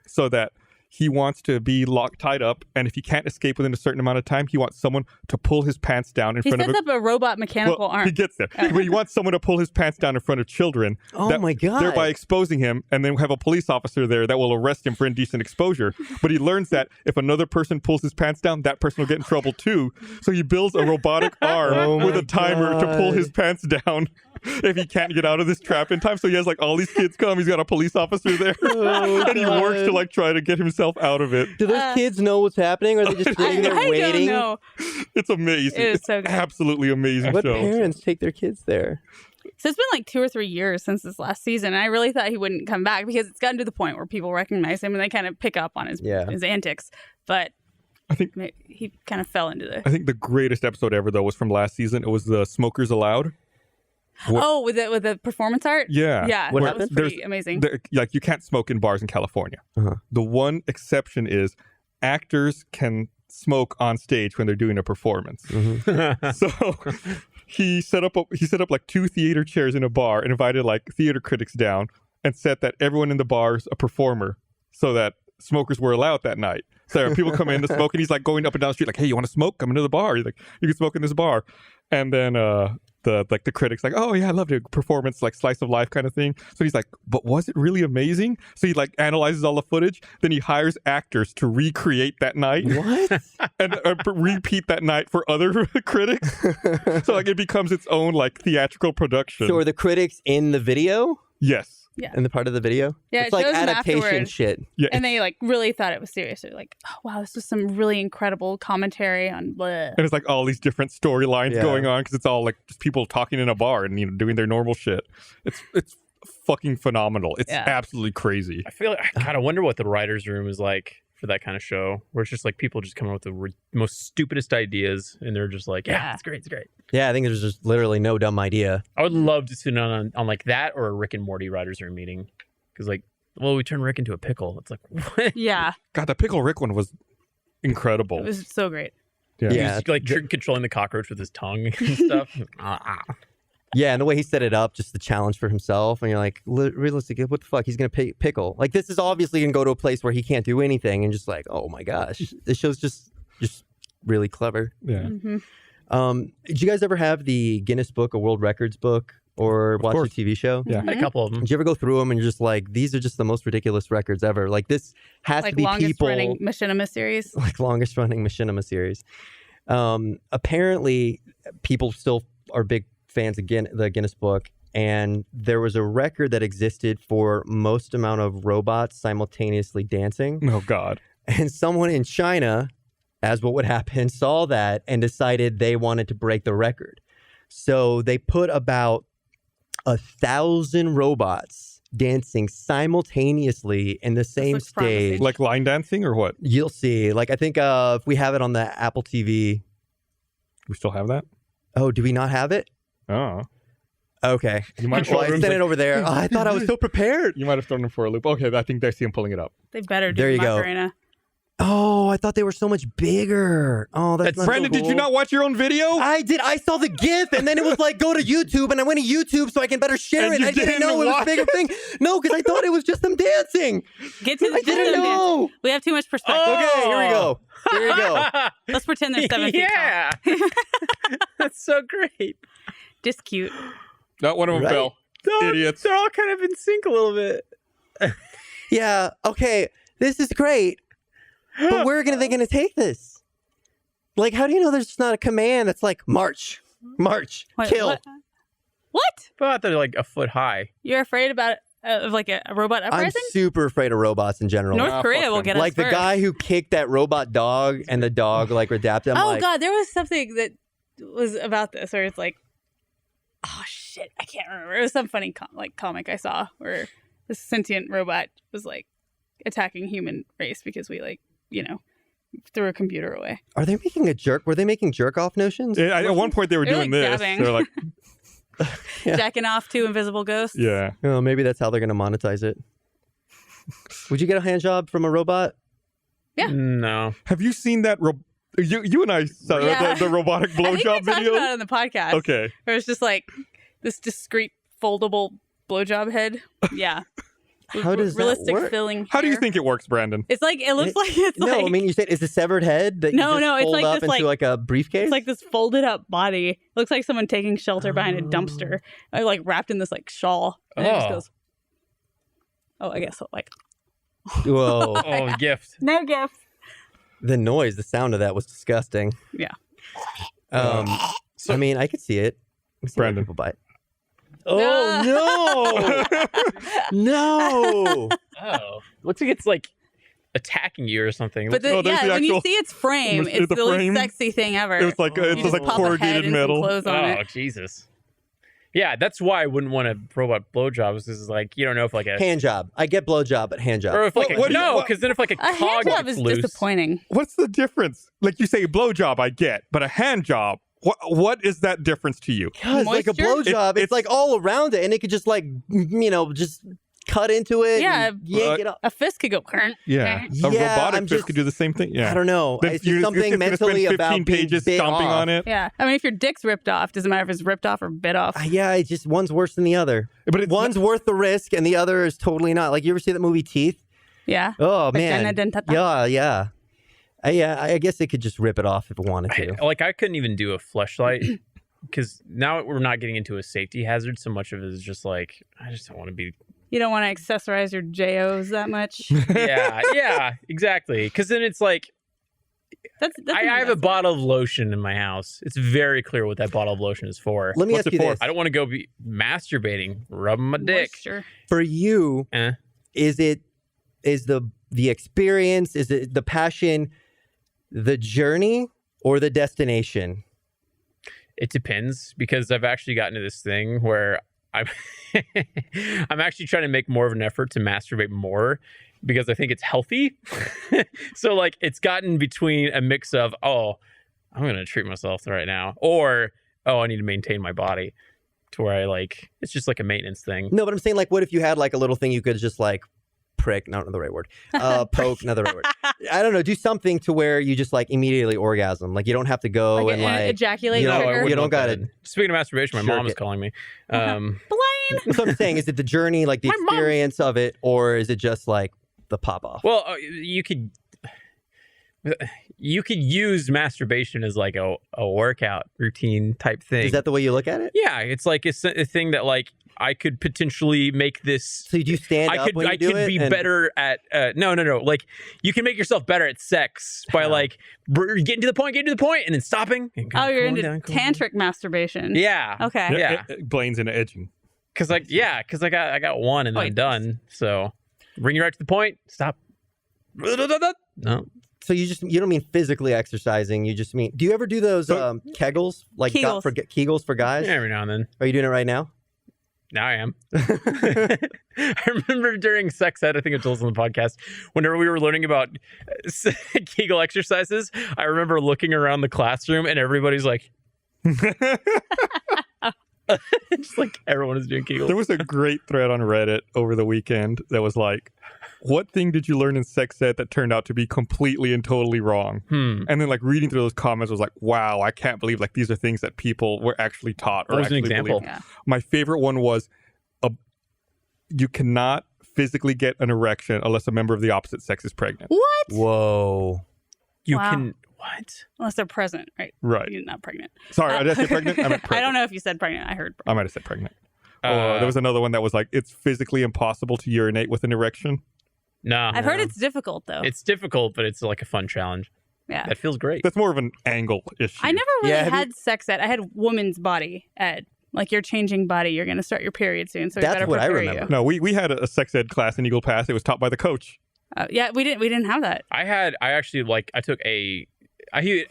Speaker 1: So that he wants to be tied up, and if he can't escape within a certain amount of time, he wants someone to pull his pants down in
Speaker 3: He
Speaker 1: front of
Speaker 3: sets up a robot mechanical arm.
Speaker 1: He gets there. But he wants someone to pull his pants down in front of children.
Speaker 2: Oh my God.
Speaker 1: Thereby exposing him, and then have a police officer there that will arrest him for indecent exposure. But he learns that if another person pulls his pants down, that person will get in trouble too. So he builds a robotic arm with a timer to pull his pants down if he can't get out of this trap in time. So he has like all these kids come. He's got a police officer there, and he works to like try to get himself out of it.
Speaker 2: Do those kids know what's happening? Or are they just sitting there
Speaker 3: I
Speaker 2: waiting?
Speaker 3: don't know.
Speaker 1: It's amazing.
Speaker 3: It is
Speaker 1: It's
Speaker 3: so good.
Speaker 1: absolutely amazing
Speaker 2: What
Speaker 1: show.
Speaker 2: parents take their kids there?
Speaker 3: So it's been like 2 or 3 years since this last season. And I really thought he wouldn't come back because it's gotten to the point where people recognize him and they kind of pick up on his antics. But
Speaker 1: I think
Speaker 3: he kind of fell into
Speaker 1: I think the greatest episode ever though was from last season. It was the Smokers Allowed.
Speaker 3: with the performance art.
Speaker 1: Yeah.
Speaker 2: What
Speaker 3: that was
Speaker 2: happened?
Speaker 3: pretty amazing.
Speaker 1: Like you can't smoke in bars in California.
Speaker 2: Uh-huh.
Speaker 1: The one exception is actors can smoke on stage when they're doing a performance. So he set up like 2 theater chairs in a bar and invited like theater critics down and said that everyone in the bar is a performer so that smokers were allowed that night. So people come in to smoke and he's like going up and down the street like, hey, you want to smoke? Come into the bar. He's like, you can smoke in this bar. And then the critics like, oh yeah, I loved it. Performance, like slice of life kind of thing. So he's like, but was it really amazing? So he like analyzes all the footage. Then he hires actors to recreate that night.
Speaker 2: What?
Speaker 1: And repeat that night for other critics. So like it becomes its own like theatrical production.
Speaker 2: So are the critics in the video?
Speaker 1: Yes.
Speaker 3: Yeah.
Speaker 2: In the part of the video?
Speaker 3: Yeah,
Speaker 2: It's
Speaker 3: it
Speaker 2: like
Speaker 3: shows them
Speaker 2: adaptation
Speaker 3: afterwards.
Speaker 2: shit.
Speaker 1: Yeah.
Speaker 3: And they like really thought it was serious. They're like, oh wow, this was some really incredible commentary on blah.
Speaker 1: And it's like all these different storylines
Speaker 2: Yeah.
Speaker 1: going on because it's all like just people talking in a bar and doing their normal shit. It's fucking phenomenal. It's absolutely crazy.
Speaker 4: I feel like I kind of wonder what the writer's room is like for that kind of show, where it's just like people just come up with the most stupidest ideas, and they're just like, yeah, it's great, it's great.
Speaker 2: Yeah, I think there's just literally no dumb idea.
Speaker 4: I would love to sit on like that or a Rick and Morty writer's room meeting, because like, well, we turned Rick into a pickle. It's like, what?
Speaker 3: Yeah,
Speaker 1: God, the Pickle Rick one was incredible.
Speaker 3: it was so great.
Speaker 1: Yeah.
Speaker 4: He was like controlling the cockroach with his tongue and stuff.
Speaker 2: Yeah, and the way he set it up, just the challenge for himself, and you're like, realistically, what the fuck? He's gonna pickle. Like, this is obviously gonna go to a place where he can't do anything, and just like, oh my gosh, this show's just really clever.
Speaker 1: Yeah.
Speaker 3: Mm-hmm.
Speaker 2: Did you guys ever have the Guinness Book, a World Records book, or watch
Speaker 1: course.
Speaker 2: the TV show?
Speaker 1: Yeah.
Speaker 4: A couple of them.
Speaker 2: Did you ever go through them and you're just like, these are just the most ridiculous records ever? Like, this has
Speaker 3: Like
Speaker 2: to be
Speaker 3: longest
Speaker 2: people
Speaker 3: running Machinima series.
Speaker 2: like longest running Machinima series. Apparently, people still are big fans of the Guinness Book, and there was a record that existed for most amount of robots simultaneously dancing.
Speaker 1: Oh God.
Speaker 2: And someone in China, as what would happen, saw that and decided they wanted to break the record. So they put about 1,000 robots dancing simultaneously in the same
Speaker 3: looks promising.
Speaker 2: stage.
Speaker 1: Like line dancing or what?
Speaker 2: You'll see. Like, I think if we have it on the Apple TV.
Speaker 1: We still have that?
Speaker 2: Oh, do we not have it?
Speaker 1: Oh.
Speaker 2: Okay.
Speaker 1: You might
Speaker 2: Well, I sent it over there. Oh, I thought I was so prepared.
Speaker 1: You might have thrown him for a loop. Okay, I think I see him pulling it up.
Speaker 3: They better do
Speaker 2: There you go.
Speaker 3: Macarena.
Speaker 2: Oh, I thought they were so much bigger. Oh, that's not
Speaker 1: Brandon,
Speaker 2: so
Speaker 1: did you
Speaker 2: cool.
Speaker 1: not watch your own video?
Speaker 2: I did. I saw the GIF, and then it was like, go to YouTube, and I went to YouTube so I can better share
Speaker 1: And
Speaker 2: it.
Speaker 1: you
Speaker 2: I didn't
Speaker 1: didn't
Speaker 2: know it was a
Speaker 1: watch
Speaker 2: bigger thing. No, because I thought it was just them dancing.
Speaker 3: Get to the
Speaker 2: I didn't
Speaker 3: dance.
Speaker 2: know.
Speaker 3: We have too much perspective.
Speaker 2: Okay, here we go. Here we go.
Speaker 3: Let's pretend they're 7 feet
Speaker 4: Yeah. That's so great.
Speaker 3: Just cute.
Speaker 1: Not one of them
Speaker 2: Right?
Speaker 1: fell. Idiots.
Speaker 4: They're all kind of in sync a little bit.
Speaker 2: Yeah. Okay. This is great, but where are they going to take this? Like, how do you know there's just not a command that's like march,
Speaker 3: Wait,
Speaker 2: kill?
Speaker 3: What?
Speaker 4: But I thought they're like a foot high.
Speaker 3: You're afraid of like a robot
Speaker 2: I'm
Speaker 3: uprising?
Speaker 2: super afraid of robots in general.
Speaker 3: North Korea
Speaker 1: fuck
Speaker 3: will
Speaker 1: them.
Speaker 3: get
Speaker 2: Like
Speaker 3: us
Speaker 2: the
Speaker 3: first.
Speaker 2: guy who kicked that robot dog, and the dog like adapted. I'm
Speaker 3: Oh
Speaker 2: like,
Speaker 3: God, there was something that was about this where it's like, oh shit, I can't remember. It was some funny comic I saw where this sentient robot was like attacking human race because we threw a computer away.
Speaker 2: Are they making a jerk? Were they making jerk off notions?
Speaker 1: Yeah, at one point they were
Speaker 3: They're,
Speaker 1: doing
Speaker 3: like,
Speaker 1: this.
Speaker 3: dabbing.
Speaker 1: They're like,
Speaker 2: Yeah.
Speaker 3: Jacking off to invisible ghosts.
Speaker 1: yeah.
Speaker 2: Oh, maybe that's how they're going to monetize it. Would you get a hand job from a robot?
Speaker 3: Yeah.
Speaker 4: No.
Speaker 1: Have you seen that? You and I saw
Speaker 3: Yeah.
Speaker 1: the robotic
Speaker 3: I think we
Speaker 1: blowjob
Speaker 3: talked
Speaker 1: video.
Speaker 3: about it on the podcast.
Speaker 1: Okay.
Speaker 3: Where it's just like this discreet foldable blowjob head. Yeah.
Speaker 2: How does that
Speaker 3: realistic
Speaker 2: work?
Speaker 3: filling.
Speaker 1: How do you
Speaker 3: hair.
Speaker 1: think it works, Brandon?
Speaker 3: It's like it looks like it's
Speaker 2: No,
Speaker 3: like
Speaker 2: I mean you said it's a severed head that you
Speaker 3: No,
Speaker 2: just
Speaker 3: no, it's
Speaker 2: fold
Speaker 3: like
Speaker 2: up
Speaker 3: this,
Speaker 2: into like a briefcase.
Speaker 3: it's like this folded up body. It looks like someone taking shelter behind a dumpster, like wrapped in this like shawl. And it just
Speaker 4: Oh.
Speaker 3: goes. Oh, I guess so, like
Speaker 2: Whoa.
Speaker 4: Oh, gift.
Speaker 3: no gift.
Speaker 2: The noise, the sound of that was disgusting.
Speaker 3: Yeah.
Speaker 2: I mean, I could see it. I can see why
Speaker 1: Brandon.
Speaker 2: people bite. Oh no! No!
Speaker 4: Oh, looks like it's like attacking you or something.
Speaker 3: But
Speaker 1: Oh, there's the
Speaker 3: when you
Speaker 1: actual-
Speaker 3: see its frame,
Speaker 1: the
Speaker 3: it's the least
Speaker 1: frame.
Speaker 3: sexy thing ever.
Speaker 1: It was like
Speaker 3: You
Speaker 1: it's
Speaker 3: just
Speaker 1: like
Speaker 3: pop a head
Speaker 1: corrugated
Speaker 3: and some
Speaker 1: metal.
Speaker 3: clothes on
Speaker 4: Oh,
Speaker 3: it.
Speaker 4: Jesus. Yeah, that's why I wouldn't want a robot blowjobs. Is like you don't know if like a
Speaker 2: Hand job. I get blowjob, but hand job.
Speaker 4: or if like
Speaker 1: What do you-
Speaker 4: no,
Speaker 1: what-
Speaker 4: because then if like a
Speaker 3: A hand
Speaker 4: cog
Speaker 3: job
Speaker 4: gets
Speaker 3: is
Speaker 4: loose,
Speaker 3: disappointing.
Speaker 1: What's the difference? Like you say, blowjob, I get, but a hand job. What is that difference to you?
Speaker 2: Because like a
Speaker 3: Moisture?
Speaker 2: blowjob, it's
Speaker 1: It's-
Speaker 2: like all around it, and it could just like just cut into it.
Speaker 3: Yeah,
Speaker 2: and yank it up.
Speaker 3: A fist could go.
Speaker 1: Yeah,
Speaker 2: Yeah,
Speaker 1: a robotic
Speaker 2: I'm
Speaker 1: fist
Speaker 2: just-
Speaker 1: could do the same thing. Yeah,
Speaker 2: I don't know.
Speaker 1: Then
Speaker 2: It's just something
Speaker 1: it's gonna spend
Speaker 2: mentally
Speaker 1: 15
Speaker 2: about being
Speaker 1: pages
Speaker 2: bit
Speaker 1: stomping
Speaker 2: off.
Speaker 1: on it.
Speaker 3: Yeah, I mean, if your dick's ripped off, doesn't matter if it's ripped off or bit off.
Speaker 2: Yeah, it's just one's worse than the other.
Speaker 1: But it's
Speaker 2: One's worth the risk, and the other is totally not. Like you ever see that movie Teeth?
Speaker 3: Yeah.
Speaker 2: Oh man,
Speaker 3: Vagina dentata.
Speaker 2: yeah. I guess it could just rip it off if it wanted to.
Speaker 4: like I couldn't even do a fleshlight because now we're not getting into a safety hazard. So much of it is just like I just don't want to be.
Speaker 3: You don't want to accessorize your JOs that much.
Speaker 4: Yeah, exactly. Because then it's like
Speaker 3: That's
Speaker 4: I have a bottle of lotion in my house. It's very clear what that bottle of lotion is for.
Speaker 2: Let me
Speaker 1: What's
Speaker 2: ask
Speaker 1: it
Speaker 2: you
Speaker 1: for?
Speaker 2: this:
Speaker 4: I don't want to go be masturbating, rubbing my dick.
Speaker 3: Moisture.
Speaker 2: for you, is the experience, is it the passion, the journey, or the destination?
Speaker 4: It depends because I've actually gotten to this thing where I'm I'm actually trying to make more of an effort to masturbate more because I think it's healthy. So like it's gotten between a mix of I'm gonna treat myself right now, or I need to maintain my body to where I like it's just like a maintenance thing.
Speaker 2: No, but I'm saying like, what if you had like a little thing you could just like prick? Not the right word. Poke. Not the right word. I don't know. Do something to where you just like immediately orgasm. Like you don't have to go
Speaker 3: Like
Speaker 2: and
Speaker 3: an
Speaker 2: like.
Speaker 3: ejaculate
Speaker 2: you know,
Speaker 3: trigger.
Speaker 2: you don't
Speaker 4: want
Speaker 2: got
Speaker 4: that.
Speaker 2: it.
Speaker 4: Speaking of masturbation, my
Speaker 2: Jerk
Speaker 4: mom is
Speaker 2: it.
Speaker 4: calling me.
Speaker 3: Blaine.
Speaker 2: That's what I'm saying. Is it the journey, like the
Speaker 4: My mom-
Speaker 2: experience of it, or is it just like the pop off?
Speaker 4: Well, you could use masturbation as like a workout routine type thing.
Speaker 2: Is that the way you look at it?
Speaker 4: Yeah, it's like it's a thing that like I could potentially make this.
Speaker 2: So do you stand up when you
Speaker 4: I
Speaker 2: do
Speaker 4: could
Speaker 2: it?
Speaker 4: be
Speaker 2: and-
Speaker 4: better at. No. Like you can make yourself better at sex by
Speaker 2: How?
Speaker 4: like getting to the point, and then stopping. And
Speaker 3: Oh, you're
Speaker 4: cooling
Speaker 3: into
Speaker 4: down, cooling
Speaker 3: tantric masturbation.
Speaker 4: down. Yeah.
Speaker 3: Okay.
Speaker 4: Yeah.
Speaker 1: Blaine's into edging.
Speaker 4: Because I got one and then
Speaker 3: Wait.
Speaker 4: I'm done. So bring you right to the point. Stop. No.
Speaker 2: So you don't mean physically exercising. You just mean. Do you ever do those kegels like
Speaker 3: Kegels.
Speaker 2: Kegels for guys?
Speaker 4: Every now and then.
Speaker 2: Are you doing it right now?
Speaker 4: Now I am. I remember during sex ed, I think I told this on the podcast, whenever we were learning about Kegel exercises, I remember looking around the classroom and everybody's like, just like everyone is doing Kegel.
Speaker 1: There was a great thread on Reddit over the weekend that was like, what thing did you learn in sex ed that turned out to be completely and totally wrong? And then like reading through those comments was like, wow, I can't believe like these are things that people were actually taught. Or
Speaker 4: What was an
Speaker 1: actually
Speaker 4: example?
Speaker 1: believed.
Speaker 3: Yeah.
Speaker 1: My favorite one was you cannot physically get an erection unless a member of the opposite sex is pregnant.
Speaker 3: What?
Speaker 2: Whoa.
Speaker 4: You
Speaker 3: Wow.
Speaker 4: can, what?
Speaker 3: Unless they're present, right?
Speaker 1: Right.
Speaker 3: You're not pregnant.
Speaker 1: Sorry, did I say pregnant? I meant pregnant.
Speaker 3: I don't know if you said pregnant. I heard.
Speaker 1: I might have said pregnant. There was another one that was like, it's physically impossible to urinate with an erection.
Speaker 4: No.
Speaker 3: I've heard it's difficult though.
Speaker 4: It's difficult, but it's like a fun challenge.
Speaker 3: Yeah.
Speaker 4: That feels great.
Speaker 1: That's more of an angle issue.
Speaker 3: I never really
Speaker 2: Yeah, have
Speaker 3: had sex ed. I had woman's body ed. Like you're changing body. You're going to start your period soon. So we
Speaker 2: That's
Speaker 3: better
Speaker 2: what I
Speaker 3: prepare
Speaker 2: remember.
Speaker 1: No, we had a sex ed class in Eagle Pass. It was taught by the coach.
Speaker 3: you. Yeah, we didn't have that.
Speaker 4: I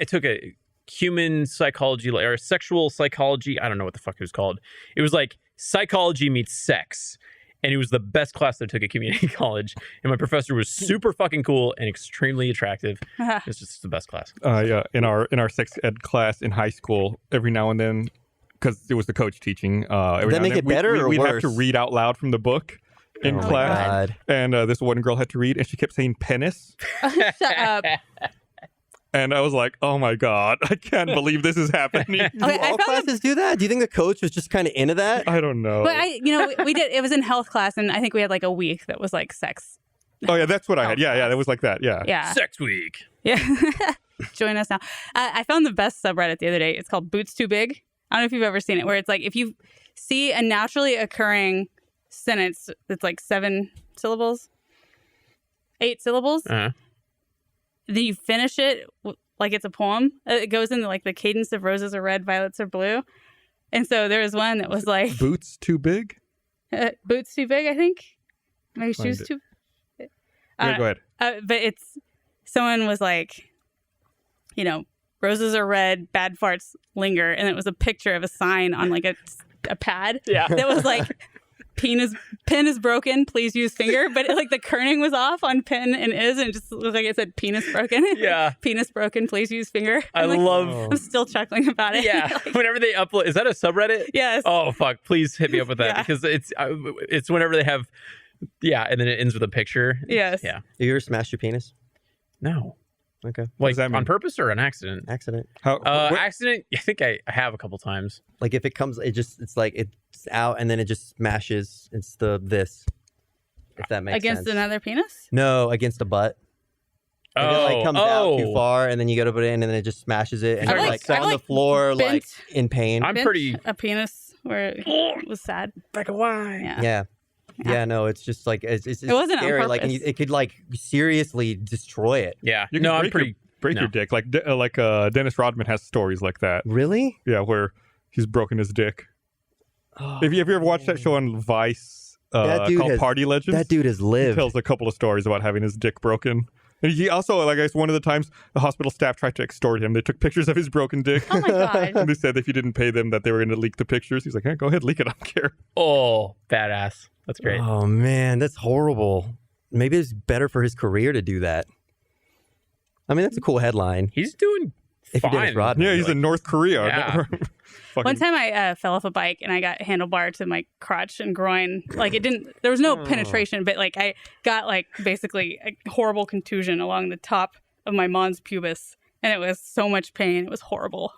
Speaker 4: took a human psychology or sexual psychology. I don't know what the fuck it was called. It was like psychology meets sex. And it was the best class I took at community college. And my professor was super fucking cool and extremely attractive. It's just the best class.
Speaker 1: Yeah, in our sex ed class in high school, every now and then, because it was the coach teaching. Every
Speaker 2: that
Speaker 1: now and
Speaker 2: make
Speaker 1: then
Speaker 2: it better or
Speaker 1: we'd
Speaker 2: worse?
Speaker 1: have to read out loud from the book in
Speaker 2: Oh my
Speaker 1: class.
Speaker 2: God.
Speaker 1: And this one girl had to read, and she kept saying penis.
Speaker 3: Shut up.
Speaker 1: And I was like, oh my God, I can't believe this is happening.
Speaker 3: Okay,
Speaker 2: Do all classes do that? Do you think the coach was just kind of into that?
Speaker 1: I don't know.
Speaker 3: But we did. It was in health class, and I think we had like a week that was like sex.
Speaker 1: Oh yeah, that's what I had. Yeah, that was like that. Yeah.
Speaker 3: Yeah.
Speaker 4: Sex week.
Speaker 3: Yeah. Join us now. I found the best subreddit the other day. It's called Boots Too Big. I don't know if you've ever seen it, where it's like if you see a naturally occurring sentence that's like 7 syllables, 8 syllables,
Speaker 4: Uh-huh.
Speaker 3: then you finish it like it's a poem. It goes into like the cadence of roses are red, violets are blue. And so there was one that was like
Speaker 1: Boots too big?
Speaker 3: boots too big, I think. Maybe
Speaker 1: Find
Speaker 3: shoes
Speaker 1: it.
Speaker 3: too.
Speaker 1: Yeah, go ahead.
Speaker 3: But it's someone was like, roses are red, bad farts linger, and it was a picture of a sign on like a pad.
Speaker 4: Yeah.
Speaker 3: That was like, pen is broken, please use finger. But like the kerning was off on pen and is, and it just looked like it said penis broken.
Speaker 4: Yeah.
Speaker 3: Penis broken, please use finger.
Speaker 4: I
Speaker 3: I'm
Speaker 4: love.
Speaker 3: I'm still chuckling about it.
Speaker 4: Yeah. Whenever they upload, is that a subreddit?
Speaker 3: Yes.
Speaker 4: Oh fuck! Please hit me up with that
Speaker 3: Yeah.
Speaker 4: because it's whenever they have. Yeah, and then it ends with a picture.
Speaker 3: Yes.
Speaker 4: Yeah.
Speaker 2: Have you ever smashed your penis?
Speaker 4: No.
Speaker 2: Okay.
Speaker 1: What does
Speaker 4: Like
Speaker 1: that mean?
Speaker 4: on purpose or an accident?
Speaker 2: Accident.
Speaker 1: How, what-
Speaker 4: Accident. I think I have a couple times.
Speaker 2: Like if it comes, it's like it's out and then it just smashes. It's this. If that makes
Speaker 3: Against
Speaker 2: sense.
Speaker 3: another penis?
Speaker 2: No, against a butt. Like it like comes out too far and then you go to put it in and then it just smashes it and
Speaker 4: I've
Speaker 2: you're
Speaker 4: like-
Speaker 2: like on the floor
Speaker 3: bent-
Speaker 2: like in pain.
Speaker 4: I'm
Speaker 3: Bent
Speaker 4: pretty
Speaker 3: a penis where it was sad.
Speaker 4: like a why.
Speaker 3: Yeah.
Speaker 2: Yeah, no, it's just like it's
Speaker 3: It wasn't on
Speaker 2: scary. Like and
Speaker 3: purpose.
Speaker 2: it could like seriously destroy it.
Speaker 4: Yeah.
Speaker 1: you can
Speaker 4: No, I'm
Speaker 1: break
Speaker 4: pretty.
Speaker 1: break
Speaker 4: no.
Speaker 1: your dick. Like Dennis Rodman has stories like that.
Speaker 2: Really?
Speaker 1: Yeah, where he's broken his dick. Have you ever watched that show on Vice
Speaker 2: That dude
Speaker 1: called
Speaker 2: has-
Speaker 1: Party Legends?
Speaker 2: That dude has
Speaker 1: He
Speaker 2: lived.
Speaker 1: tells a couple of stories about having his dick broken. And he also, like, I guess one of the times the hospital staff tried to extort him. They took pictures of his broken dick.
Speaker 3: Oh my God.
Speaker 1: And they said if he didn't pay them that they were going to leak the pictures. He's like, hey, go ahead, leak it. I don't care.
Speaker 4: Oh, badass. That's great.
Speaker 2: Oh man, that's horrible. Maybe it's better for his career to do that. I mean, that's a cool headline.
Speaker 4: He's doing
Speaker 2: If you did his
Speaker 4: fine.
Speaker 2: rod-
Speaker 1: Yeah, he's in North Korea.
Speaker 4: Yeah.
Speaker 1: Fucking-
Speaker 3: One time I fell off a bike and I got handlebar to my crotch and groin. Like there was no penetration, but like I got like basically a horrible contusion along the top of my mons pubis. And it was so much pain. It was horrible.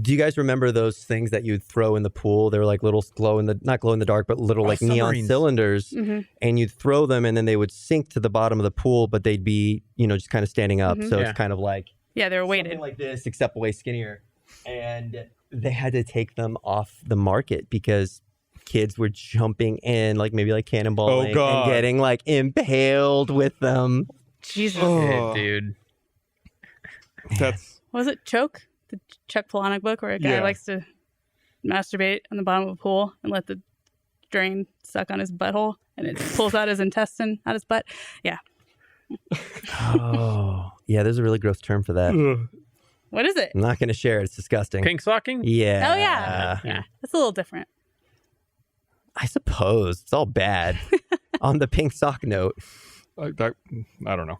Speaker 2: Do you guys remember those things that you'd throw in the pool? They were like little not glow in the dark, but little like neon
Speaker 4: submarines.
Speaker 2: cylinders.
Speaker 3: Mm-hmm.
Speaker 2: And you'd throw them and then they would sink to the bottom of the pool, but they'd be, just kind of standing up.
Speaker 3: Mhm.
Speaker 2: So
Speaker 4: Yeah.
Speaker 2: it's kind of like
Speaker 3: Yeah, they were
Speaker 2: something
Speaker 3: weighted.
Speaker 2: like this, except way skinnier. And they had to take them off the market because kids were jumping in, like maybe like cannonballing
Speaker 1: Oh, God.
Speaker 2: and getting like impaled with them.
Speaker 3: Jesus.
Speaker 1: Oh.
Speaker 4: Shit, dude.
Speaker 1: That's
Speaker 3: Was it Choke? The Chuck Palahniuk book where a guy
Speaker 1: Yeah.
Speaker 3: likes to masturbate on the bottom of a pool and let the drain suck on his butthole and it pulls out his intestine out his butt. Yeah.
Speaker 2: Oh, yeah, there's a really gross term for that.
Speaker 1: ugh.
Speaker 3: What is it?
Speaker 2: I'm not going to share it. It's disgusting.
Speaker 4: Pink socking?
Speaker 2: Yeah.
Speaker 3: Oh, yeah.
Speaker 4: Yeah.
Speaker 3: That's a little different.
Speaker 2: I suppose. It's all bad. On the pink sock note.
Speaker 1: I don't know.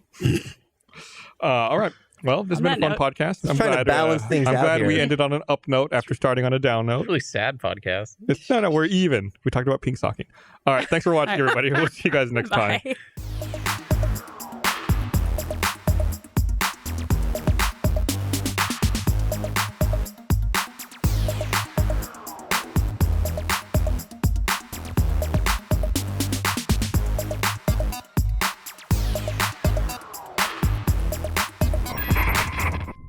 Speaker 1: All right. Well, this has
Speaker 3: On
Speaker 1: been a
Speaker 3: that
Speaker 1: fun podcast. I'm
Speaker 2: trying to
Speaker 1: glad,
Speaker 2: balance things
Speaker 1: I'm
Speaker 2: out
Speaker 1: glad we
Speaker 2: here.
Speaker 1: ended on an up note after starting on a down note.
Speaker 4: Really sad podcast.
Speaker 1: No, we're even. We talked about pink socking. All right. Thanks for watching, everybody. We'll see you guys next time.
Speaker 3: Bye.